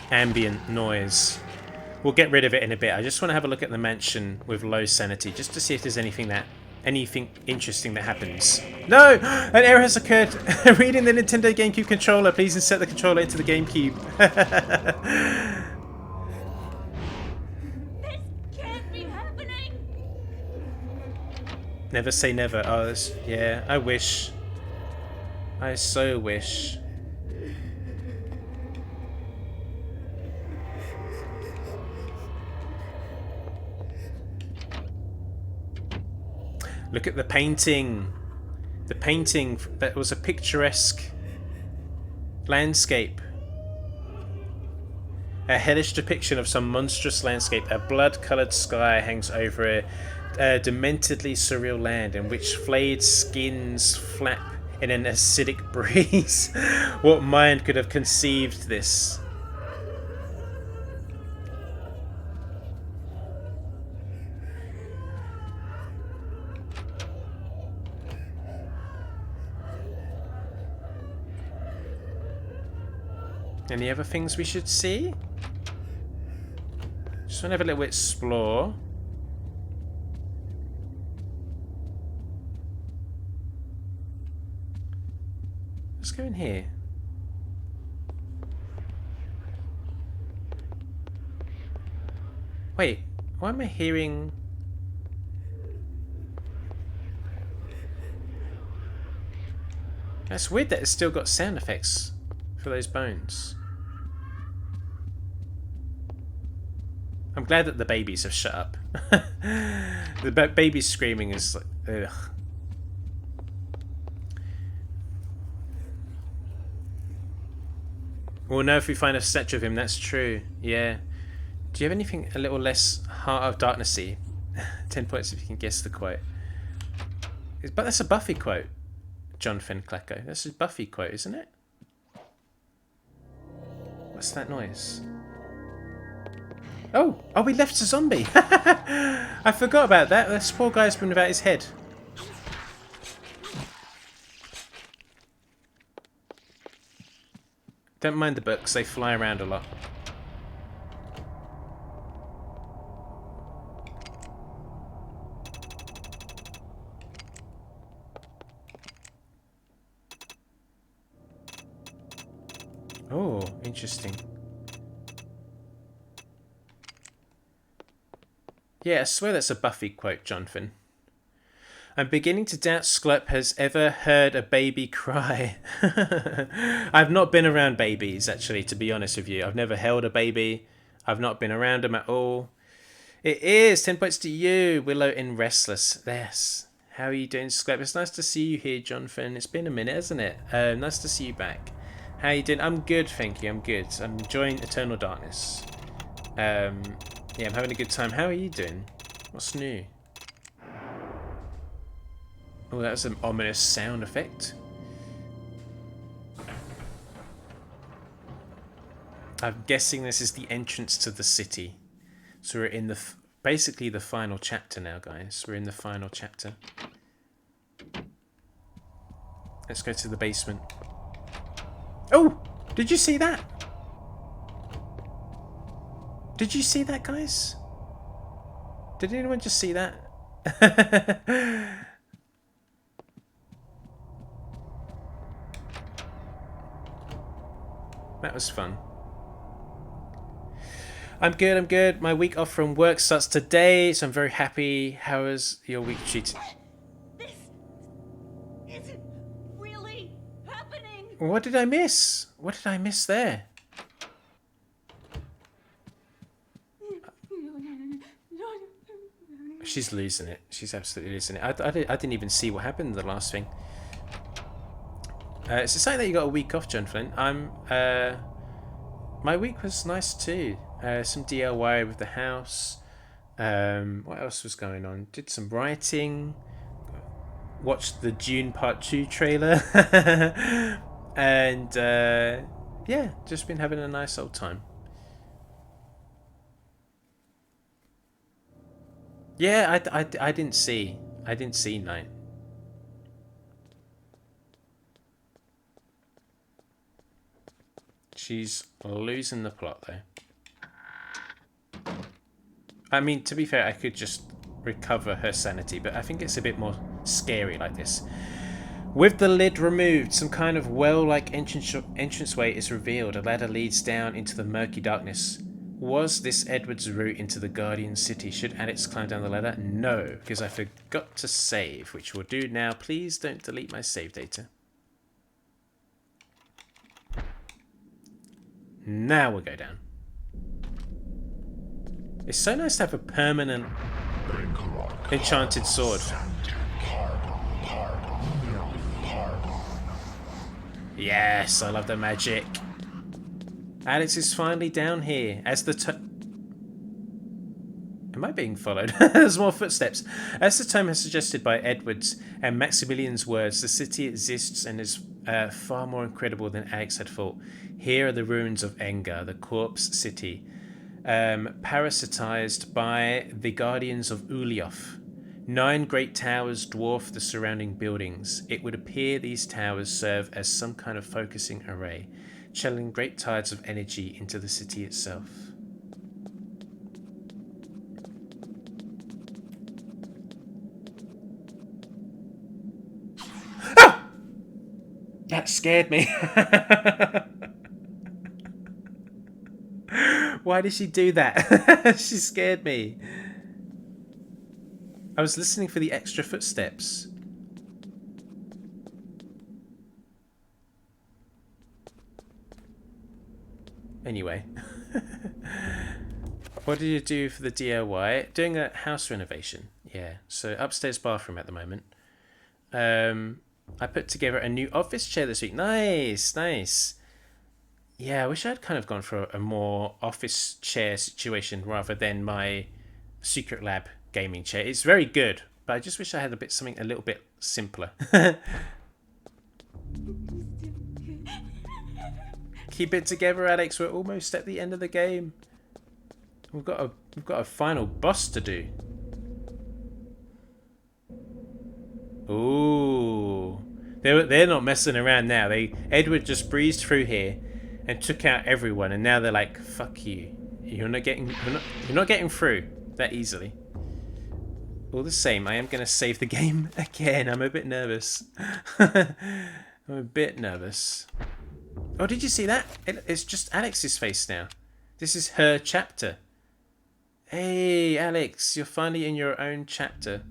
ambient noise. We'll get rid of it in a bit. I just want to have a look at the mansion with low sanity, just to see if there's anything interesting that happens. No! An error has occurred. Reading the Nintendo GameCube controller. Please insert the controller into the GameCube.
This can't be happening.
Never say never. Oh, yeah, I wish. I so wish. Look at the painting. The painting that was a picturesque landscape. A hellish depiction of some monstrous landscape. A blood-coloured sky hangs over a dementedly surreal land in which flayed skins flap in an acidic breeze. What mind could have conceived this? Any other things we should see? Just want to have a little explore. Let's go in here. Wait, why am I hearing... That's weird that it's still got sound effects for those bones. I'm glad that the babies have shut up. The baby screaming is like, ugh. We'll know if we find a statue of him, that's true. Yeah. Do you have anything a little less Heart of Darknessy? 10 points if you can guess the quote. But that's a Buffy quote, John Finclacco. That's a Buffy quote, isn't it? What's that noise? Oh, we left a zombie. I forgot about that. This poor guy's been without his head. Don't mind the books, they fly around a lot. Oh, interesting. Yeah, I swear that's a Buffy quote, Jonathan. I'm beginning to doubt Sklup has ever heard a baby cry. I've not been around babies, actually, to be honest with you. I've never held a baby. I've not been around them at all. It is 10 points to you, Willow in Restless. Yes. How are you doing, Sklup? It's nice to see you here, Jonathan. It's been a minute, hasn't it? Nice to see you back. How are you doing? I'm good, thank you. I'm good. I'm enjoying Eternal Darkness. Yeah, I'm having a good time. How are you doing? What's new? Oh, that was an ominous sound effect. I'm guessing this is the entrance to the city. So we're in the basically the final chapter now, guys. We're in the final chapter. Let's go to the basement. Oh! Did you see that? Did you see that, guys? Did anyone just see that? That was fun. I'm good, I'm good. My week off from work starts today, so I'm very happy. How was your week treated?
This isn't really happening.
What did I miss? What did I miss there? She's losing it. She's absolutely losing it. I didn't even see what happened in the last thing. It's exciting that you got a week off, John Flint. My week was nice too. Some DIY with the house. What else was going on? Did some writing. Watched the Dune Part 2 trailer. And yeah, just been having a nice old time. Yeah, I didn't see. I didn't see Night. She's losing the plot though. I mean, to be fair, I could just recover her sanity, but I think it's a bit more scary like this. With the lid removed, some kind of well-like entranceway is revealed. A ladder leads down into the murky darkness. Was this Edward's route into the Guardian City? Should Alex climb down the ladder? No, because I forgot to save, which we'll do now. Please don't delete my save data. Now we'll go down. It's so nice to have a permanent enchanted sword. Yes, I love the magic. Alex is finally down here. As the Am I being followed? There's more footsteps. As the tome has suggested by Edwards and Maximilian's words, the city exists and is far more incredible than Alex had thought. Here are the ruins of Engar, the corpse city, parasitized by the guardians of Ulioth. 9 great towers dwarf the surrounding buildings. It would appear these towers serve as some kind of focusing array, channeling great tides of energy into the city itself. Ah! That scared me. Why did she do that? She scared me. I was listening for the extra footsteps. Anyway. What did you do for the DIY? Doing a house renovation. Yeah, so upstairs bathroom at the moment. I put together a new office chair this week. Nice, nice. Yeah, I wish I'd kind of gone for a more office chair situation rather than my Secret Lab gaming chair. It's very good, but I just wish I had something a little bit simpler. Keep it together, Alex. We're almost at the end of the game. We've got a final boss to do. Ooh, they're not messing around now. Edward just breezed through here and took out everyone, and now they're like, "Fuck you! You're not getting through that easily." All the same, I am gonna save the game again. I'm a bit nervous. I'm a bit nervous. Oh, did you see that? It's just Alex's face now. This is her chapter. Hey, Alex, you're finally in your own chapter.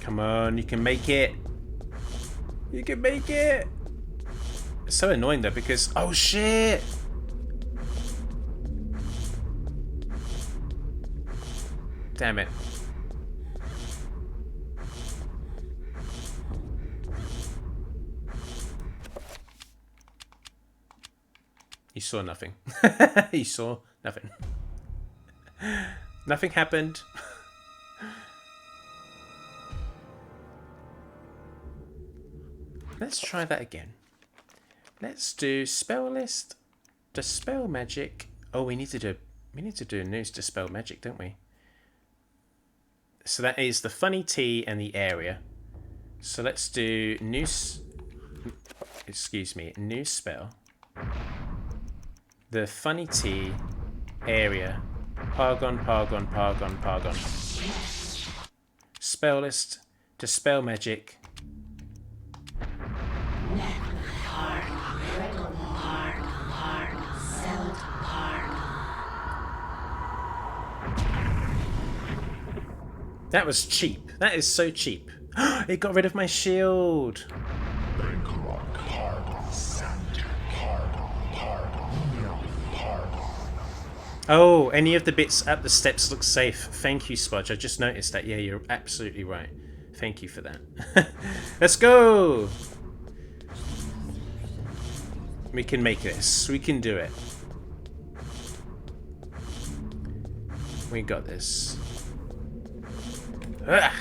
Come on, you can make it. You can make it. It's so annoying though because... Oh, shit. Damn it. You saw nothing. You saw nothing. Nothing happened. Let's try that again. Let's do spell list, dispel magic. Oh, we need to do a new dispel magic, don't we? So that is the funny tea and the area. So let's do new spell. The funny tea area. Paragon. Spell list, dispel magic. That was cheap. That is so cheap. It got rid of my shield. Oh, any of the bits up the steps look safe. Thank you, Spudge. I just noticed that. Yeah, you're absolutely right. Thank you for that. Let's go! We can make this. We can do it. We got this. Ugh.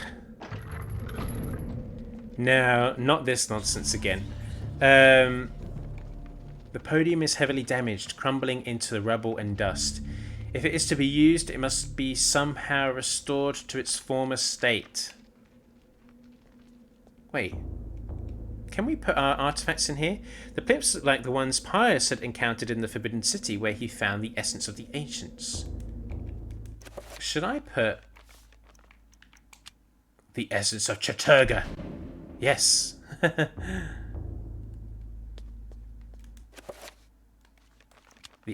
No, not this nonsense again. The podium is heavily damaged, crumbling into the rubble and dust. If it is to be used, it must be somehow restored to its former state. Wait. Can we put our artifacts in here? The pimps look like the ones Pius had encountered in the Forbidden City, where he found the essence of the ancients. Should I put the essence of Chaturga? Yes. The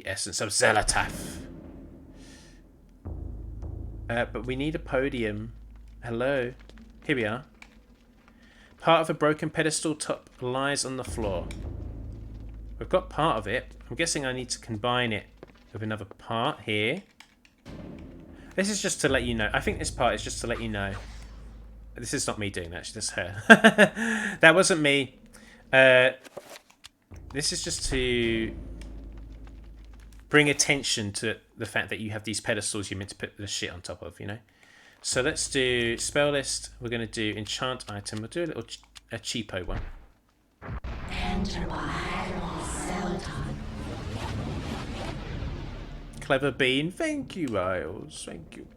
essence of Zelatath. But we need a podium. Hello. Here we are. Part of a broken pedestal top lies on the floor. We've got part of it. I'm guessing I need to combine it with another part here. This is just to let you know. I think this part is just to let you know. This is not me doing that. That's her. That wasn't me. This is just to bring attention to the fact that you have these pedestals you're meant to put the shit on top of, you know? So let's do spell list. We're going to do enchant item. We'll do a cheapo one.
Enter by Celadon.
Clever bean. Thank you, Isles. Thank you.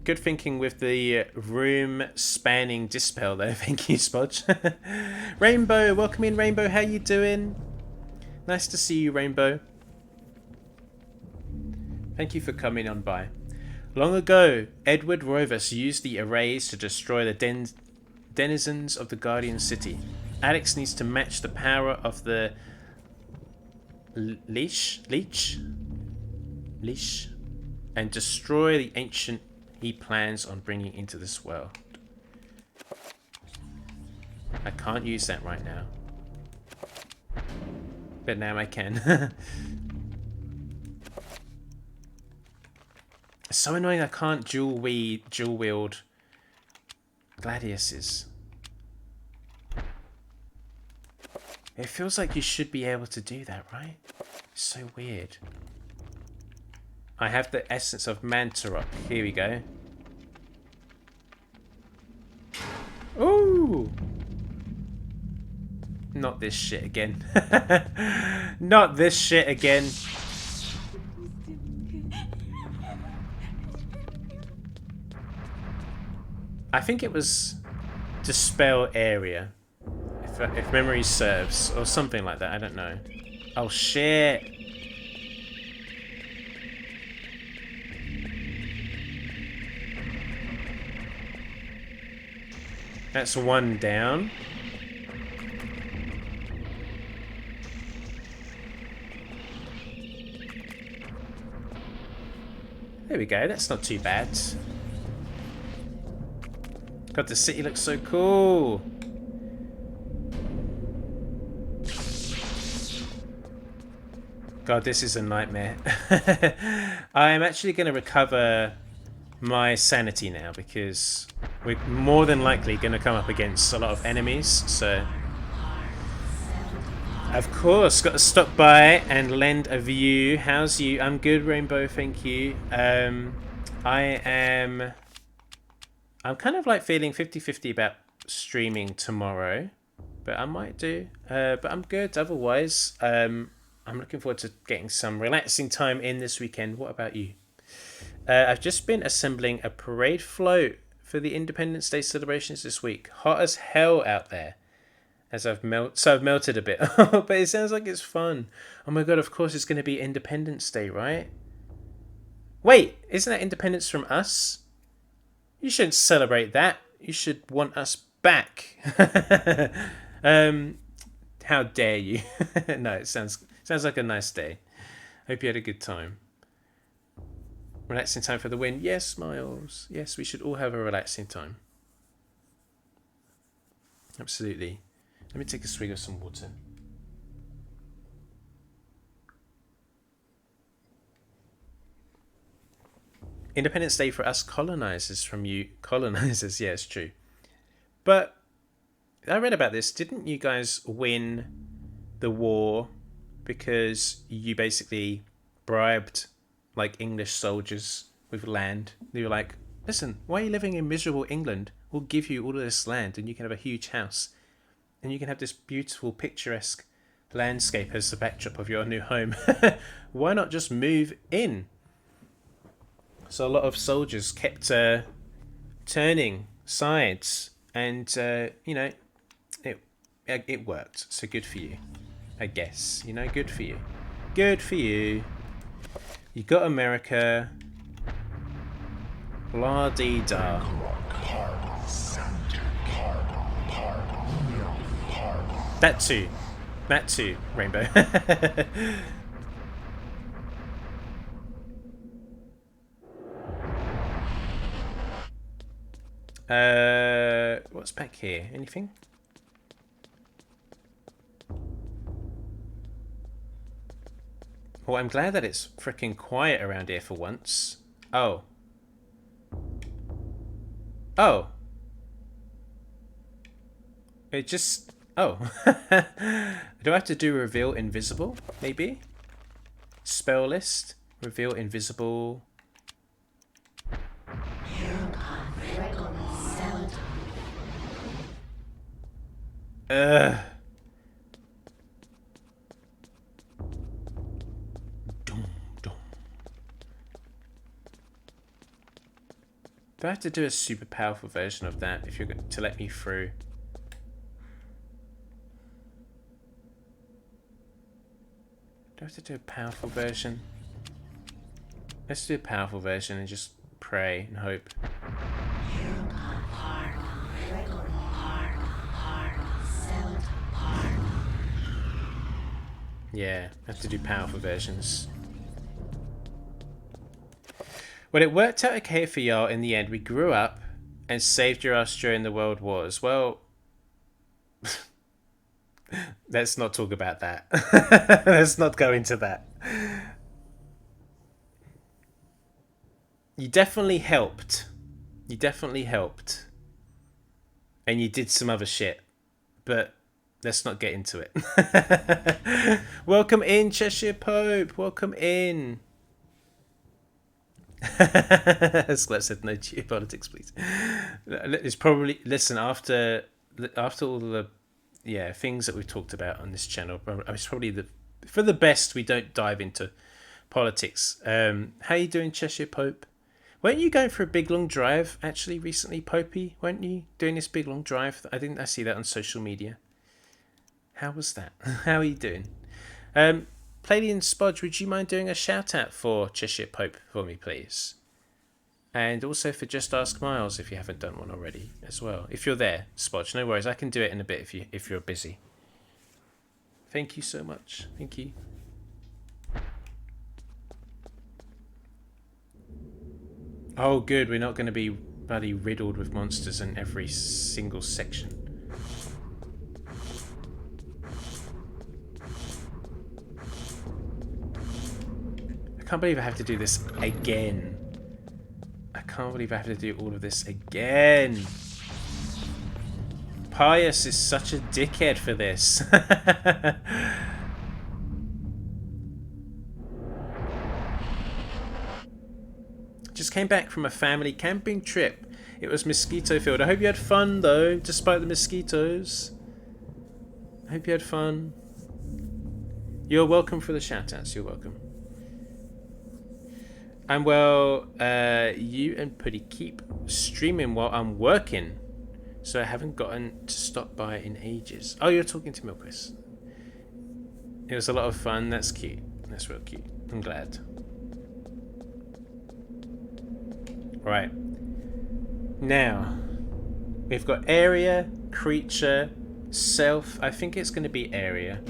Good thinking with the room spanning dispel though. Thank you, Spudge. Rainbow, welcome in, Rainbow. How you doing? Nice to see you, Rainbow. Thank you for coming on by. Long ago, Edward Rovers used the arrays to destroy the denizens of the Guardian City. Alex needs to match the power of the leash, and destroy the ancient he plans on bringing into this world. I can't use that right now, but now I can. It's so annoying I can't dual wield gladiuses. It feels like you should be able to do that, right? It's so weird. I have the essence of Mantarok. Here we go. Ooh! Not this shit again. Not this shit again. I think it was Dispel Area, if memory serves, or something like that. I don't know. Oh shit! That's one down. There we go. That's not too bad. God, the city looks so cool. God, this is a nightmare. I am actually going to recover my sanity now because we're more than likely going to come up against a lot of enemies. So, of course, got to stop by and lend a view. How's you? I'm good, Rainbow. Thank you. I'm kind of like feeling 50-50 about streaming tomorrow, but I might do. But I'm good otherwise. I'm looking forward to getting some relaxing time in this weekend. What about you? I've just been assembling a parade float for the Independence Day celebrations this week. Hot as hell out there. As I've melted a bit. But it sounds like it's fun. Oh my god, of course it's going to be Independence Day, right? Wait, isn't that independence from us? You shouldn't celebrate that. You should want us back. How dare you? No, it sounds like a nice day. Hope you had a good time. Relaxing time for the win. Yes, Miles. Yes, we should all have a relaxing time. Absolutely. Let me take a swig of some water. Independence Day for us colonizers from you colonizers. Yeah, it's true. But I read about this. Didn't you guys win the war because you basically bribed like English soldiers with land? They were like, listen, why are you living in miserable England? We'll give you all of this land and you can have a huge house. And you can have this beautiful, picturesque landscape as the backdrop of your new home. Why not just move in? So a lot of soldiers kept turning sides, and you know, it worked. So good for you, I guess. You know, good for you. Good for you. You got America. La dee da. That too, Rainbow. What's back here? Anything? Well, I'm glad that it's freaking quiet around here for once. Oh. Oh. It just... Oh. Do I have to do reveal invisible, maybe? Spell list. Reveal invisible. Do I have to do a super powerful version of that if you're going to let me through? Do I have to do a powerful version? Let's do a powerful version and just pray and hope. Yeah, have to do powerful versions. Well, it worked out okay for y'all in the end. We grew up and saved your ass during the World Wars. Well, let's not talk about that. Let's not go into that. You definitely helped. You definitely helped. And you did some other shit. But let's not get into it. Welcome in, Cheshire Pope. Welcome in. As Gleb said, no geopolitics, please. It's probably, listen, after all the things that we've talked about on this channel, it's probably for the best we don't dive into politics. How you doing, Cheshire Pope? Weren't you going for a big long drive actually recently, Popey? Weren't you doing this big long drive? I see that on social media. How was that? How are you doing? Palladian Spodge, would you mind doing a shout out for Cheshire Pope for me, please? And also for Just Ask Miles if you haven't done one already as well. If you're there, Spodge, no worries. I can do it in a bit if you're busy. Thank you so much. Thank you. Oh, good. We're not going to be bloody riddled with monsters in every single section. I can't believe I have to do this again. I can't believe I have to do all of this again. Pius is such a dickhead for this. Just came back from a family camping trip. It was mosquito filled. I hope you had fun though, despite the mosquitoes. I hope you had fun. You're welcome for the shoutouts. You're welcome. And well, you and Putty keep streaming while I'm working, so I haven't gotten to stop by in ages. Oh, you're talking to Milquist. It was a lot of fun. That's cute. That's real cute. I'm glad. Right. Now, we've got area, creature, self. I think it's going to be area.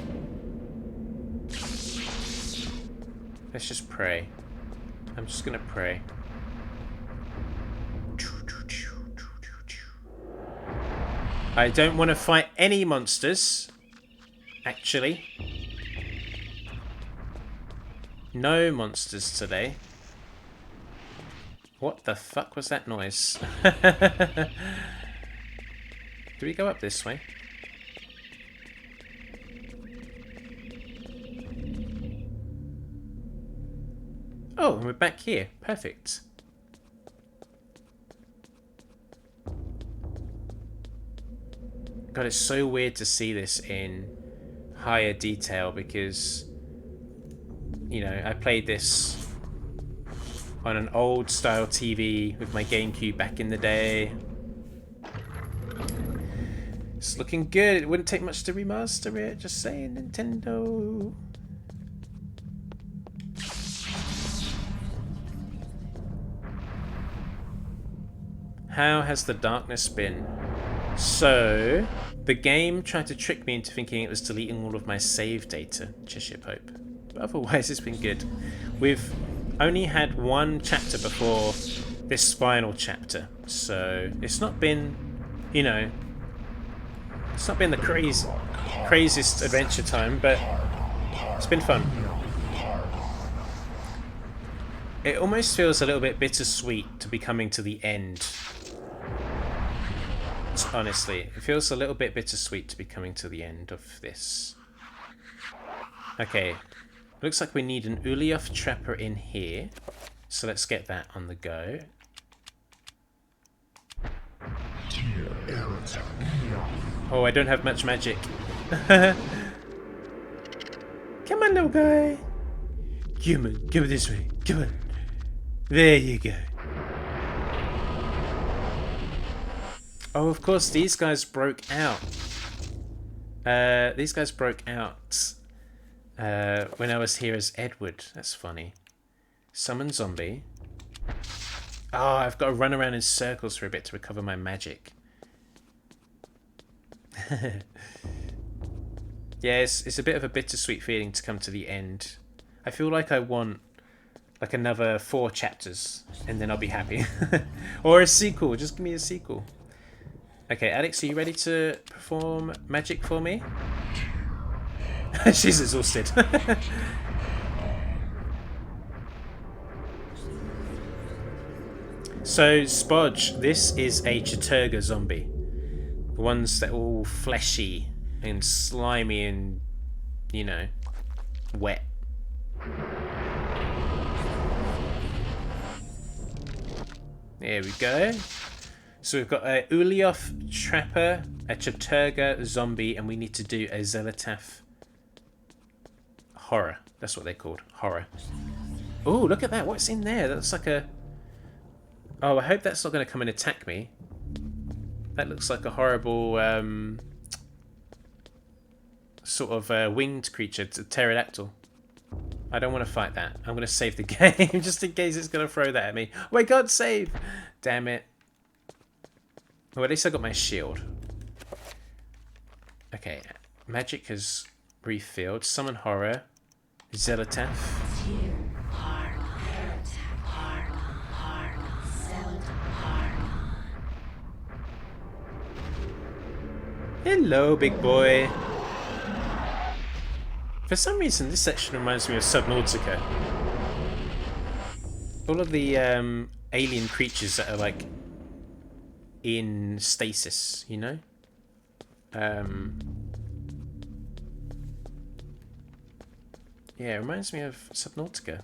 Let's just pray. I'm just going to pray. I don't want to fight any monsters, actually. No monsters today. What the fuck was that noise? Do we go up this way? Oh, we're back here. Perfect. God, it's so weird to see this in higher detail because, you know, I played this on an old style TV with my GameCube back in the day. It's looking good. It wouldn't take much to remaster it. Just saying, Nintendo. How has the darkness been? So, the game tried to trick me into thinking it was deleting all of my save data, Cheshire Pope. But otherwise, it's been good. We've only had one chapter before this final chapter, so it's not been, you know, it's not been the craziest adventure time, but it's been fun. It almost feels a little bit bittersweet to be coming to the end. Honestly, it feels a little bit bittersweet to be coming to the end of this. Okay, looks like we need an Ulioth Trapper in here, so let's get that on the go. Oh, I don't have much magic. Come on, little guy. Come on, go this way. Come on. There you go. Oh, of course, these guys broke out. These guys broke out when I was here as Edward. That's funny. Summon zombie. Oh, I've got to run around in circles for a bit to recover my magic. Yeah, it's a bit of a bittersweet feeling to come to the end. I feel like I want like another 4 chapters and then I'll be happy. Or a sequel, just give me a sequel. Okay, Alex, are you ready to perform magic for me? She's exhausted. So, Spodge, this is a Chaturga zombie. The ones that are all fleshy and slimy and, you know, wet. There we go. So we've got a Ulioth Trapper, a Chaturga zombie, and we need to do a Zelatath horror. That's what they're called. Horror. Oh, look at that. What's in there? That's like a... Oh, I hope that's not going to come and attack me. That looks like a horrible sort of winged creature. It's a pterodactyl. I don't want to fight that. I'm going to save the game just in case it's going to throw that at me. Oh my god, save! Damn it. Well, at least I got my shield. Okay, magic has refilled. Summon horror. Zelatath. Hello, big boy. For some reason, this section reminds me of Subnautica. All of the alien creatures that are like in stasis, you know? Yeah, it reminds me of Subnautica.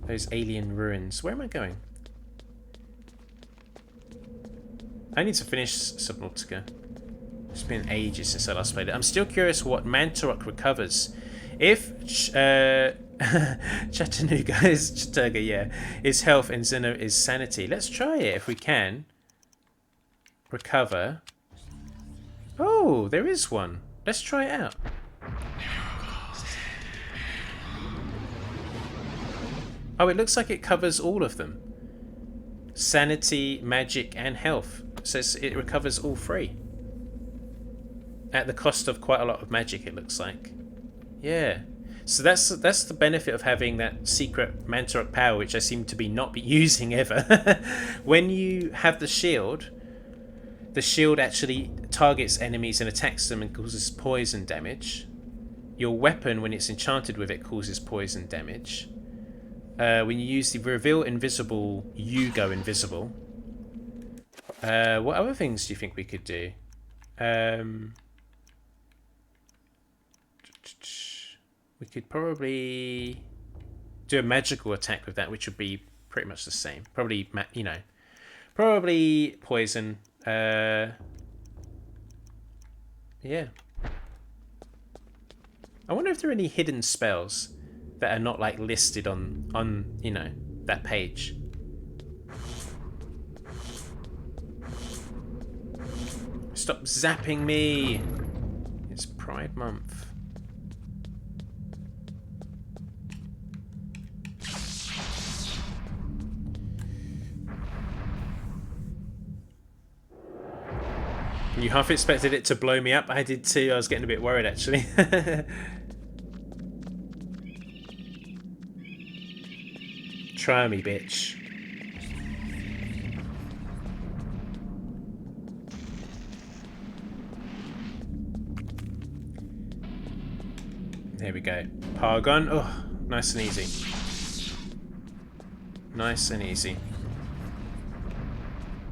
Those alien ruins. Where am I going? I need to finish Subnautica. It's been ages since I last played it. I'm still curious what Mantarok recovers. If Chattanooga is Chaturga, yeah, is health and Zeno is sanity. Let's try it if we can. Recover. Oh, there is one. Let's try it out. Oh, it looks like it covers all of them. Sanity, magic, and health. So it recovers all 3. At the cost of quite a lot of magic, it looks like. Yeah. So that's the benefit of having that secret Mantarok power, which I seem to be not using ever. When you have the shield actually targets enemies and attacks them and causes poison damage. Your weapon, when it's enchanted with it, causes poison damage. When you use the reveal invisible, you go invisible. What other things do you think we could do? We could probably do a magical attack with that, which would be pretty much the same. Probably, you know, probably poison. Yeah. I wonder if there are any hidden spells that are not like listed on you know, that page. Stop zapping me! It's Pride Month. You half expected it to blow me up. I did too. I was getting a bit worried actually. Try me, bitch. There we go. Power gun. Oh, nice and easy. Nice and easy.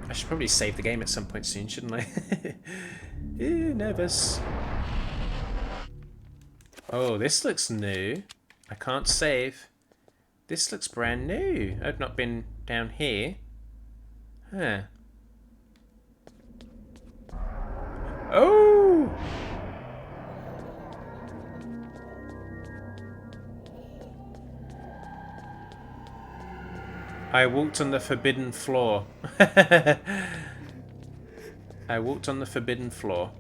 I should probably save the game at some point soon, shouldn't I? Ew, nervous. Oh, this looks new. I can't save. This looks brand new. I've not been down here. Huh. Oh! I walked on the forbidden floor. I walked on the forbidden floor.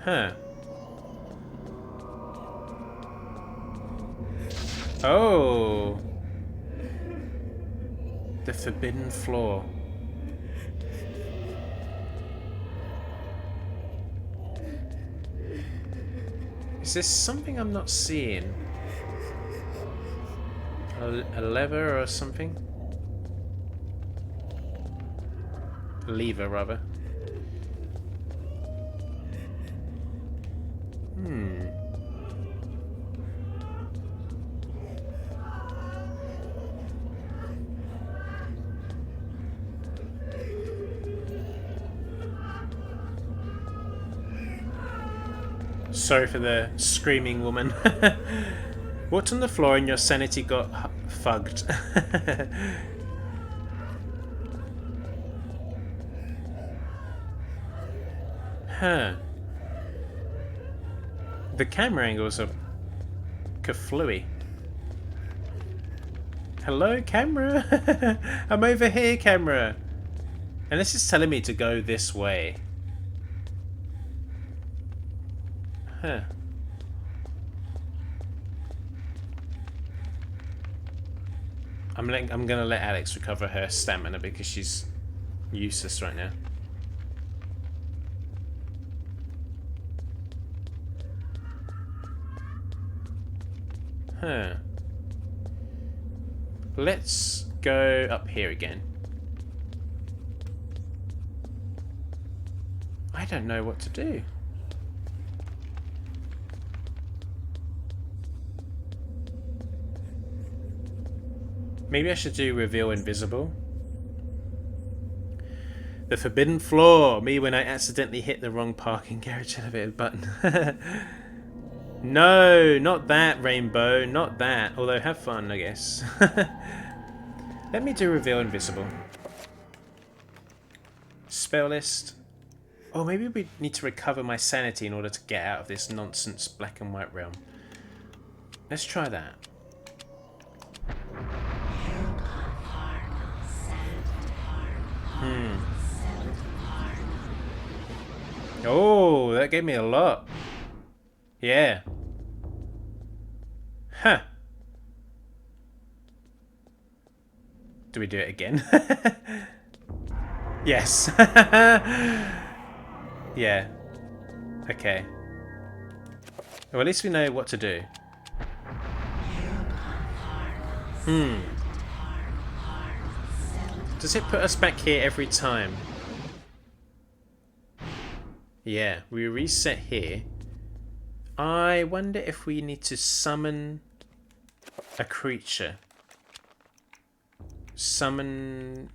Huh. Oh. The forbidden floor. Is this something I'm not seeing? A lever or something? A lever, rather. Sorry for the screaming woman. What's on the floor and your sanity got fugged? Huh. The camera angles are kaflooey. Hello, camera? I'm over here, camera. And this is telling me to go this way. Huh. I'm gonna let Alex recover her stamina because she's useless right now. Huh. Let's go up here again. I don't know what to do. Maybe I should do reveal invisible. The forbidden floor. Me when I accidentally hit the wrong parking garage elevator button. No, not that, Rainbow. Not that. Although, have fun, I guess. Let me do reveal invisible. Spell list. Oh, maybe we need to recover my sanity in order to get out of this nonsense black and white realm. Let's try that. Oh, that gave me a lot. Yeah. Huh. Do we do it again? Yes. Yeah. Okay. Well, at least we know what to do. Does it put us back here every time? Yeah, we reset here. I wonder if we need to summon a creature. Summon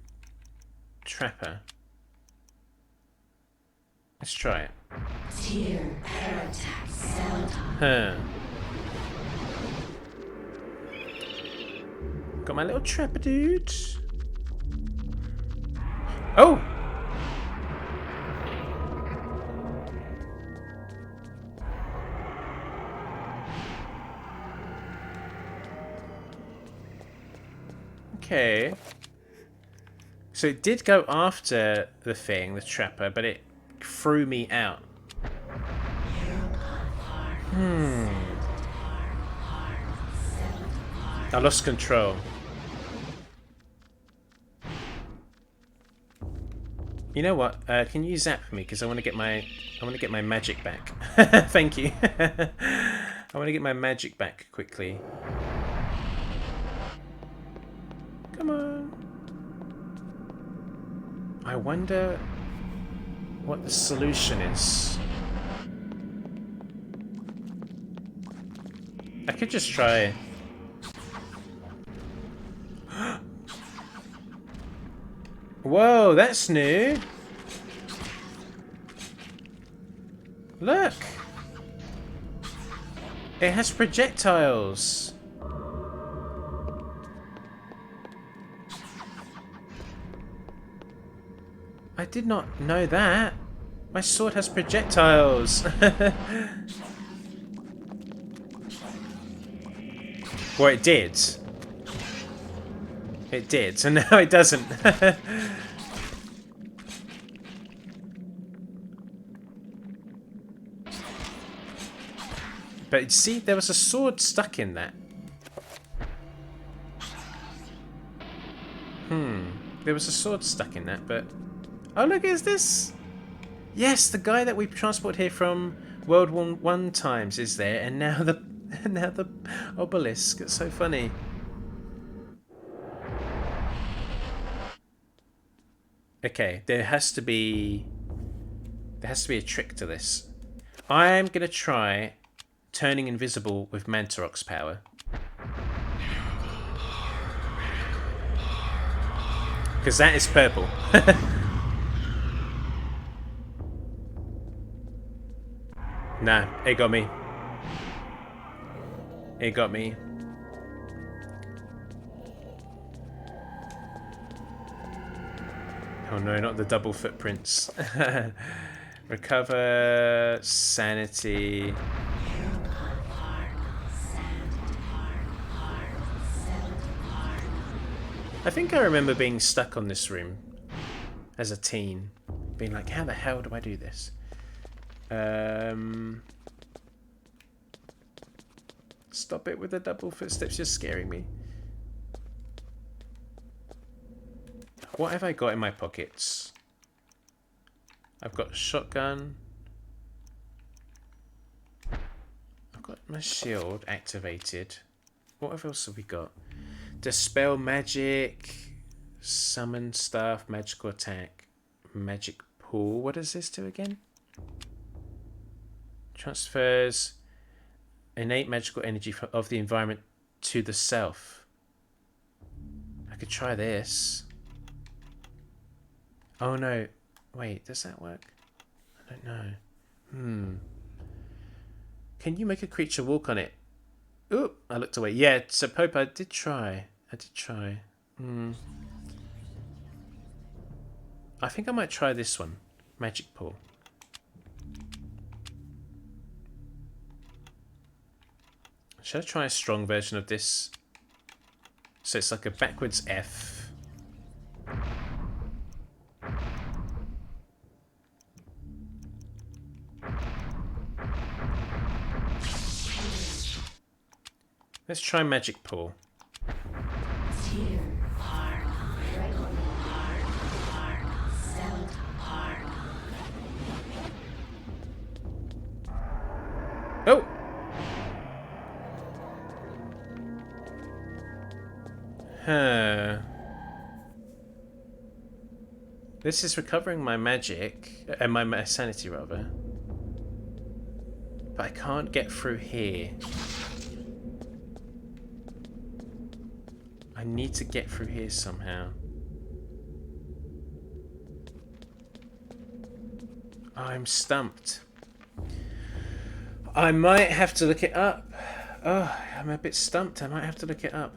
Trapper. Let's try it.
Tier attack cell time.
Huh. Got my little Trapper dude. Oh! Okay. So it did go after the thing, the Trapper, but it threw me out. I lost control. You know what? Can you zap me? Because I want to get my magic back. Thank you. I want to get my magic back quickly. Come on. I wonder what the solution is. I could just try. Whoa, that's new. Look. It has projectiles. I did not know that. My sword has projectiles. Well, it did. It did, so now it doesn't. But see, there was a sword stuck in that. There was a sword stuck in that, but... Oh, look, is this? Yes, the guy that we transported here from World War One times is there, and now the obelisk. It's so funny. Okay, there has to be a trick to this. I'm gonna try turning invisible with Mantarok's power. Because that is purple. Nah, it got me. It got me. Oh no, not the double footprints. Recover sanity. I think I remember being stuck on this room as a teen. Being like, how the hell do I do this? Stop it with the double footsteps, you're scaring me. What have I got in my pockets? I've got a shotgun. I've got my shield activated. What else have we got? Dispel magic, summon stuff, magical attack, magic pool. What does this do again? Transfers innate magical energy of the environment to the self. I could try this. Oh no. Wait, does that work? I don't know. Can you make a creature walk on it? Oop, I looked away. Yeah, so Pope, I did try. I think I might try this one. Magic pool. Should I try a strong version of this? So it's like a backwards F. Let's try magic pool. Oh! Huh. This is recovering my magic, my sanity rather. But I can't get through here. I need to get through here somehow. I'm stumped. I might have to look it up. Oh, I'm a bit stumped. I might have to look it up.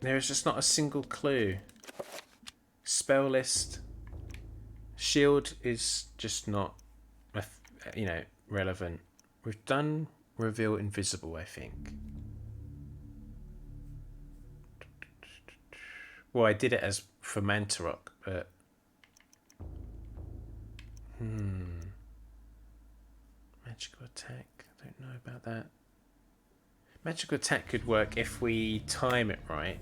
There is just not a single clue. Spell list. Shield is just not, relevant. We've done reveal invisible, I think. Well, I did it as for Mantarok, but... Magical attack. I don't know about that. Magical attack could work if we time it right.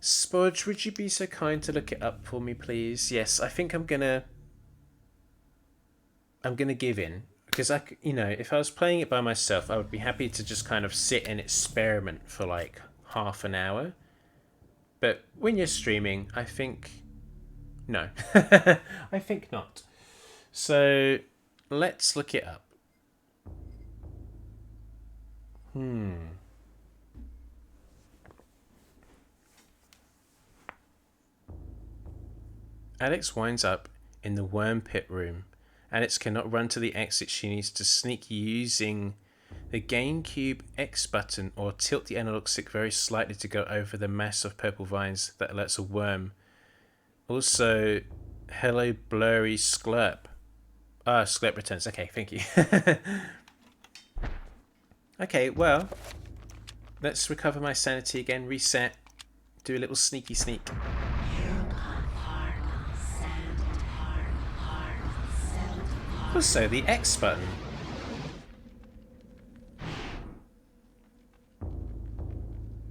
Spudge, would you be so kind to look it up for me, please? Yes, I think I'm gonna give in. Because, if I was playing it by myself, I would be happy to just kind of sit and experiment for like half an hour. But when you're streaming, I think... No. I think not. So, let's look it up. Alex winds up in the worm pit room. Alex cannot run to the exit. She needs to sneak using the GameCube X button or tilt the analog stick very slightly to go over the mass of purple vines that alerts a worm. Also, hello blurry Sklurp. Sklurp returns. Okay, thank you. Okay, well, let's recover my sanity again, reset, do a little sneaky sneak. Also, the X button.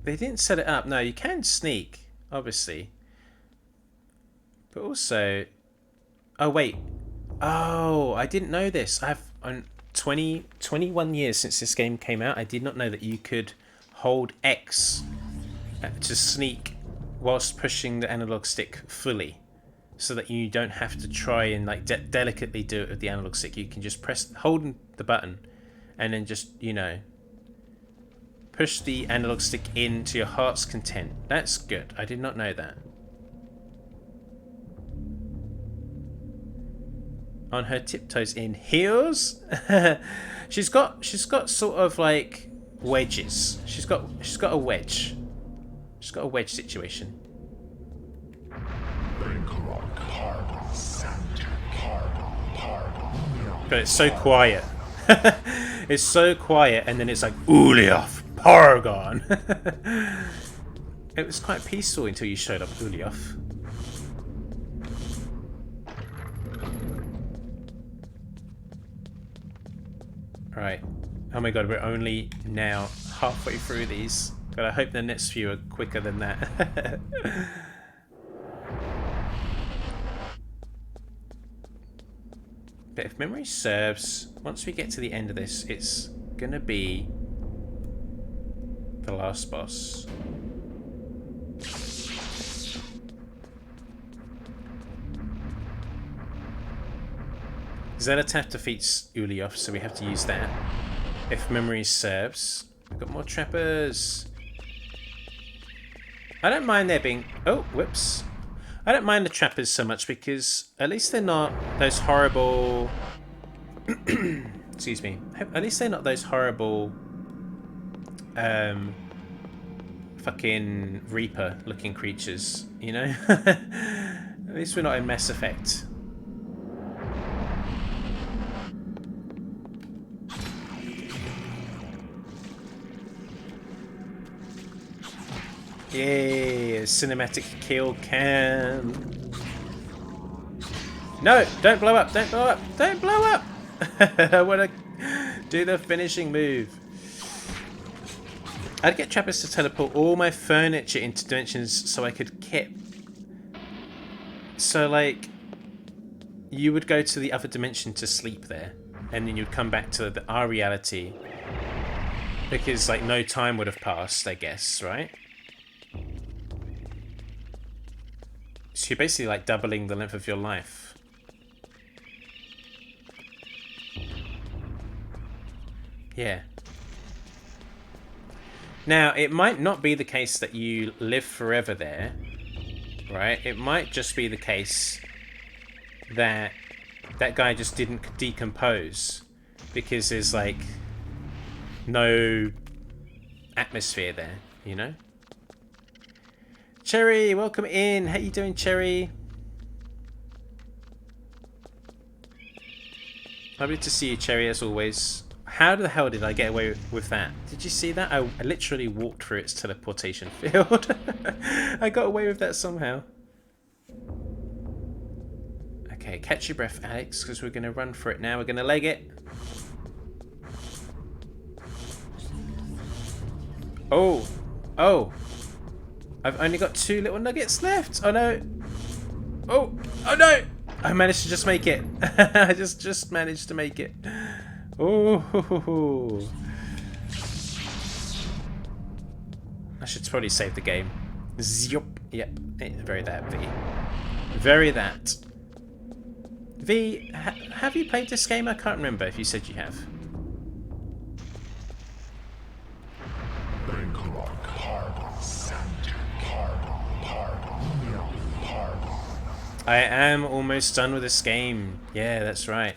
They didn't set it up. No, you can sneak, obviously. But also... Oh, wait. Oh, I didn't know this. I've... 21 years since this game came out, I did not know that you could hold X to sneak whilst pushing the analog stick fully, so that you don't have to try and like delicately do it with the analog stick. You can just hold the button and then just, you know, push the analog stick in to your heart's content. That's good. I did not know that. On her tiptoes in heels. she's got sort of like wedges. She's got a wedge. She's got a wedge situation. But it's so quiet. It's so quiet, and then it's like Uliof Paragon. It was quite peaceful until you showed up, Uliof. Right. Oh my god, we're only now halfway through these. God, I hope the next few are quicker than that. But if memory serves, once we get to the end of this, it's gonna be the last boss. Xenotaph defeats Uliof, so we have to use that. If memory serves. We've got more trappers. I don't mind there being... Oh, whoops. I don't mind the trappers so much because at least they're not those horrible... Excuse me. At least they're not those horrible... fucking Reaper looking creatures, you know? At least we're not in Mass Effect. Yeah, cinematic kill cam. No, don't blow up, don't blow up, don't blow up! I want to do the finishing move. I'd get trappers to teleport all my furniture into dimensions so I could kip. So, like, you would go to the other dimension to sleep there, and then you'd come back to our reality. Because, like, no time would have passed, I guess, right? So you're basically like doubling the length of your life. Yeah. Now, it might not be the case that you live forever there, right? It might just be the case that that guy just didn't decompose because there's like no atmosphere there, you know? Cherry, welcome in. How you doing, Cherry? Lovely to see you, Cherry, as always. How the hell did I get away with that? Did you see that? I literally walked through its teleportation field. I got away with that somehow. Okay, catch your breath, Alex, because we're going to run for it now. We're going to leg it. Oh. Oh. I've only got 2 little nuggets left. Oh no. Oh. Oh no. I managed to just make it. I just managed to make it. Oh. I should probably save the game. Zip. Yep. Very that, V. Very that. V, have you played this game? I can't remember if you said you have. I am almost done with this game. Yeah, that's right.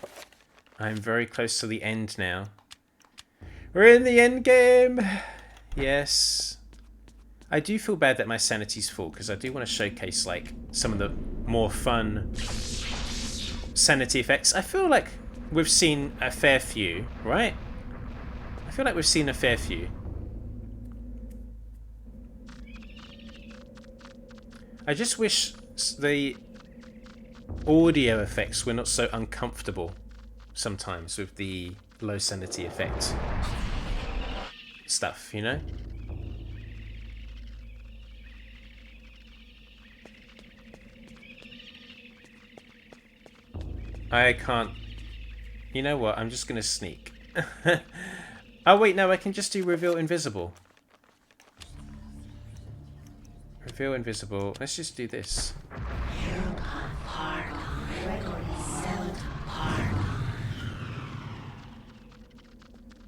I'm very close to the end now. We're in the end game. Yes. I do feel bad that my sanity's full because I do want to showcase like some of the more fun sanity effects. I feel like we've seen a fair few, right? I feel like we've seen a fair few. I just wish the audio effects were not so uncomfortable sometimes with the low sanity effect stuff, you know? I can't... You know what? I'm just going to sneak. Oh, wait, no, I can just do reveal invisible. Reveal invisible. Let's just do this.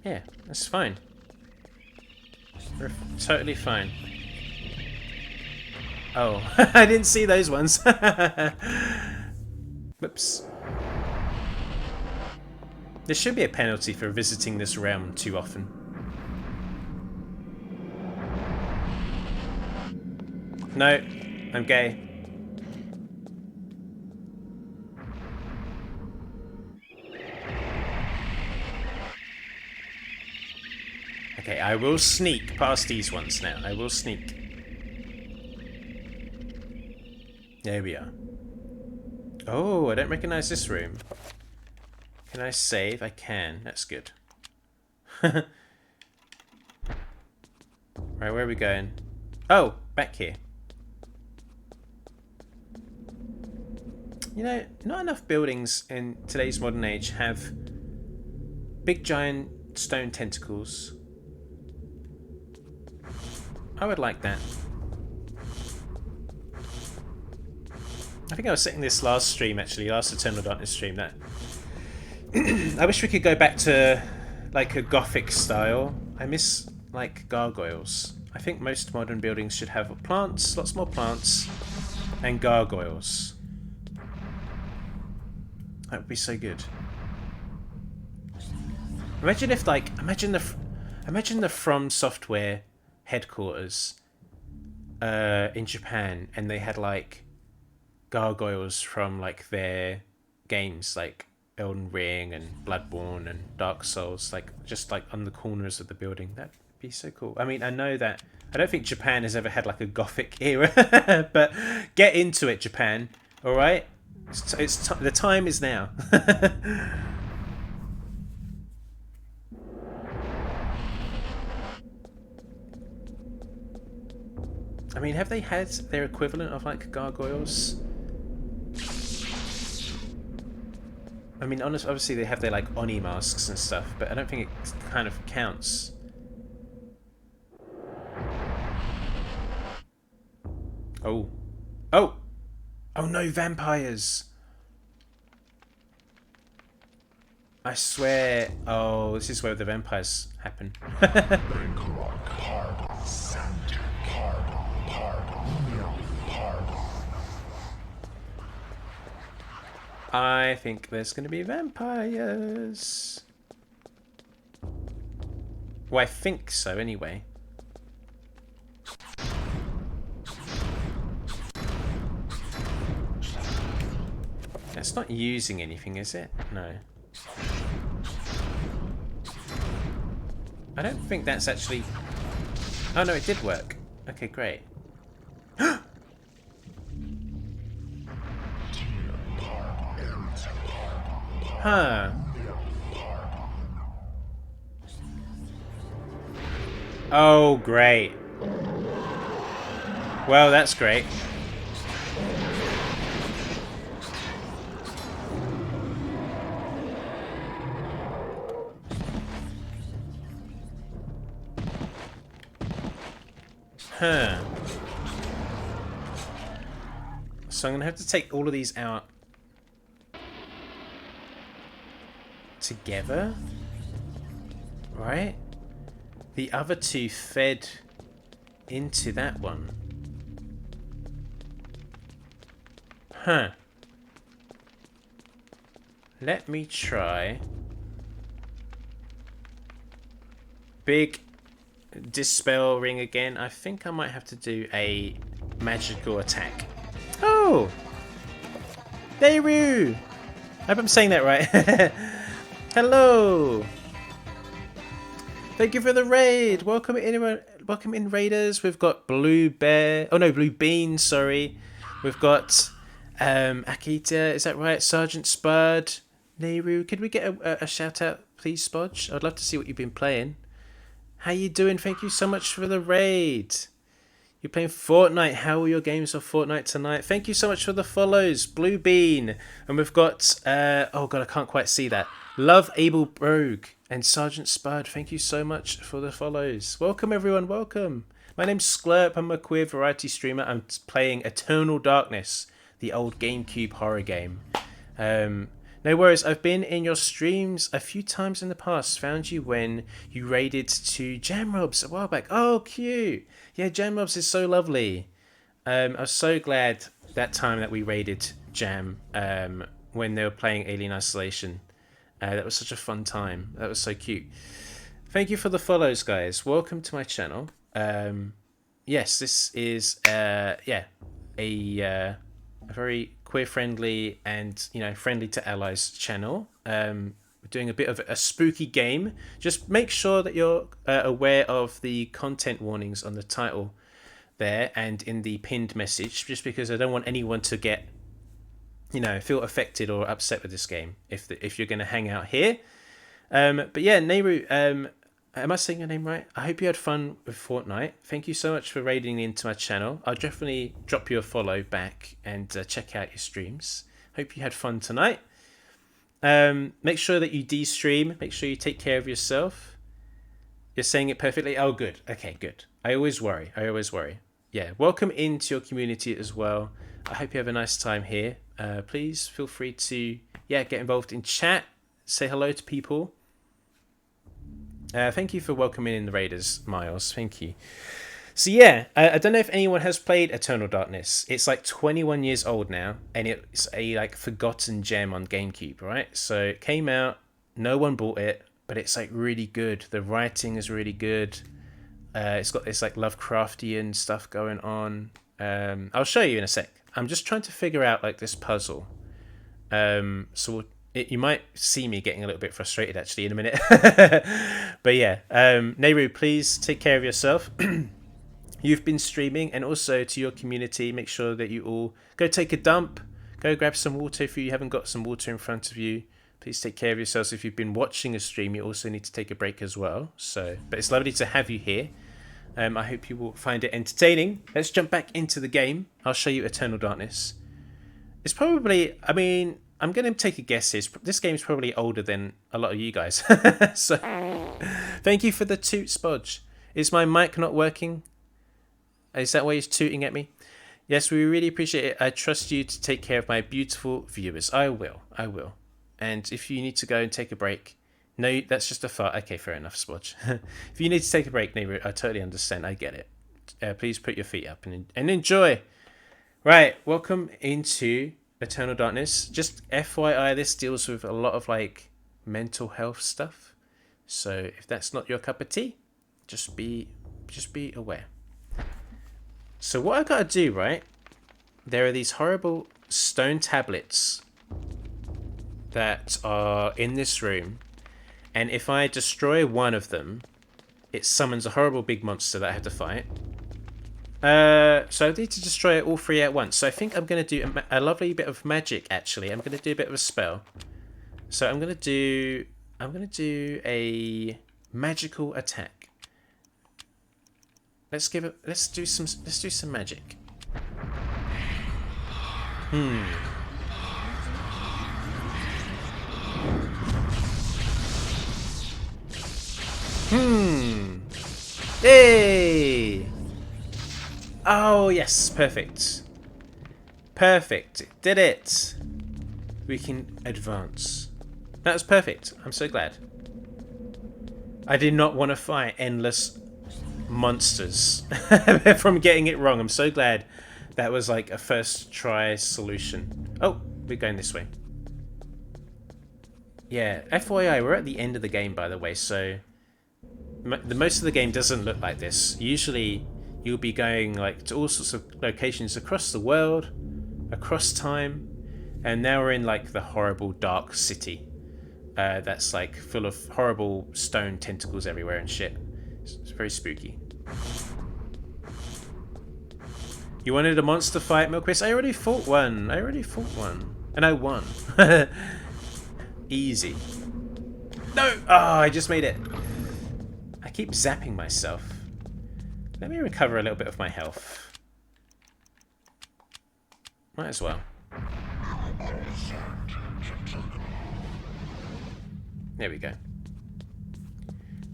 Yeah, that's fine. We're totally fine. Oh, I didn't see those ones. Whoops. There should be a penalty for visiting this realm too often. No, I'm gay. Okay, I will sneak past these ones now. I will sneak. There we are. Oh, I don't recognize this room. Can I save? I can. That's good. Right, where are we going? Oh, back here. You know, not enough buildings in today's modern age have big giant stone tentacles. I would like that. I think I was saying this last stream, actually, last Eternal Darkness stream, that I wish we could go back to like a Gothic style. I miss like gargoyles. I think most modern buildings should have plants, lots more plants, and gargoyles. That would be so good. Imagine if like, imagine the From Software headquarters in Japan, and they had like gargoyles from like their games, like Elden Ring and Bloodborne and Dark Souls, like just like on the corners of the building. That'd be so cool. I mean, I know that I don't think Japan has ever had like a Gothic era, but get into it, Japan. All right, the time is now. I mean, have they had their equivalent of like gargoyles? I mean, obviously they have their like Oni masks and stuff, but I don't think it kind of counts. Oh. Oh! Oh no, vampires! I swear... Oh, this is where the vampires happen. I think there's going to be vampires. Well, I think so, anyway. That's not using anything, is it? No. I don't think that's actually... Oh, no, it did work. Okay, great. Huh. Oh, great. Well, that's great. Huh. So I'm going to have to take all of these out together, right? The other two fed into that one. Huh. Let me try. Big dispel ring again. I think I might have to do a magical attack. Oh! Nehru! I hope I'm saying that right. Hello! Thank you for the raid! Welcome in, raiders. We've got Blue Bear. Oh no, Blue Bean, sorry. We've got Akita, is that right? Sergeant Spud. Nehru. Could we get a shout out, please, Spodge? I'd love to see what you've been playing. How you doing? Thank you so much for the raid. You're playing Fortnite. How are your games of Fortnite tonight? Thank you so much for the follows, Blue Bean. And we've got, oh god, I can't quite see that. Love Abel Brogue and Sergeant Spud. Thank you so much for the follows. Welcome everyone, welcome. My name's Sklurp. I'm a queer variety streamer. I'm playing Eternal Darkness, the old GameCube horror game. No worries, I've been in your streams a few times in the past. Found you when you raided to Jamrobs a while back. Oh, cute. Yeah, Jamrobs is so lovely. I was so glad that time that we raided Jam when they were playing Alien Isolation. That was such a fun time. That was so cute. Thank you for the follows, guys. Welcome to my channel. Yes, this is a very queer-friendly and friendly to allies channel. We're doing a bit of a spooky game. Just make sure that you're aware of the content warnings on the title there and in the pinned message, just because I don't want anyone to get feel affected or upset with this game if you're going to hang out here. But yeah, Nehru, am I saying your name right? I hope you had fun with Fortnite. Thank you so much for raiding into my channel. I'll definitely drop you a follow back and check out your streams. Hope you had fun tonight. Make sure that you de-stream. Make sure you take care of yourself. You're saying it perfectly. Oh, good. Okay, good. I always worry. Yeah, welcome into your community as well. I hope you have a nice time here. Please feel free to get involved in chat. Say hello to people. Thank you for welcoming in the Raiders, Miles. Thank you. So yeah, I don't know if anyone has played Eternal Darkness. It's like 21 years old now, and it's a forgotten gem on GameCube, right? So it came out, no one bought it, but it's really good. The writing is really good. It's got this Lovecraftian stuff going on. I'll show you in a sec. I'm just trying to figure out this puzzle. You might see me getting a little bit frustrated actually in a minute. But yeah, Nehru, please take care of yourself. You've been streaming, and also to your community, make sure that you all go take a dump, go grab some water if you haven't got some water in front of you. Please take care of yourselves. If you've been watching a stream, you also need to take a break as well. But it's lovely to have you here. I hope you will find it entertaining. Let's jump back into the game. I'll show you Eternal Darkness. It's probably, I'm going to take a guess here. This game's probably older than a lot of you guys. So, thank you for the toot, Spodge. Is my mic not working? Is that why he's tooting at me? Yes, we really appreciate it. I trust you to take care of my beautiful viewers. I will. And if you need to go and take a break... No, that's just a fart. Okay, fair enough, Spodge. If you need to take a break, Nehru, I totally understand. I get it. Please put your feet up and enjoy. Right, welcome into Eternal Darkness. Just FYI, this deals with a lot of mental health stuff. So if that's not your cup of tea, just be aware. So what I gotta do, right? There are these horrible stone tablets that are in this room, and if I destroy one of them, it summons a horrible big monster that I have to fight. So I need to destroy all three at once. So I think I'm going to do a lovely bit of magic, actually. I'm going to do a bit of a spell. So I'm going to do a magical attack. Let's do some magic. Hey! Oh, yes, perfect. Perfect. Did it. We can advance. That was perfect. I'm so glad. I did not want to fight endless monsters from getting it wrong. I'm so glad that was a first try solution. Oh, we're going this way. Yeah, FYI, we're at the end of the game, by the way, so most of the game doesn't look like this. Usually you'll be going to all sorts of locations across the world, across time, and now we're in the horrible dark city that's full of horrible stone tentacles everywhere and shit. It's very spooky. You wanted a monster fight, Milquist? I already fought one. And I won. Easy. No! Oh, I just made it. I keep zapping myself. Let me recover a little bit of my health. Might as well. There we go.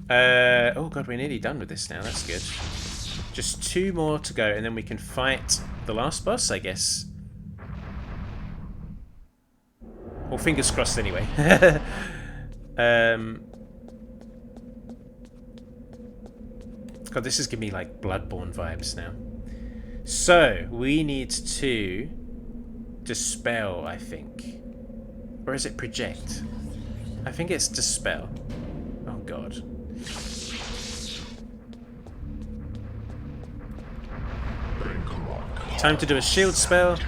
Oh god, we're nearly done with this now. That's good. Just 2 more to go, and then we can fight the last boss, I guess. Well, fingers crossed anyway. God, this is giving me like Bloodborne vibes now. So, we need to dispel, I think. Or is it project? I think it's dispel. Oh god. Time to do a shield spell.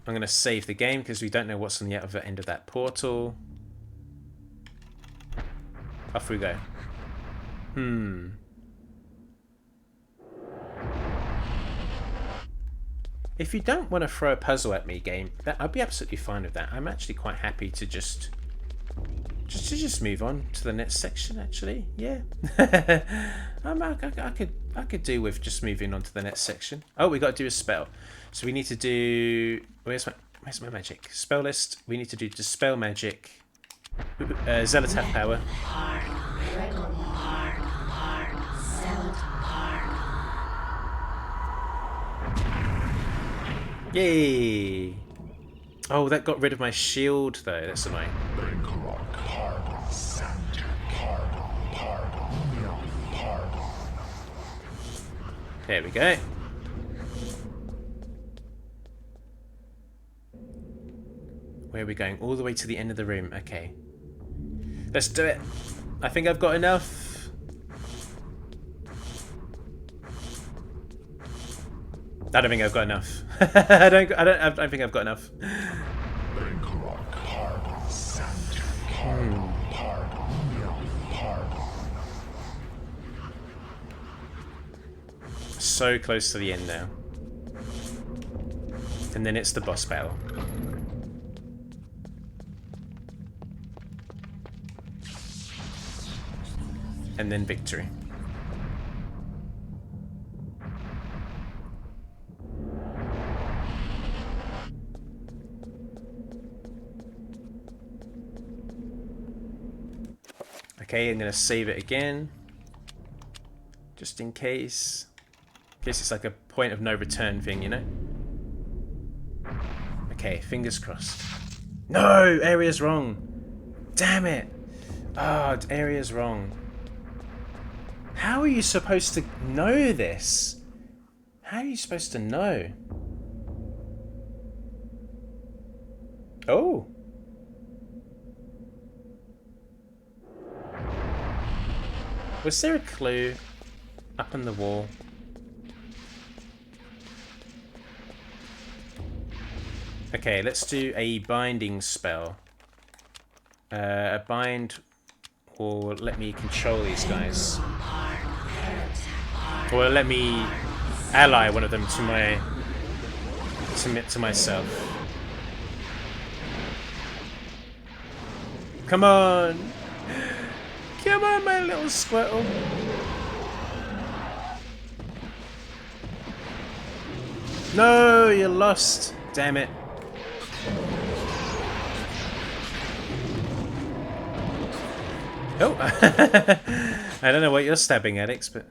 I'm going to save the game because we don't know what's on the other end of that portal. Off we go. If you don't want to throw a puzzle at me, game, I'd be absolutely fine with that. I'm actually quite happy to just move on to the next section. Actually, yeah. I could do with just moving on to the next section. Oh, we got to do a spell. So we need to do. Where's my magic spell list? We need to do dispel magic. Zealotaf power. Yay! Oh, that got rid of my shield though. That's annoying. There we go. Where are we going? All the way to the end of the room. Okay. Let's do it. I think I've got enough. I don't think I've got enough. I don't think I've got enough. So close to the end now. And then it's the boss battle. And then victory. Okay, I'm gonna save it again. Just in case. In case it's like a point of no return thing, you know? Okay, fingers crossed. No! Area's wrong! Damn it! Oh, area's wrong. How are you supposed to know this? How are you supposed to know? Oh! Was there a clue up on the wall? Okay, let's do a binding spell. A bind will let me control these guys. Or let me ally one of them to myself. Come on! Come on, my little squirtle! No, you're lost! Damn it. Oh! I don't know what you're stabbing, Alex, but...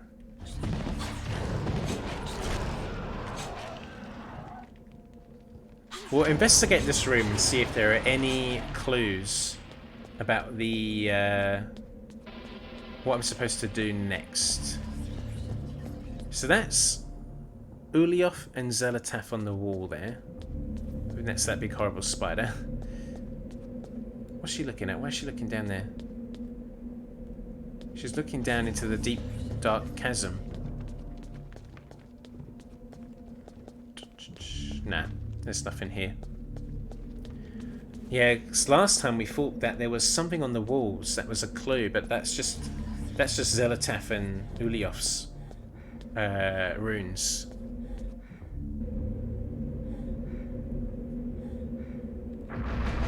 We'll investigate this room and see if there are any clues about the, what I'm supposed to do next. So that's Ulioth and Zealotaf on the wall there. That's that big horrible spider. What's she looking at? Why is she looking down there? She's looking down into the deep, dark chasm. Nah, there's nothing here. Yeah, 'cause last time we thought that there was something on the walls that was a clue, but that's just Zealotaf and Ulioth's runes.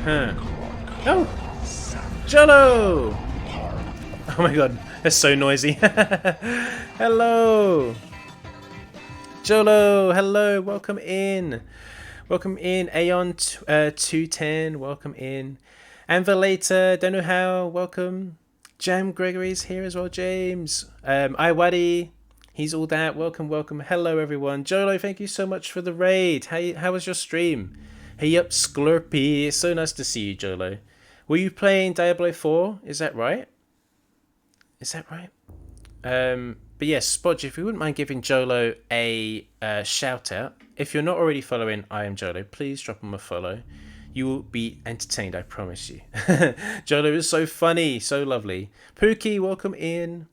Huh. Oh! Jolo! Oh my god, that's so noisy. Hello! Jolo, hello, welcome in. Welcome in, Aeon 210, welcome in. Anvilator, don't know how, welcome. Jam Gregory's here as well, James. Iwadi, he's all that, welcome, welcome. Hello everyone. Jolo, thank you so much for the raid. How was your stream? Hey up, Sklurpy, it's so nice to see you, Jolo. Were you playing Diablo 4? Is that right? Is that right? But yes, Spodge, if you wouldn't mind giving Jolo a shout out. If you're not already following I Am Jolo, please drop him a follow. You will be entertained, I promise you. Jolo is so funny, so lovely. Pookie, welcome in.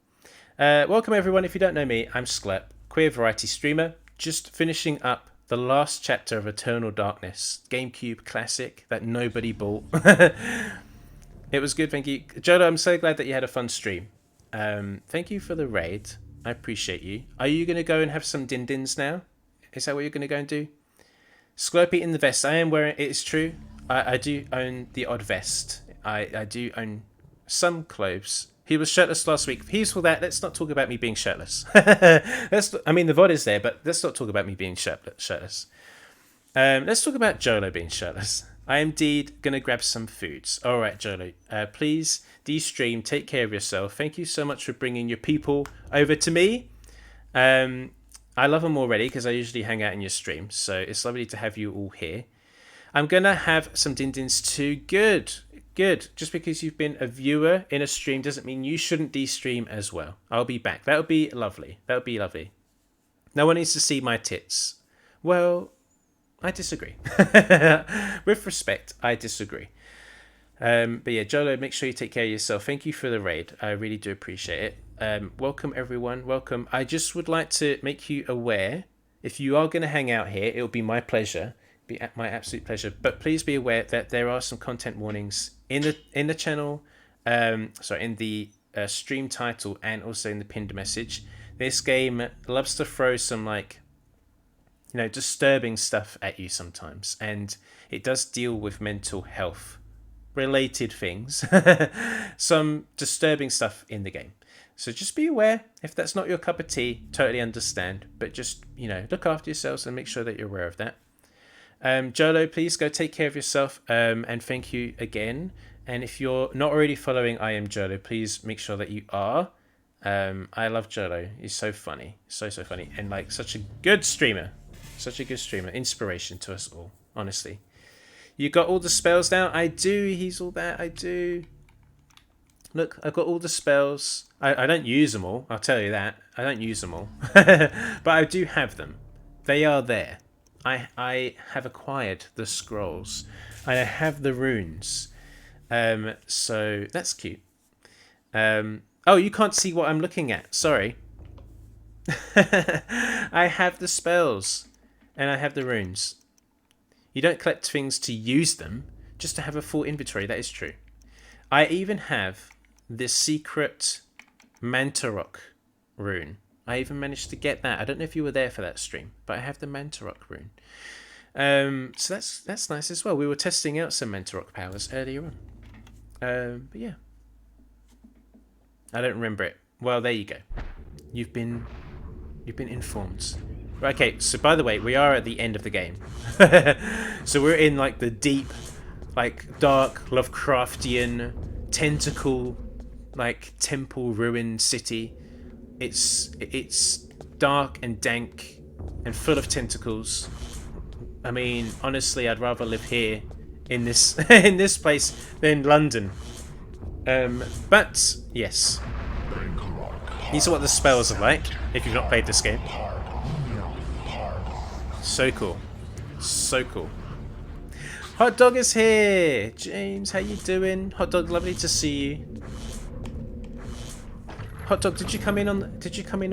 Welcome everyone. If you don't know me, I'm Sklep, queer variety streamer, just finishing up the last chapter of Eternal Darkness, GameCube classic that nobody bought. It was good, thank you. Jolo, I'm so glad that you had a fun stream. Thank you for the raid. I appreciate you. Are you going to go and have some din-dins now? Is that what you're going to go and do? Sklurpy in the vest. I am wearing... It is true. I do own the odd vest. I do own some clothes. He was shirtless last week. He's for that. Let's not talk about me being shirtless. I mean, the VOD is there, but let's not talk about me being shirtless. Let's talk about Jolo being shirtless. I am indeed going to grab some foods. All right, Jolo. Please de-stream. Take care of yourself. Thank you so much for bringing your people over to me. I love them already because I usually hang out in your stream. So it's lovely to have you all here. I'm going to have some din-dins too. Good. Just because you've been a viewer in a stream doesn't mean you shouldn't de-stream as well. I'll be back. That would be lovely. No one needs to see my tits. Well, I disagree. With respect, I disagree. But yeah, Jolo, make sure you take care of yourself. Thank you for the raid. I really do appreciate it. Welcome, everyone. Welcome. I just would like to make you aware, if you are going to hang out here, it will be my pleasure. Be my absolute pleasure. But please be aware that there are some content warnings in the channel, in the stream title, and also in the pinned message. This game loves to throw some disturbing stuff at you sometimes, and it does deal with mental health related things. Some disturbing stuff in the game. So just be aware. If that's not your cup of tea, totally understand. But just, look after yourselves and make sure that you're aware of that. Jolo, please go take care of yourself, and thank you again. And if you're not already following I Am Jolo, please make sure that you are. I love Jolo. He's so funny. So funny. And such a good streamer. Inspiration to us all, honestly. You got all the spells now? I do. He's all that. I do. Look, I've got all the spells. I don't use them all. I'll tell you that. I don't use them all. But I do have them. They are there. I have acquired the scrolls. I have the runes. So that's cute. Oh, you can't see what I'm looking at. Sorry. I have the spells. And I have the runes. You don't collect things to use them, just to have a full inventory. That is true. I even have this secret Mantarok rune. I even managed to get that. I don't know if you were there for that stream, but I have the Mantarok rune. So that's nice as well. We were testing out some Mantarok powers earlier on. But yeah. I don't remember it. Well, there you go. You've been informed. Okay, so by the way, we are at the end of the game. So we're in the deep, dark Lovecraftian tentacle, temple ruined city. It's dark and dank and full of tentacles. I mean, honestly, I'd rather live here in this in this place than London. But yes, these are what the spells are like. If you've not played this game. So cool. Hot Dog is here. James, how you doing? Hot Dog, lovely to see you. Hot Dog, did you come in on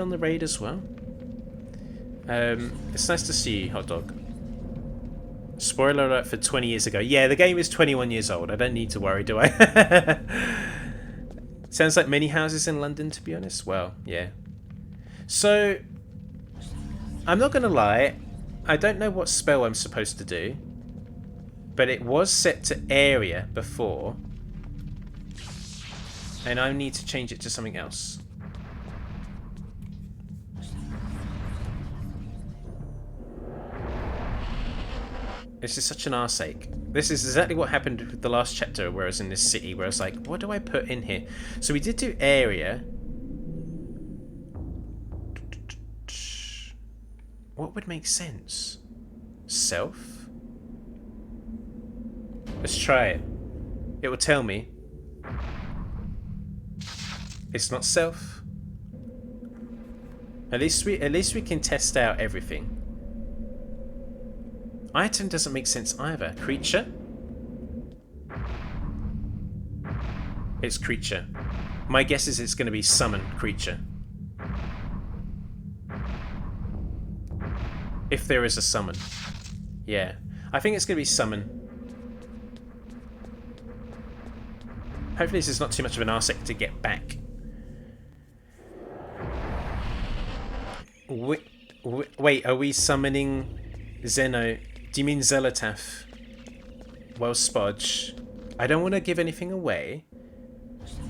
the raid as well? It's nice to see you, Hot Dog. Spoiler alert for 20 years ago. Yeah, the game is 21 years old. I don't need to worry, do I? Sounds like many houses in London, to be honest. Well, yeah. So, I'm not going to lie. I don't know what spell I'm supposed to do. But it was set to area before. and I need to change it to something else. This is such an arseache. This is exactly what happened with the last chapter where I was in this city, where I was like, what do I put in here? So we did do area. What would make sense? Self? Let's try it. It will tell me. It's not self. At least we can test out everything. Item doesn't make sense either. Creature? It's creature. My guess is it's going to be summon creature. If there is a summon. Yeah. I think it's going to be summon. Hopefully this is not too much of an arsec to get back. Wait, are we summoning Zeno? Do you mean Zelotaf? Well, Spodge. I don't want to give anything away,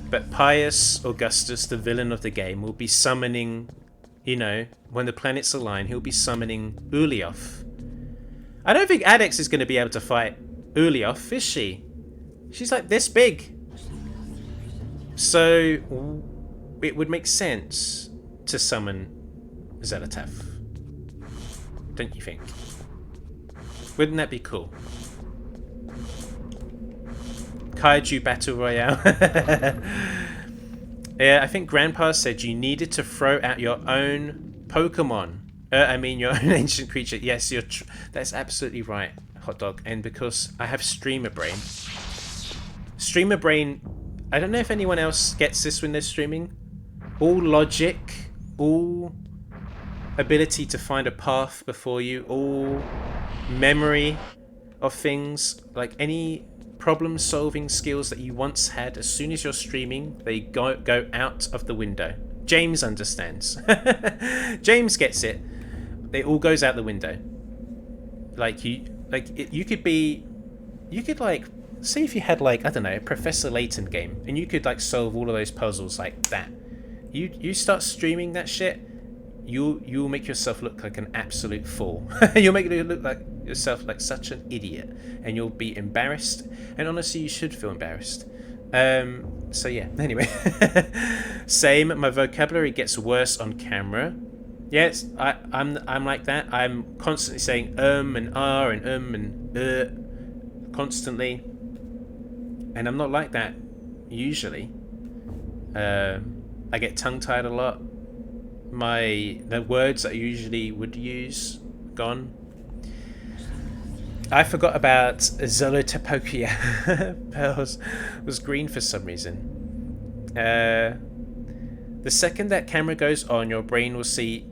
but Pius Augustus, the villain of the game, will be summoning, you know, when the planets align, he'll be summoning Ulioth. I don't think Adex is going to be able to fight Ulioth, is she? She's like this big. So it would make sense to summon Zelotaf. Don't you think? Wouldn't that be cool? Kaiju Battle Royale. Yeah, I think Grandpa said you needed to throw out your own Pokemon. Your own ancient creature. Yes, that's absolutely right, Hot Dog. And because I have Streamer Brain. Streamer Brain, I don't know if anyone else gets this when they're streaming. All logic, all ability to find a path before you, all memory of things, like any problem solving skills that you once had, as soon as you're streaming, they go out of the window. James understands. James gets it. It all goes out the window. You could like, say if you had like, I don't know, a Professor Layton game, and you could like solve all of those puzzles like that. You start streaming that shit, you'll make yourself look like an absolute fool. You'll make you look like yourself like such an idiot, and you'll be embarrassed. And honestly, you should feel embarrassed. So yeah. Anyway, same. My vocabulary gets worse on camera. Yes, I'm like that. I'm constantly saying and r and and constantly, and I'm not like that usually. I get tongue-tied a lot. The words that I usually would use gone. I forgot about Zolotopokia. Pearls was green for some reason. The second that camera goes on, your brain will say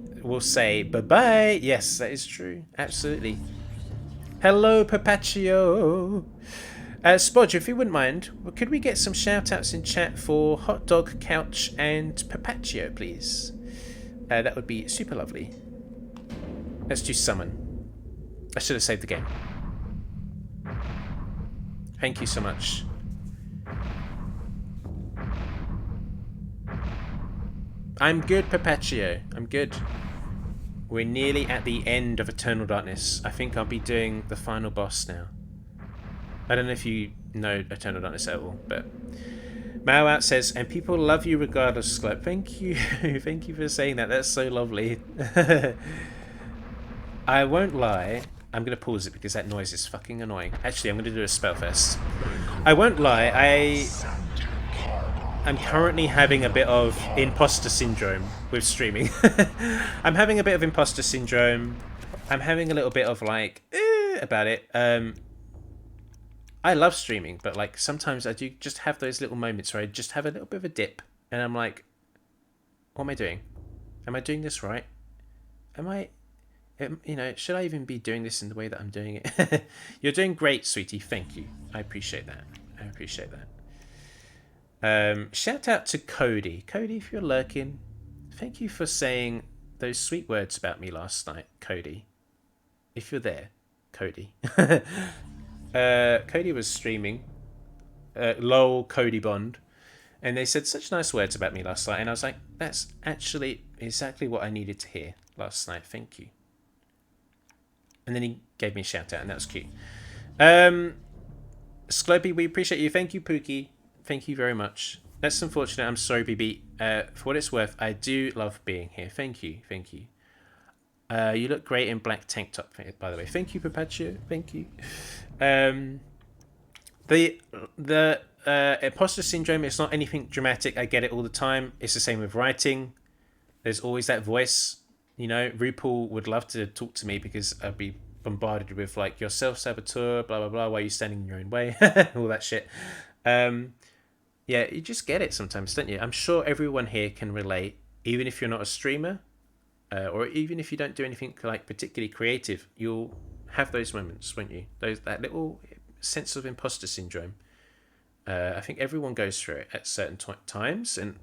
bye-bye. Yes, that is true. Absolutely. Hello, Papaccio. Spodge, if you wouldn't mind, could we get some shout-outs in chat for Hot Dog, Couch, and Papaccio, please? That would be super lovely. Let's do summon. I should have saved the game. Thank you so much. I'm good, Papaccio. I'm good. We're nearly at the end of Eternal Darkness. I think I'll be doing the final boss now. I don't know if you know Eternal Darkness at all, but Mao Out says, and people love you regardless, Sclub. Thank you. Thank you for saying that. That's so lovely. I won't lie. I'm going to pause it because that noise is fucking annoying. Actually, I'm going to do a spell first. I won't lie. I'm currently having a bit of imposter syndrome with streaming. I'm having a bit of imposter syndrome. I'm having a little bit of like, about it. I love streaming, but like sometimes I do just have those little moments where I just have a little bit of a dip, and I'm like, what am I doing? Am I doing this right? Should I even be doing this in the way that I'm doing it? You're doing great, sweetie. Thank you. I appreciate that. Shout out to Cody. Cody, if you're lurking, thank you for saying those sweet words about me last night, Cody. If you're there, Cody. Cody was streaming. Lol, Cody Bond. And they said such nice words about me last night, and I was like, that's actually exactly what I needed to hear last night. Thank you. And then he gave me a shout out, and that was cute. Sclopy, we appreciate you. Thank you, Pookie. Thank you very much. That's unfortunate. I'm sorry, BB. For what it's worth, I do love being here. Thank you. Thank you. You look great in black tank top, by the way. Thank you, Perpetua. Thank you. The imposter syndrome, it's not anything dramatic. I get it all the time. It's the same with writing. There's always that voice. You know, RuPaul would love to talk to me because I'd be bombarded with like, you're self-saboteur, blah blah blah, why are you standing in your own way, all that shit. Yeah, you just get it sometimes, don't you? I'm sure everyone here can relate, even if you're not a streamer, or even if you don't do anything like particularly creative. You'll have those moments, won't you? That little sense of imposter syndrome. I think everyone goes through it at certain times, and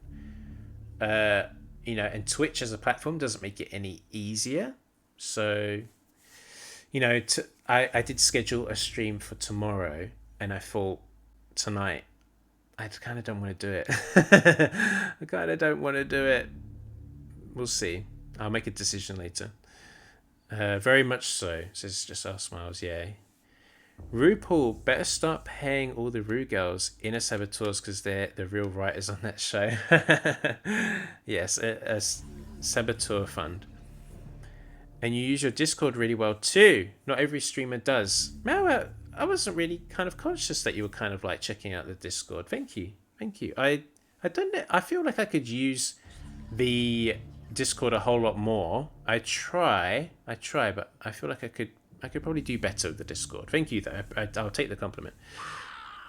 you know, and Twitch as a platform doesn't make it any easier. So, you know, I did schedule a stream for tomorrow, and I thought tonight, I kind of don't want to do it. I kind of don't want to do it. We'll see. I'll make a decision later. Very much so. Says just our smiles, yeah. RuPaul better start paying all the Ru girls inner saboteurs because they're the real writers on that show. Yes, a saboteur fund. And you use your Discord really well too. Not every streamer does. No, I wasn't really kind of conscious that you were kind of like checking out the Discord. Thank you. Thank you. I don't know. I feel like I could use the Discord a whole lot more. I try, but I feel like I could probably do better with the Discord. Thank you, though. I'll take the compliment.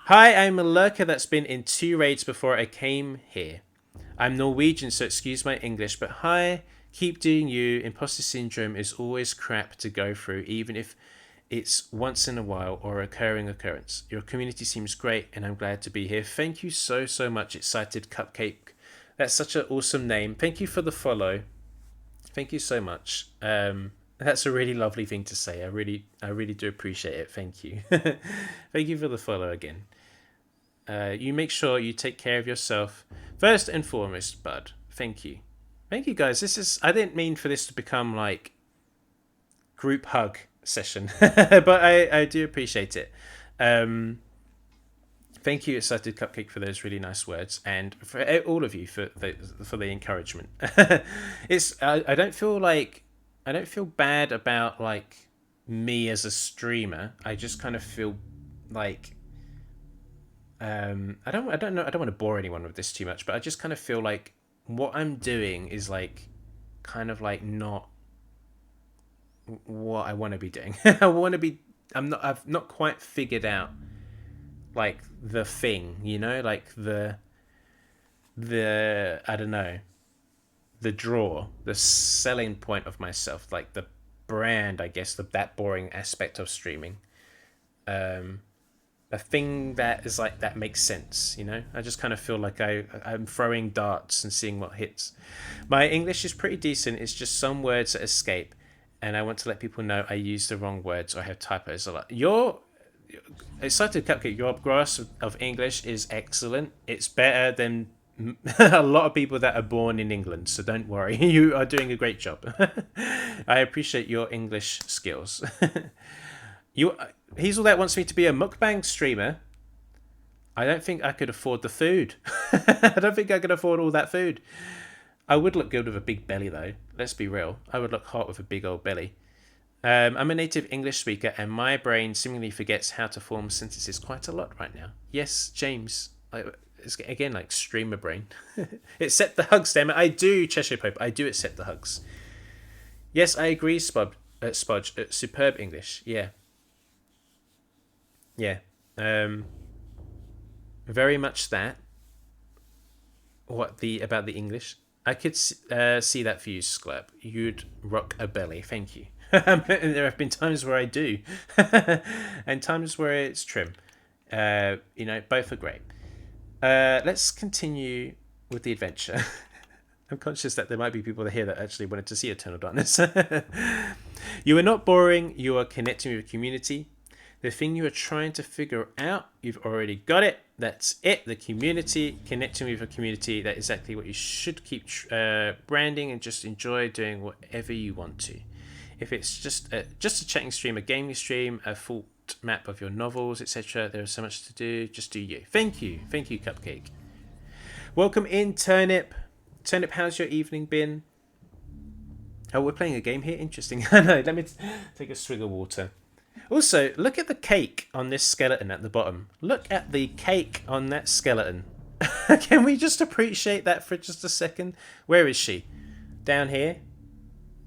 Hi, I'm a lurker that's been in 2 raids before I came here. I'm Norwegian, so excuse my English, but hi, keep doing you. Imposter syndrome is always crap to go through, even if it's once in a while or a recurring occurrence. Your community seems great, and I'm glad to be here. Thank you so much, Excited Cupcake. That's such an awesome name. Thank you for the follow. Thank you so much. That's a really lovely thing to say. I really do appreciate it. Thank you. Thank you for the follow again. You make sure you take care of yourself first and foremost, bud. Thank you. Thank you, guys. I didn't mean for this to become like group hug session, but I do appreciate it. Thank you, Excited Cupcake, for those really nice words, and for all of you for the encouragement. I don't feel bad about like me as a streamer. I just kind of feel like I don't want to bore anyone with this too much, but I just kind of feel like what I'm doing is like kind of like not what I want to be doing. I've not quite figured out like the thing, you know, like the I don't know, the draw, the selling point of myself, like the brand, I guess, that boring aspect of streaming. A thing that is like that makes sense, you know. I just kind of feel like I'm throwing darts and seeing what hits. My English is pretty decent. It's just some words that escape, and I want to let people know I use the wrong words or I have typos a lot. Your Excited Cupcake, your grasp of English is excellent. It's better than a lot of people that are born in England, so don't worry. You are doing a great job. I appreciate your English skills. He's all that wants me to be a mukbang streamer. I don't think I could afford the food. I don't think I could afford all that food. I would look good with a big belly, though. Let's be real. I would look hot with a big old belly. I'm a native English speaker, and my brain seemingly forgets how to form sentences quite a lot right now. Yes, James. It's, again, like streamer brain. Accept the hugs, damn it. I do, Cheshire Pope. I do accept the hugs. Yes, I agree, Spudge. Superb English. Yeah. Yeah. Very much that. About the English? I could see that for you, Sklep. You'd rock a belly. Thank you. There have been times where I do, and times where it's trim. You know, both are great. Let's continue with the adventure. I'm conscious that there might be people here that actually wanted to see Eternal Darkness. You are not boring. You are connecting with a community. The thing you are trying to figure out, you've already got it. That's it. The community, connecting with a community, that is exactly what you should keep branding, and just enjoy doing whatever you want to. If it's just a chatting stream, a gaming stream, a full map of your novels, etc., there is so much to do. Just do you. Thank you, Cupcake. Welcome in, Turnip. Turnip, how's your evening been? Oh, we're playing a game here. Interesting. I know. Let me take a swig of water. Also, look at the cake on this skeleton at the bottom. Look at the cake on that skeleton. Can we just appreciate that for just a second? Where is she? Down here?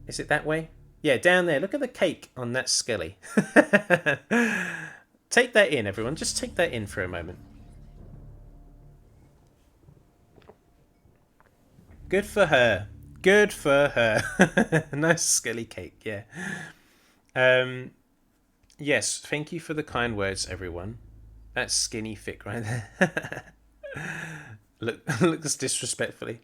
Is it that way? Yeah, down there. Look at the cake on that skelly. Take that in, everyone. Just take that in for a moment. Good for her. Good for her. Nice skelly cake, yeah. Yes, thank you for the kind words, everyone. That's skinny thick right there. Looks disrespectfully.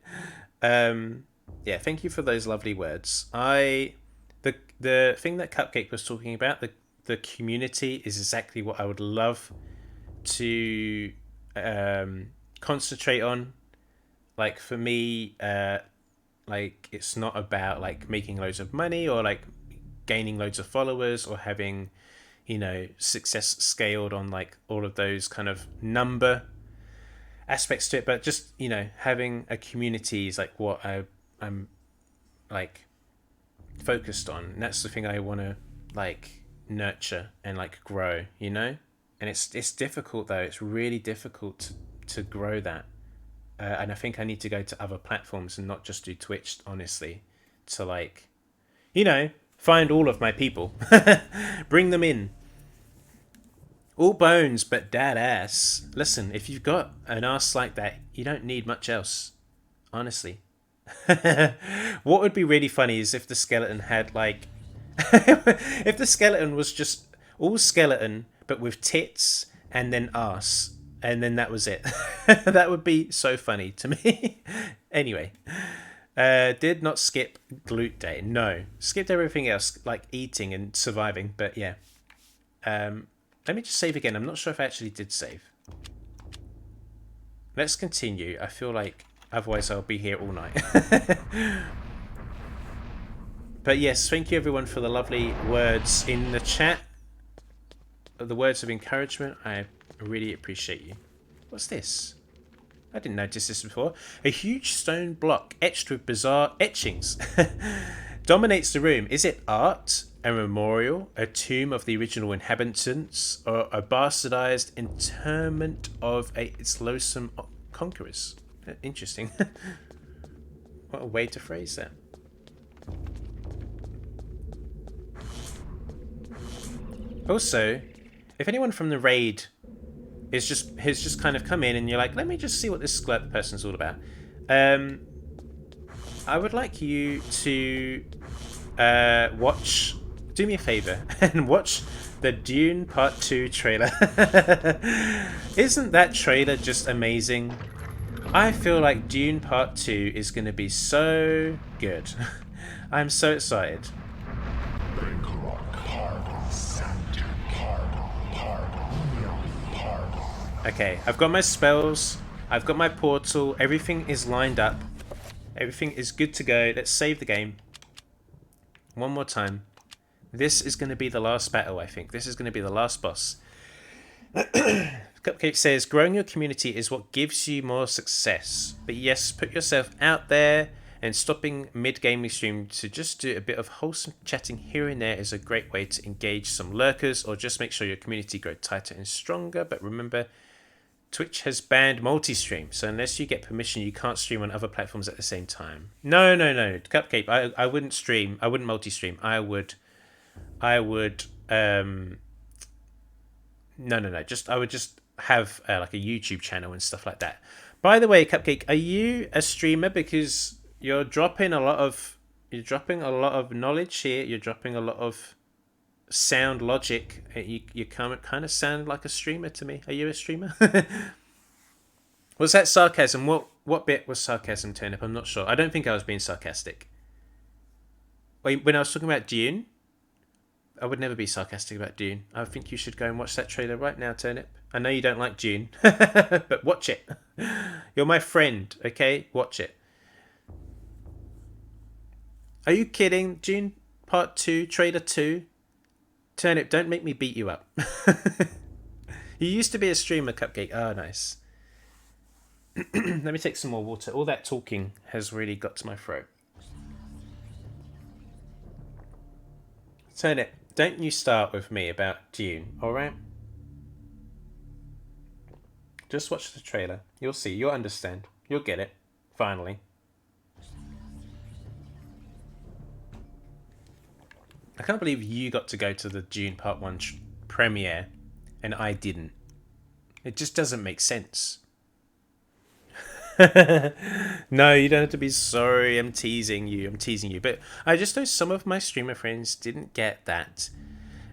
Yeah, thank you for those lovely words. The thing that Cupcake was talking about, the community, is exactly what I would love to concentrate on. Like, for me, like, it's not about like making loads of money or like gaining loads of followers or having, you know, success scaled on like all of those kind of number aspects to it, but just, you know, having a community is like what I'm like focused on, and that's the thing I want to like nurture and like grow, you know. And it's difficult though. It's really difficult to grow that, and I think I need to go to other platforms and not just do Twitch, honestly, to like, you know, find all of my people. Bring them in. All bones, but dad ass. Listen, if you've got an ass like that, you don't need much else. Honestly. What would be really funny is if the skeleton had like... if the skeleton was just all skeleton, but with tits and then ass. And then that was it. That would be so funny to me. Anyway. Did not skip glute day. No, skipped everything else, like eating and surviving. But yeah, let me just save again. I'm not sure if I actually did save. Let's continue. I feel like otherwise I'll be here all night. But yes, thank you everyone for the lovely words in the chat. The words of encouragement. I really appreciate you. What's this? I didn't notice this before. A huge stone block etched with bizarre etchings dominates the room. Is it art, a memorial, a tomb of the original inhabitants, or a bastardized interment of its loathsome conquerors? Interesting. What a way to phrase that. Also, if anyone from the raid has just kind of come in and you're like, let me just see what this person's all about, I would like you to do me a favor and watch the Dune Part 2 trailer. Isn't that trailer just amazing? I feel like Dune Part 2 is going to be so good. I'm so excited. Okay, I've got my spells, I've got my portal, everything is lined up. Everything is good to go. Let's save the game. One more time. This is going to be the last battle, I think. This is going to be the last boss. Cupcake says, growing your community is what gives you more success. But yes, put yourself out there, and stopping mid-gaming stream to just do a bit of wholesome chatting here and there is a great way to engage some lurkers, or just make sure your community grows tighter and stronger. But remember, Twitch has banned multi-stream, so unless you get permission, you can't stream on other platforms at the same time. No, Cupcake, I wouldn't stream. I wouldn't multi-stream. I would, no. Just, I would just have like a YouTube channel and stuff like that. By the way, Cupcake, are you a streamer? Because you're dropping a lot of knowledge here. You're dropping a lot of sound logic. You kind of sound like a streamer to me. Are you a streamer? Was that sarcasm? What bit was sarcasm, Turnip? I'm not sure. I don't think I was being sarcastic. Wait, when I was talking about Dune, I would never be sarcastic about Dune. I think you should go and watch that trailer right now, Turnip. I know you don't like Dune, but watch it. You're my friend, okay? Watch it. Are you kidding? Dune Part 2, Trailer 2? Turnip, don't make me beat you up. You used to be a streamer, Cupcake. Oh, nice. Let me take some more water. All that talking has really got to my throat. Turnip, don't you start with me about Dune, alright? Just watch the trailer. You'll see. You'll understand. You'll get it. Finally. I can't believe you got to go to the Dune Part 1 premiere and I didn't. It just doesn't make sense. No, you don't have to be sorry. I'm teasing you. But I just know some of my streamer friends didn't get that.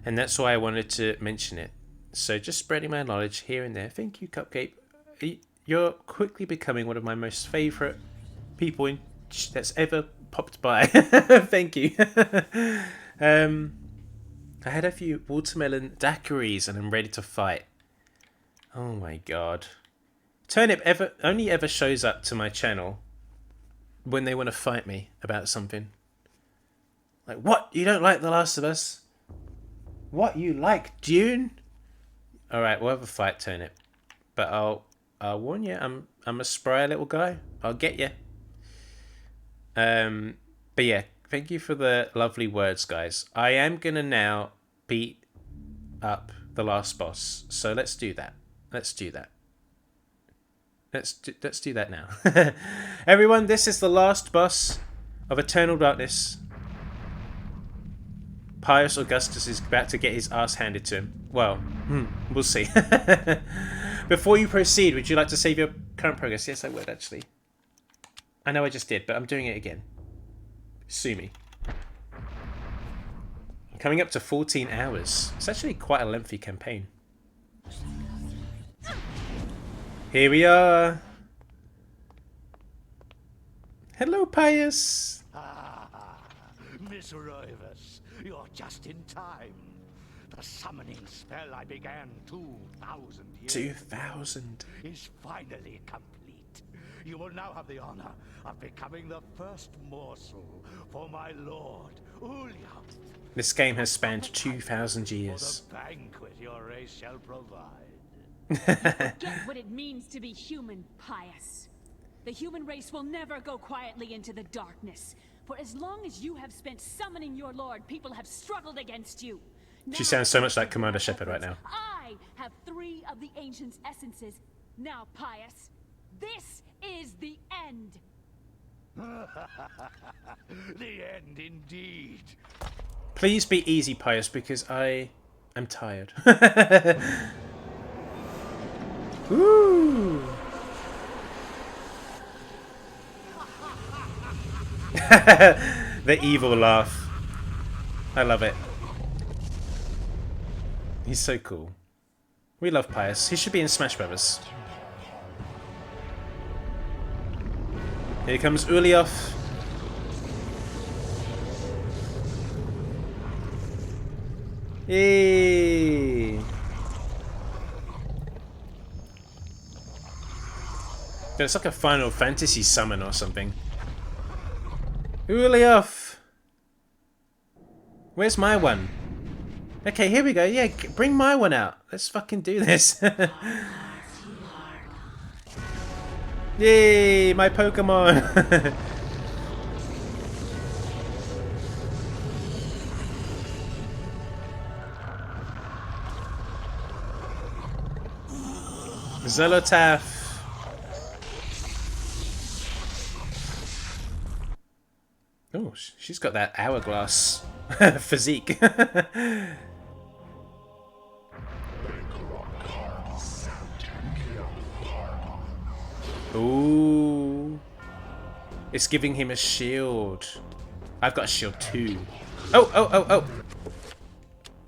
And that's why I wanted to mention it. So just spreading my knowledge here and there. Thank you, Cupcake. You're quickly becoming one of my most favourite people that's ever popped by. Thank you. I had a few watermelon daiquiris and I'm ready to fight. Oh my god. Turnip only ever shows up to my channel when they want to fight me about something. Like, what? You don't like The Last of Us? What? You like Dune? Alright, we'll have a fight, Turnip. But I'll warn you, I'm a spry little guy. I'll get you. But yeah, thank you for the lovely words, guys. I am gonna now beat up the last boss. So let's do that. Let's do that. Let's do that now. Everyone, this is the last boss of Eternal Darkness. Pius Augustus is about to get his ass handed to him. Well, we'll see. Before you proceed, would you like to save your current progress? Yes, I would, actually. I know I just did, but I'm doing it again. Sue me. Coming up to 14 hours. It's actually quite a lengthy campaign. Here we are. Hello, Pius.
Miss Roivus, you're just in time. The summoning spell I began 2,000 years
2,000
is finally complete. You will now have the honor of becoming the first morsel for my lord, Ulya.
This game has spanned 2,000 years.
For the banquet your race shall provide.
Forget what it means to be human, Pius. The human race will never go quietly into the darkness. For as long as you have spent summoning your lord, people have struggled against you.
She sounds so much like Commander Shepard right now.
I have 3 of the Ancient's essences. Now, Pius, this is the end.
The end indeed.
Please be easy, Pius, because I am tired. Woo! The evil laugh. I love it. He's so cool. We love Pius. He should be in Smash Brothers. Here comes Uliof. Yay! It's like a Final Fantasy summon or something. Uliof! Where's my one? Okay, here we go. Yeah, bring my one out. Let's fucking do this. Yay, my Pokemon. Zelotaf. Oh, she's got that hourglass physique. Ooh. It's giving him a shield. I've got a shield too. Oh.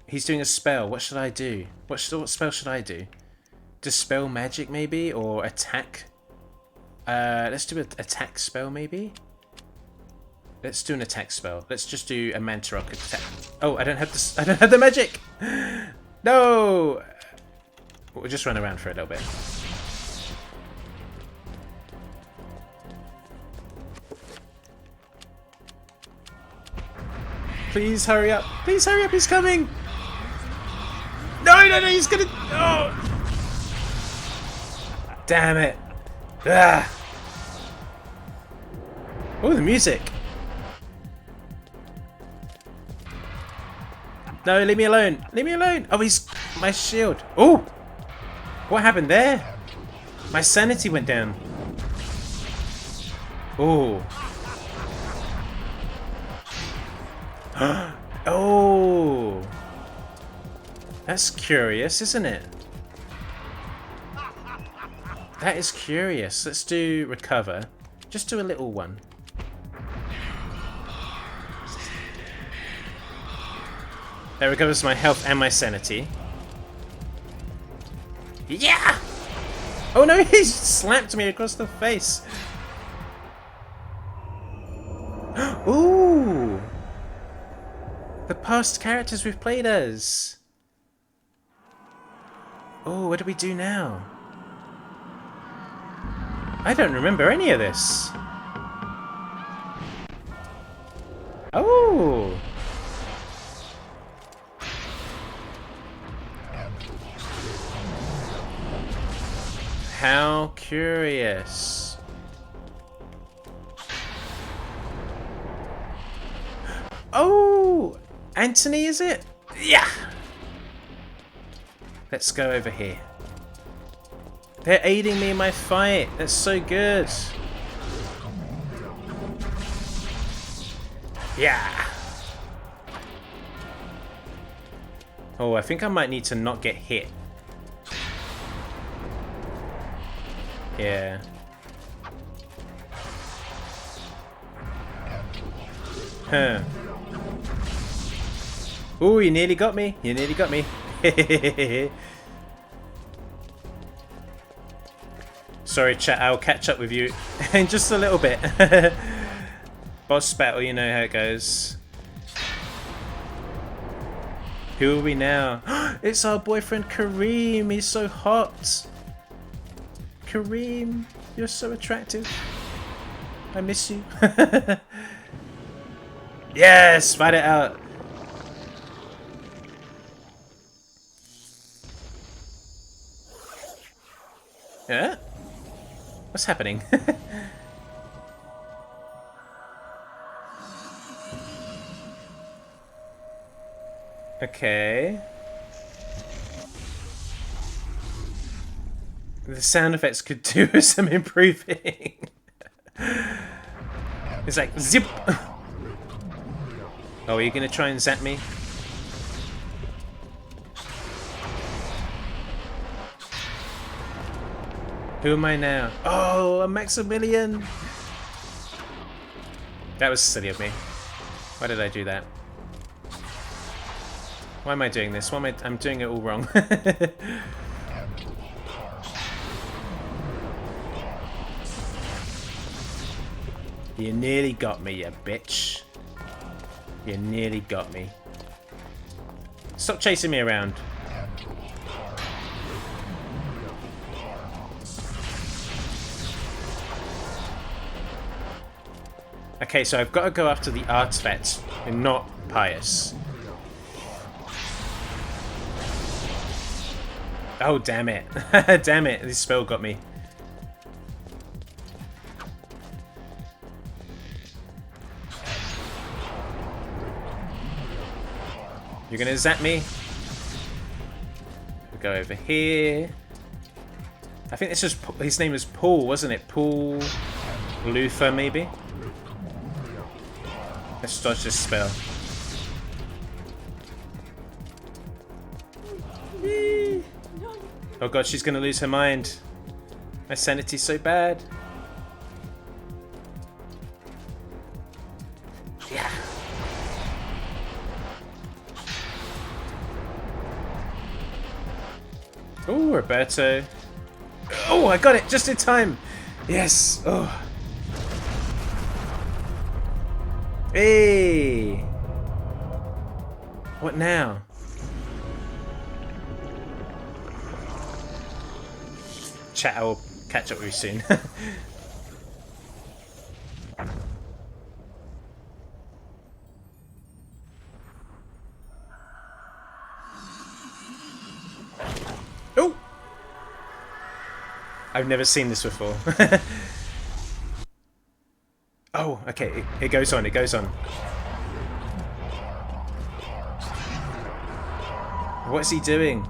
He's doing a spell. What should I do? What spell should I do? Dispel magic maybe? Or attack? Let's do an attack spell maybe? Let's do an attack spell. Let's just do a Mantarok attack. Oh, I don't have this. I don't have the magic. No. We'll just run around for a little bit. Please hurry up. Please hurry up. He's coming. No, no, no. He's gonna. Oh. Damn it. Ah. Oh, the music. No, leave me alone. Leave me alone. Oh, he's my shield. Oh. What happened there? My sanity went down. Oh. Oh. That's curious, isn't it? That is curious. Let's do recover. Just do a little one. That recovers my health and my sanity. Yeah! Oh no, he slapped me across the face. Ooh! The past characters we've played as. Oh, what do we do now? I don't remember any of this. Oh! How curious. Oh! Anthony, is it? Yeah! Let's go over here. They're aiding me in my fight. That's so good. Yeah! Oh, I think I might need to not get hit. Yeah. Huh. Ooh, you nearly got me. You nearly got me. Sorry, chat. I'll catch up with you in just a little bit. Boss battle, you know how it goes. Who are we now? It's our boyfriend Kareem. He's so hot. Kareem, you're so attractive. I miss you. Yes, fight it out. Yeah? What's happening? Okay. The sound effects could do with some improving. It's like zip. Oh, are you gonna try and zap me? Who am I now? Oh, a Maximilian! That was silly of me. Why did I do that? Why am I doing this? Why am I'm doing it all wrong. You nearly got me, you bitch. You nearly got me. Stop chasing me around. Okay, so I've got to go after the artifacts and not Pious. Oh, damn it. Damn it, this spell got me. You're gonna zap me? We'll go over here. I think this was his name was Paul, wasn't it? Paul Luther, maybe? Let's dodge this spell. Oh god, she's gonna lose her mind. My sanity's so bad. Yeah. Oh, Roberto. Oh, I got it just in time. Yes. Oh. Hey! What now? Chat, I will catch up with you soon. Oh! I've never seen this before. Oh, okay, it goes on, it goes on. What's he doing?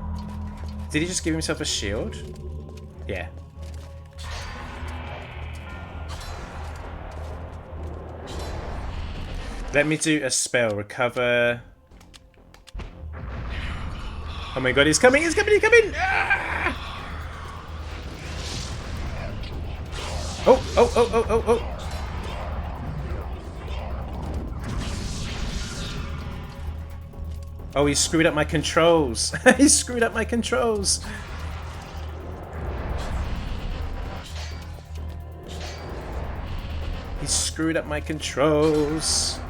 Did he just give himself a shield? Yeah. Let me do a spell. Recover. Oh my god, he's coming, he's coming, he's coming! Ah! Oh, oh, oh, oh, oh, oh. Oh, he screwed up my controls. He screwed up my controls. He screwed up my controls.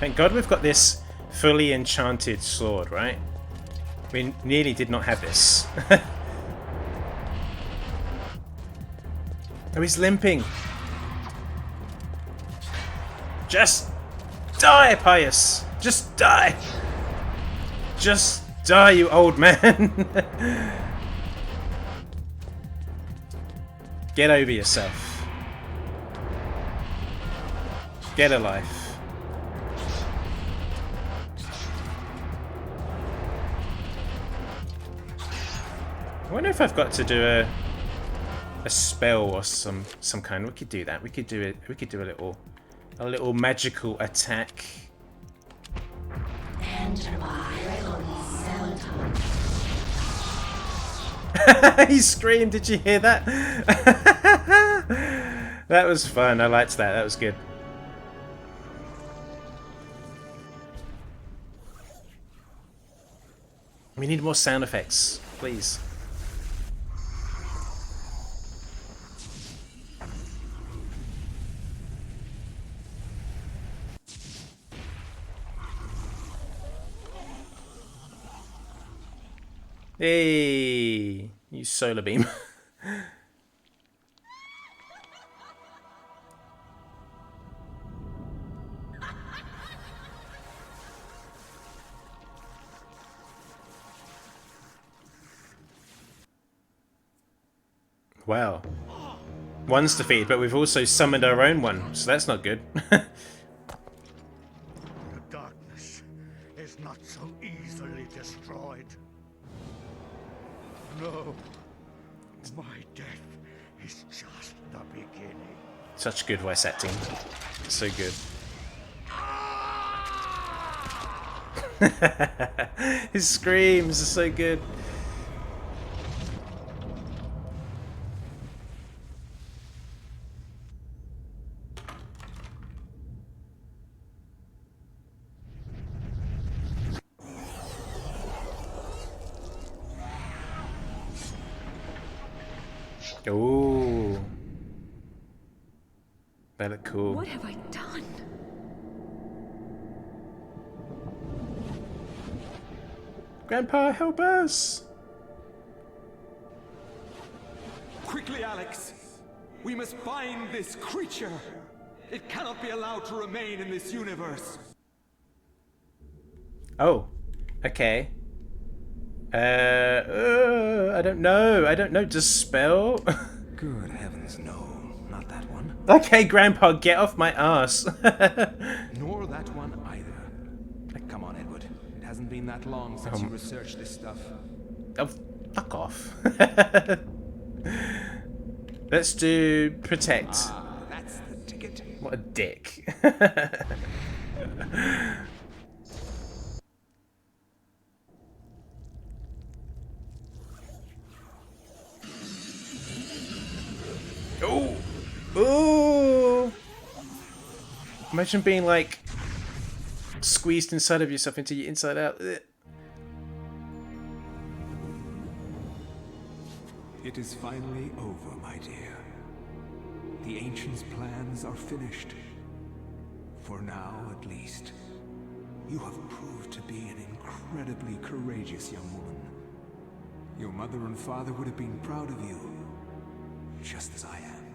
Thank God we've got this fully enchanted sword, right? We nearly did not have this. Oh, he's limping. Just die, Pius. Just die. Just die, you old man. Get over yourself. Get a life. I wonder if I've got to do a spell or some kind. We could do that. We could do it. We could do a little magical attack. He screamed. Did you hear that? That was fun. I liked that. That was good. We need more sound effects, please. Hey, you solar beam. Wow. One's defeated, but we've also summoned our own one, so that's not good.
The darkness is not so easily destroyed. No, my death is just the beginning.
Such good voice acting. So good. His screams are so good. Ooh. That look cool.
What have I done?
Grandpa, help us!
Quickly, Alex! We must find this creature! It cannot be allowed to remain in this universe!
Oh, okay. I don't know. I don't know. Dispel?
Good heavens, no. Not that one.
Okay, Grandpa, get off my ass.
Nor that one either. Come on, Edward. It hasn't been that long since you researched this stuff.
Oh, fuck off. Let's do protect.
Ah, that's the ticket.
What a dick. Oh! Oh! Imagine being like squeezed inside of yourself into your inside out. Ugh.
It is finally over, my dear.
The Ancient's plans are finished. For now, at least. You have proved to be an incredibly courageous young woman. Your mother and father would have been proud of you, just as I am.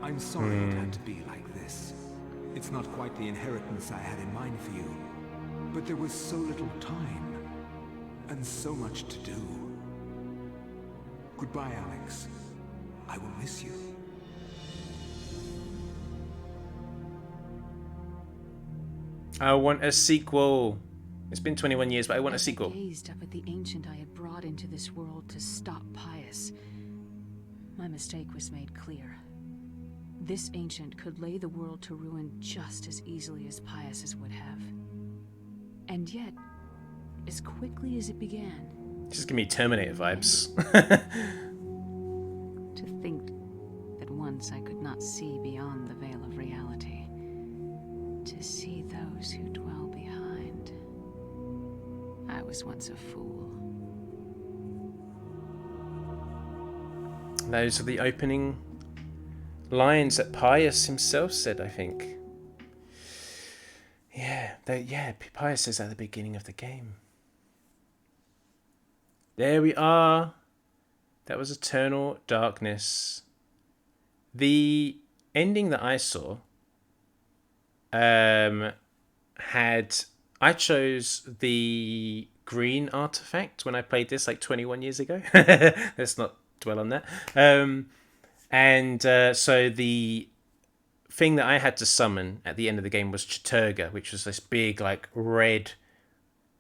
I'm sorry it had to be like this. It's not quite the inheritance I had in mind for you, but there was so little time, and so much to do. Goodbye, Alex. I will miss you.
I want a sequel. It's been 21 years, but I want a sequel.
I gazed up at the ancient I had brought into this world to stop Pius. My mistake was made clear. This ancient could lay the world to ruin just as easily as Pius's would have. And yet, as quickly as it began...
Just give me Terminator vibes.
To think that once I could not see beyond the veil of reality, to see those who dwell behind. I was once a fool.
Those are the opening lines that Pius himself said, I think. Yeah, Pius says at the beginning of the game. There we are. That was Eternal Darkness. The ending that I saw I chose the green artifact when I played this like 21 years ago. Let's not dwell on that. So the thing that I had to summon at the end of the game was Chaturga, which was this big like red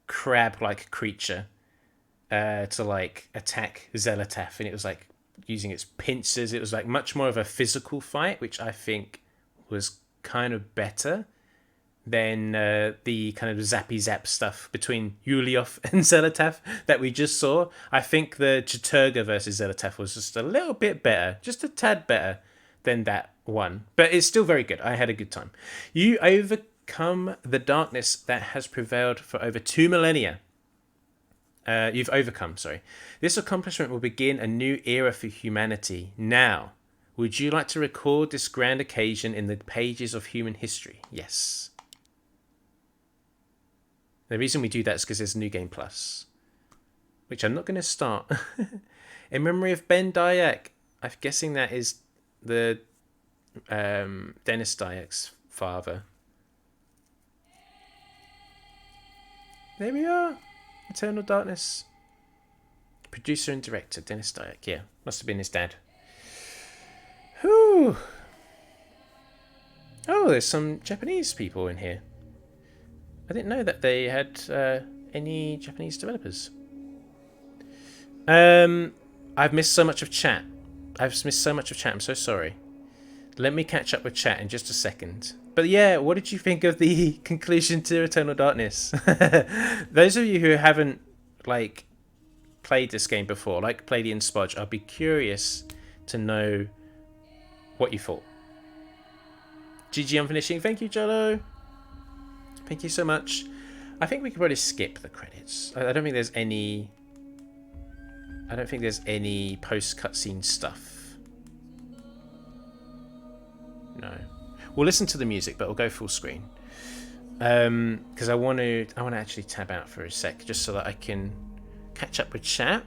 crab-like creature to like attack Zelatath, and it was like using its pincers. It was like much more of a physical fight, which I think was kind of better than the kind of zappy zap stuff between Yuliov and Zelatath that we just saw. I think the Chaturga versus Zelatath was just a little bit better, just a tad better than that one. But it's still very good. I had a good time. You overcome the darkness that has prevailed for over 2 millennia. You've overcome, sorry. This accomplishment will begin a new era for humanity. Now, would you like to record this grand occasion in the pages of human history? Yes. The reason we do that is because there's New Game Plus, which I'm not going to start. In memory of Ben Dyack. I'm guessing that is the Dennis Dyack's father. There we are. Eternal Darkness. Producer and director, Dennis Dyack. Yeah, must have been his dad. Whew. Oh, there's some Japanese people in here. I didn't know that they had any Japanese developers. I've missed so much of chat. I'm so sorry. Let me catch up with chat in just a second. But yeah, what did you think of the conclusion to Eternal Darkness? Those of you who haven't like played this game before, like Palladian Spodge, I'll be curious to know what you thought. GG on finishing. Thank you, Jolo. Thank you so much. I think we could probably skip the credits. I don't think there's any post cutscene stuff. No. We'll listen to the music, but we'll go full screen. Because I want to actually tab out for a sec, just so that I can catch up with chat.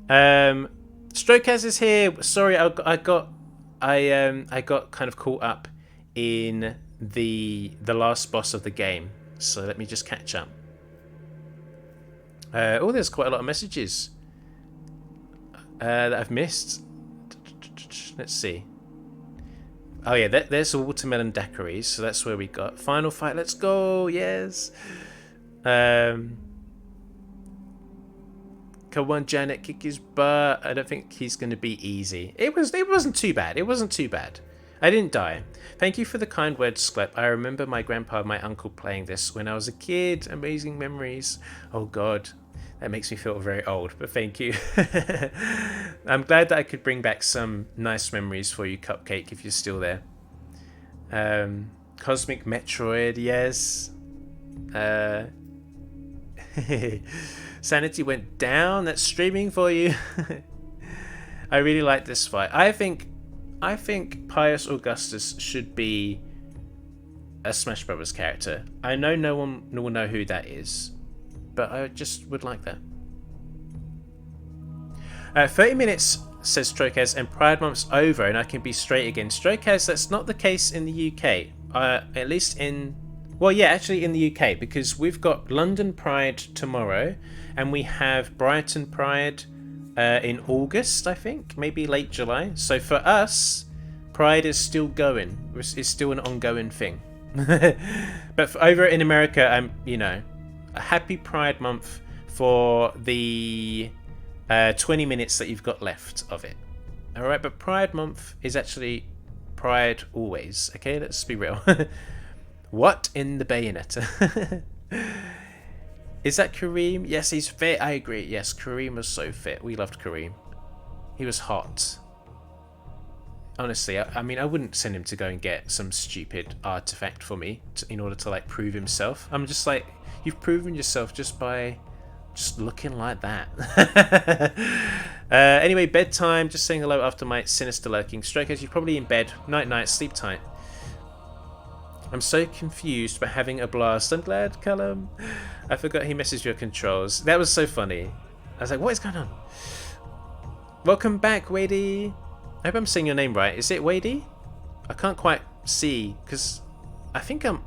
Strokaz is here. Sorry, I got kind of caught up in the last boss of the game, so let me just catch up. There's quite a lot of messages that I've missed. Let's see. Oh yeah, there's the watermelon daiquiris, so that's where we got final fight. Let's go, yes. Come on, Janet, kick his butt. I don't think he's going to be easy. It wasn't too bad. I didn't die. Thank you for the kind words, Sklep. I remember my grandpa and my uncle playing this when I was a kid. Amazing memories. Oh God, that makes me feel very old, but thank you. I'm glad that I could bring back some nice memories for you, Cupcake, if you're still there. Cosmic Metroid, yes. Sanity went down. That's streaming for you. I really like this fight. I think I think Pius Augustus should be a Smash Brothers character. I know no one will know who that is, but I just would like that. 30 minutes, says Strokaz, and Pride Month's over and I can be straight again. Strokaz, that's not the case in the UK. At least in... Well, yeah, actually in the UK, because we've got London Pride tomorrow, and we have Brighton Pride in August, I think. Maybe late July. So for us, Pride is still going. It's still an ongoing thing. But over in America, you know, a happy Pride Month for the 20 minutes that you've got left of it. Alright, but Pride Month is actually Pride always. Okay, let's be real. What in the Bayonetta? Is that Kareem? Yes, he's fit. I agree. Yes, Kareem was so fit. We loved Kareem. He was hot. Honestly, I mean, I wouldn't send him to go and get some stupid artifact for me in order to, like, prove himself. I'm just like, you've proven yourself just by just looking like that. Anyway, bedtime. Just saying hello after my sinister lurking. Strokers, you're probably in bed. Night, sleep tight. I'm so confused but having a blast. I'm glad, Callum. I forgot he messaged your controls. That was so funny. I was like, what is going on? Welcome back, Wadey. I hope I'm saying your name right. Is it Wadey? I can't quite see because I think I'm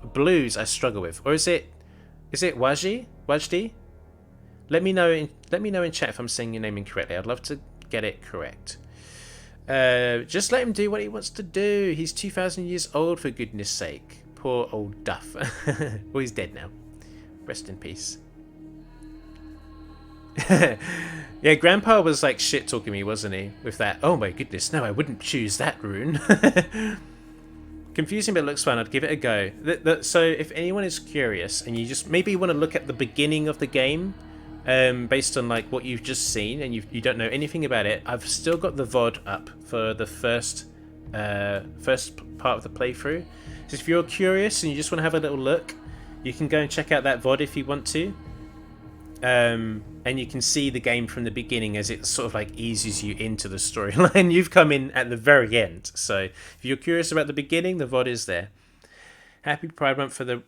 blues I struggle with. Or is it Wajdi? Let me know in chat if I'm saying your name incorrectly. I'd love to get it correct. Just let him do what he wants to do. He's 2,000 years old, for goodness sake. Poor old Duff. Well, he's dead now. Rest in peace. Yeah, Grandpa was like shit talking me, wasn't he? With that, oh my goodness, no, I wouldn't choose that rune. Confusing, but it looks fun. I'd give it a go. So if anyone is curious and you just maybe want to look at the beginning of the game, based on like what you've just seen and you don't know anything about it, I've still got the VOD up for the first part of the playthrough. So if you're curious and you just want to have a little look, you can go and check out that VOD if you want to. And you can see the game from the beginning as it sort of like eases you into the storyline. You've come in at the very end. So if you're curious about the beginning, the VOD is there. Happy Pride Month for the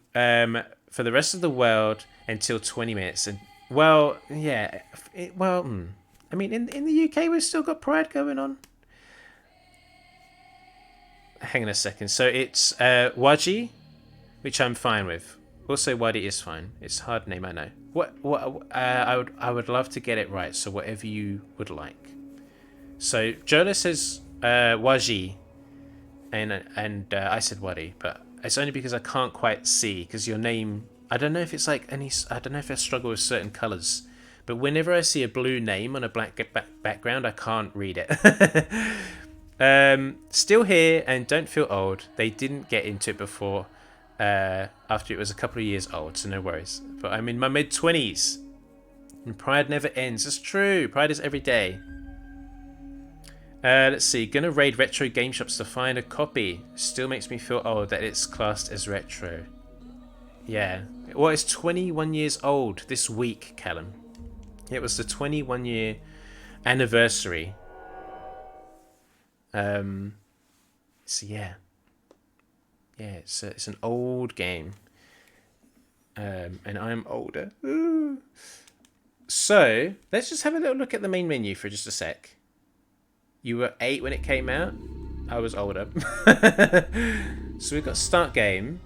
rest of the world until 20 minutes. And well, yeah, I mean, in the UK we've still got Pride going on. Hang on a second. So it's Waji, which I'm fine with. Also, Wadi is fine. It's a hard name, I know. I would love to get it right. So whatever you would like. So Jola says Waji, and I said Wadi, but it's only because I can't quite see because your name. I don't know if it's like any. I don't know if I struggle with certain colours, but whenever I see a blue name on a black background, I can't read it. Still here and don't feel old. They didn't get into it before. After it was a couple of years old, so no worries. But I'm in my mid-20s. And Pride never ends. It's true. Pride is every day. Let's see. Gonna raid retro game shops to find a copy. Still makes me feel old that it's classed as retro. Yeah. Well, it's 21 years old this week, Callum. It was the 21-year anniversary. So yeah. Yeah, it's an old game. And I'm older. Ooh. So, let's just have a little look at the main menu for just a sec. You were 8 when it came out. I was older. So we've got start game.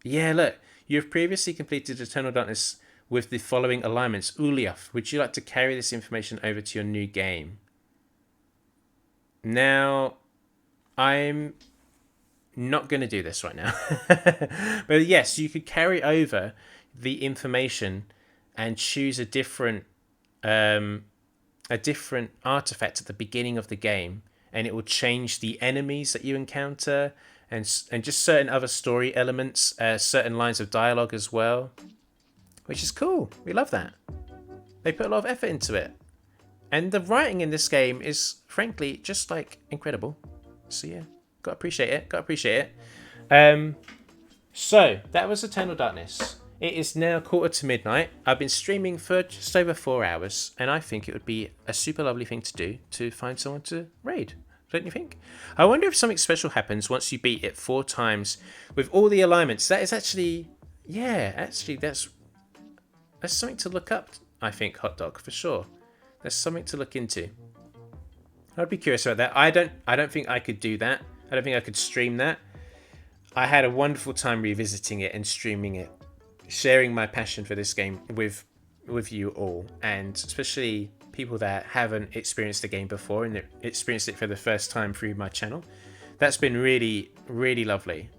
Yeah, look. You have previously completed Eternal Darkness with the following alignments. Uliaf, would you like to carry this information over to your new game? Now, I'm not going to do this right now. But yes, you could carry over the information and choose a different artifact at the beginning of the game, and it will change the enemies that you encounter and just certain other story elements, certain lines of dialogue as well, which is cool. We love that. They put a lot of effort into it. And the writing in this game is, frankly, just like incredible. So yeah. Gotta appreciate it. So, that was Eternal Darkness. It is now 1:45. I've been streaming for just over 4 hours, and I think it would be a super lovely thing to do to find someone to raid. Don't you think? I wonder if something special happens once you beat it 4 times with all the alignments. That is actually, yeah, actually that's something to look up. I think, Hot Dog, for sure. That's something to look into. I'd be curious about that. I don't think I could do that. I don't think I could stream that. I had a wonderful time revisiting it and streaming it, sharing my passion for this game with you all, and especially people that haven't experienced the game before and experienced it for the first time through my channel. That's been really, really lovely.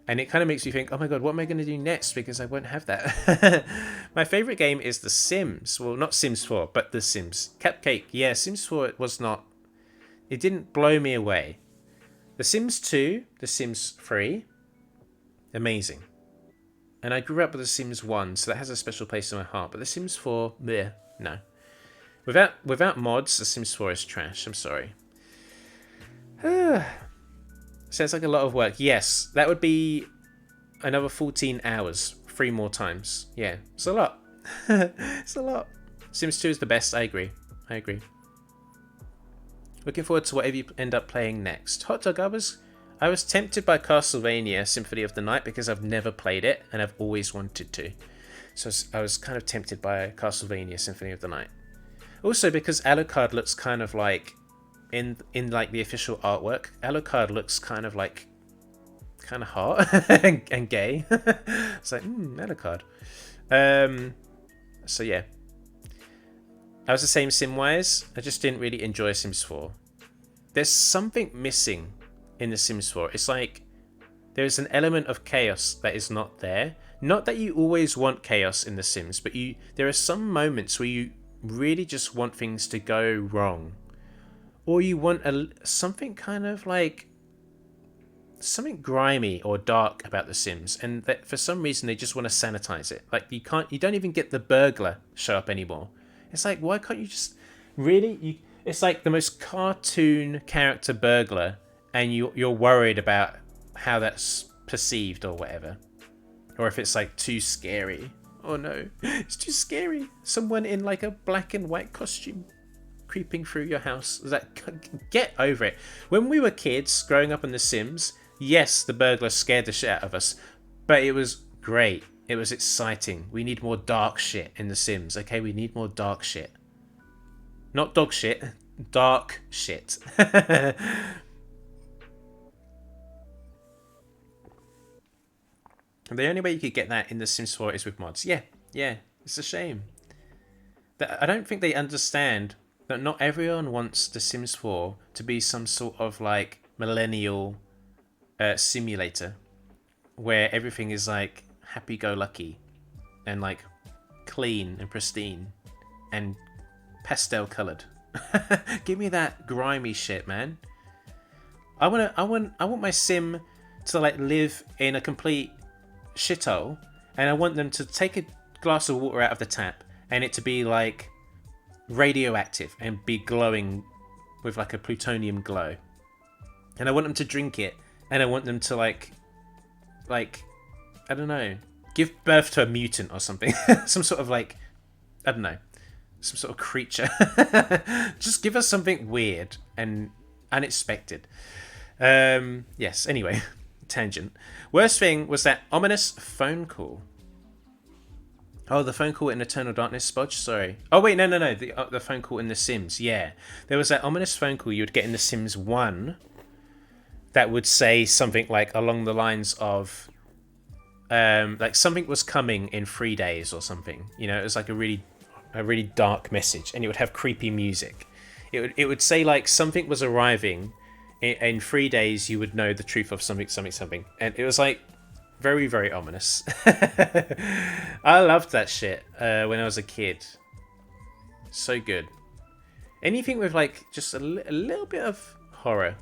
And it kind of makes me think, oh my god, what am I going to do next? Because I won't have that. My favourite game is The Sims. Well, not Sims 4, but The Sims. Cupcake, yeah, Sims 4 was not... It didn't blow me away. The Sims 2, The Sims 3, amazing. And I grew up with The Sims 1, so that has a special place in my heart. But The Sims 4, bleh, no. Without mods, The Sims 4 is trash. I'm sorry. Sounds like a lot of work. Yes, that would be another 14 hours. 3 more times. Yeah, it's a lot. It's a lot. Sims 2 is the best. I agree. Looking forward to whatever you end up playing next. Hot Dog, I was tempted by Castlevania Symphony of the Night because I've never played it and I've always wanted to. So I was kind of tempted by Castlevania Symphony of the Night. Also because Alucard looks kind of like, in like the official artwork, Alucard looks kind of hot and gay. It's like, Alucard. So yeah. I was the same Sim-wise. I just didn't really enjoy Sims 4. There's something missing in the Sims 4. It's like there's an element of chaos that is not there. Not that you always want chaos in the Sims, but there are some moments where you really just want things to go wrong. Or you want something kind of like something grimy or dark about the Sims, and that for some reason they just want to sanitize it. Like you don't even get the burglar show up anymore. It's like, why can't you just really? It's like the most cartoon character burglar, and you're worried about how that's perceived or whatever, or if it's like too scary. Oh no, it's too scary. Someone in like a black and white costume creeping through your house. Get over it. When we were kids growing up in The Sims, yes, the burglar scared the shit out of us, but it was great. It was exciting. We need more dark shit in The Sims, okay? We need more dark shit. Not dog shit, dark shit. The only way you could get that in The Sims 4 is with mods. Yeah, it's a shame. I don't think they understand that not everyone wants The Sims 4 to be some sort of like millennial simulator where everything is like happy-go-lucky and like clean and pristine and pastel-colored. Give me that grimy shit, man. I want my sim to like live in a complete shithole, and I want them to take a glass of water out of the tap and it to be like radioactive and be glowing with like a plutonium glow. And I want them to drink it, and I want them to like I don't know, give birth to a mutant or something. Some sort of like, I don't know, some sort of creature. Just give us something weird and unexpected. Yes, anyway, tangent. Worst thing was that ominous phone call. Oh, the phone call in Eternal Darkness, Spodge? Sorry. Oh, wait, no. The phone call in The Sims, yeah. There was that ominous phone call you would get in The Sims 1 that would say something like along the lines of, like something was coming in 3 days or something. You know, it was like a really dark message, and it would have creepy music. It would say like something was arriving in 3 days. You would know the truth of something, and it was like very, very ominous. I loved that shit when I was a kid. So good. Anything with like just a little bit of horror.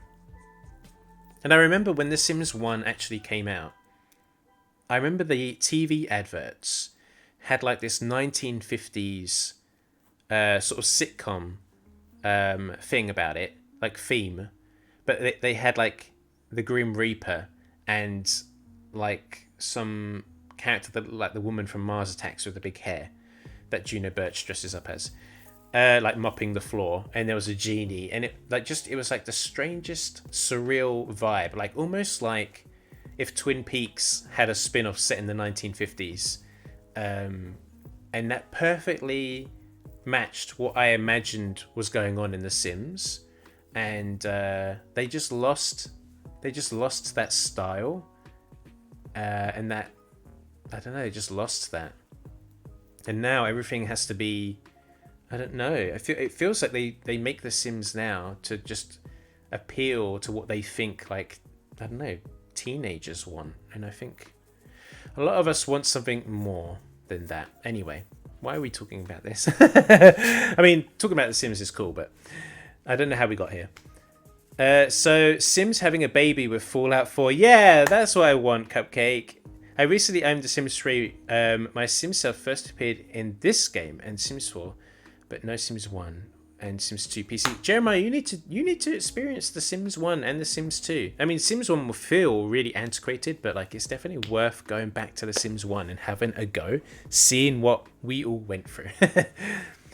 And I remember when The Sims 1 actually came out, I remember the TV adverts had like this 1950s sort of sitcom thing about it, like theme, but they had like the Grim Reaper and like some character that like the woman from Mars Attacks with the big hair that Juno Birch dresses up as, like mopping the floor, and there was a genie, and it was like the strangest surreal vibe, like almost like if Twin Peaks had a spin-off set in the 1950s, and that perfectly matched what I imagined was going on in The Sims, and they just lost that style, and that, I don't know, they just lost that, and now everything has to be, I don't know, it feels like they make The Sims now to just appeal to what they think, like, I don't know, teenagers want, and I think a lot of us want something more than that. Anyway, why are we talking about this? I mean, talking about The Sims is cool, but I don't know how we got here. So Sims having a baby with Fallout 4. Yeah, that's what I want, Cupcake. I recently owned The Sims 3. My Sims self first appeared in this game and Sims 4, but no Sims 1 and Sims 2 PC. Jeremiah, you need to experience The Sims 1 and The Sims 2. I mean, Sims 1 will feel really antiquated, but like it's definitely worth going back to The Sims 1 and having a go, seeing what we all went through.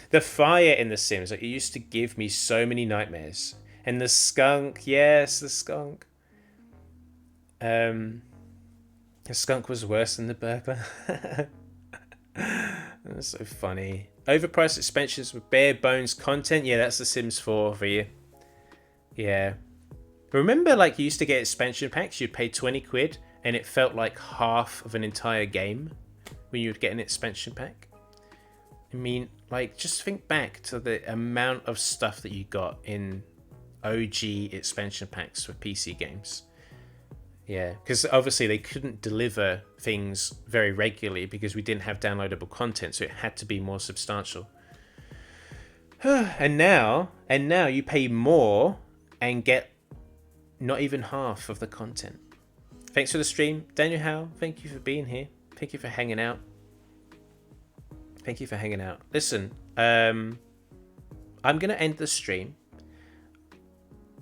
The fire in The Sims, like, it used to give me so many nightmares. And the skunk, yes, the skunk. The skunk was worse than the burglar. That's so funny. Overpriced expansions with bare bones content. Yeah, that's The Sims 4 for you. Yeah. Remember, like, you used to get expansion packs, you'd pay 20 quid, and it felt like half of an entire game when you would get an expansion pack. I mean, like, just think back to the amount of stuff that you got in OG expansion packs for PC games. Yeah, because obviously they couldn't deliver things very regularly because we didn't have downloadable content, so it had to be more substantial. and now you pay more and get not even half of the content. Thanks for the stream, Daniel Howe. Thank you for being here. Thank you for hanging out. Thank you for hanging out. Listen, I'm gonna end the stream.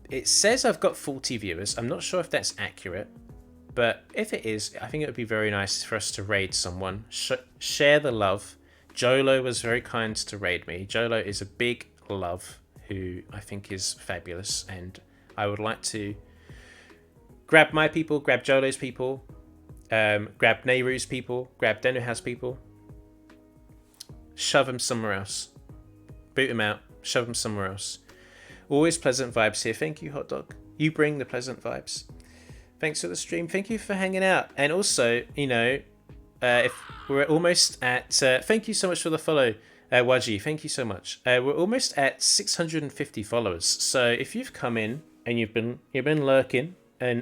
It says I've got 40 viewers. I'm not sure if that's accurate, but if it is, I think it would be very nice for us to raid someone. Share the love. Jolo was very kind to raid me. Jolo is a big love who I think is fabulous, and I would like to grab my people, grab Jolo's people, grab Nehru's people, grab Denuha's people, shove them somewhere else. Boot them out, shove them somewhere else. Always pleasant vibes here. Thank you, Hot Dog. You bring the pleasant vibes. Thanks for the stream. Thank you for hanging out. And also, you know, if we're almost at... thank you so much for the follow, Waji. Thank you so much. We're almost at 650 followers. So if you've come in and you've been lurking,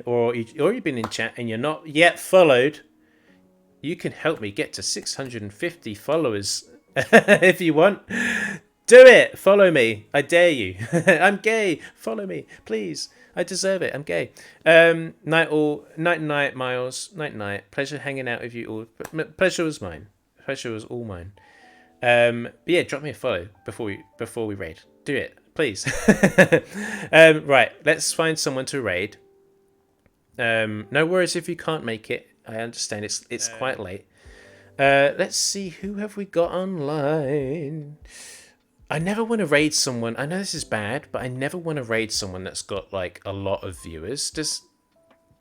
or you've been in chat and you're not yet followed, you can help me get to 650 followers if you want. Do it! Follow me. I dare you. I'm gay. Follow me, please. I deserve it. I'm gay. Night, Miles. Night. Pleasure hanging out with you all. Pleasure was mine. Pleasure was all mine. But yeah, drop me a follow before we raid. Do it, please. Right, let's find someone to raid. No worries if you can't make it. I understand. It's quite late. Let's see, who have we got online? I never want to raid someone. I know this is bad, but I never want to raid someone that's got like a lot of viewers. Does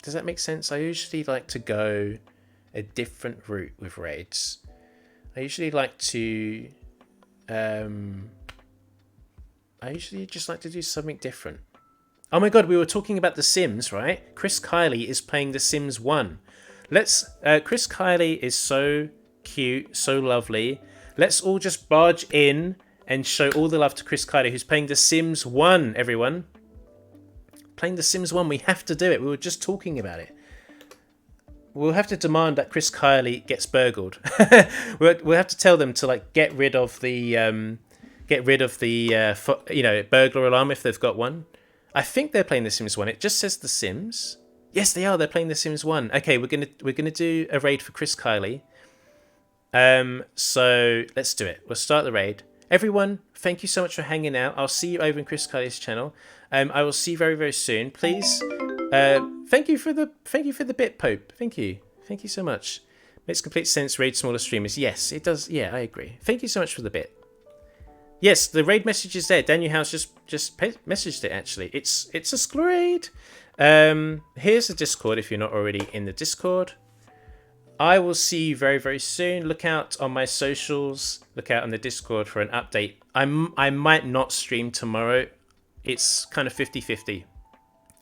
that make sense? I usually like to go a different route with raids. I usually like to just like to do something different. Oh my god, we were talking about The Sims, right? Chris Kiley is playing The Sims 1. Chris Kiley is so cute, so lovely. Let's all just barge in and show all the love to Chris Kiley, who's playing The Sims 1, everyone. Playing The Sims 1, we have to do it. We were just talking about it. We'll have to demand that Chris Kiley gets burgled. We'll have to tell them to like get rid of the burglar alarm if they've got one. I think they're playing The Sims 1. It just says The Sims. Yes, they are. They're playing The Sims 1. Okay, we're gonna do a raid for Chris Kiley. So let's do it. We'll start the raid. Everyone, thank you so much for hanging out. I'll see you over in Chris Kiley's channel. I will see you very, very soon. Please, thank you for the bit, Pope. Thank you so much. Makes complete sense. Raid smaller streamers. Yes, it does. Yeah, I agree. Thank you so much for the bit. Yes, the raid message is there. Daniel House just messaged it. Actually, it's a school raid. Here's the Discord if you're not already in the Discord. I will see you very, very soon. Look out on my socials. Look out on the Discord for an update. I might not stream tomorrow. It's kind of 50-50.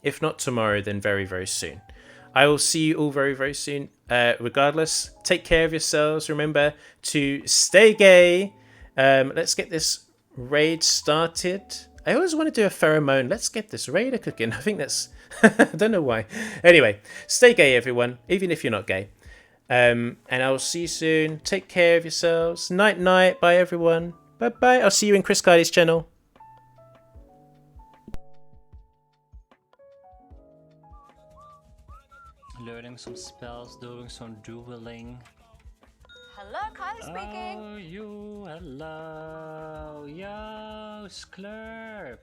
If not tomorrow, then very, very soon. I will see you all very, very soon. Regardless, take care of yourselves. Remember to stay gay. Let's get this raid started. I always want to do a pheromone. Let's get this raider cooking. I think that's... I don't know why. Anyway, stay gay, everyone, even if you're not gay. And I will see you soon. Take care of yourselves. Night night. Bye everyone. Bye bye. I'll see you in Chris Kylie's channel.
Learning some spells, doing some dueling.
Hello, Kylie speaking.
Oh, you, hello. Yo, Sklurp.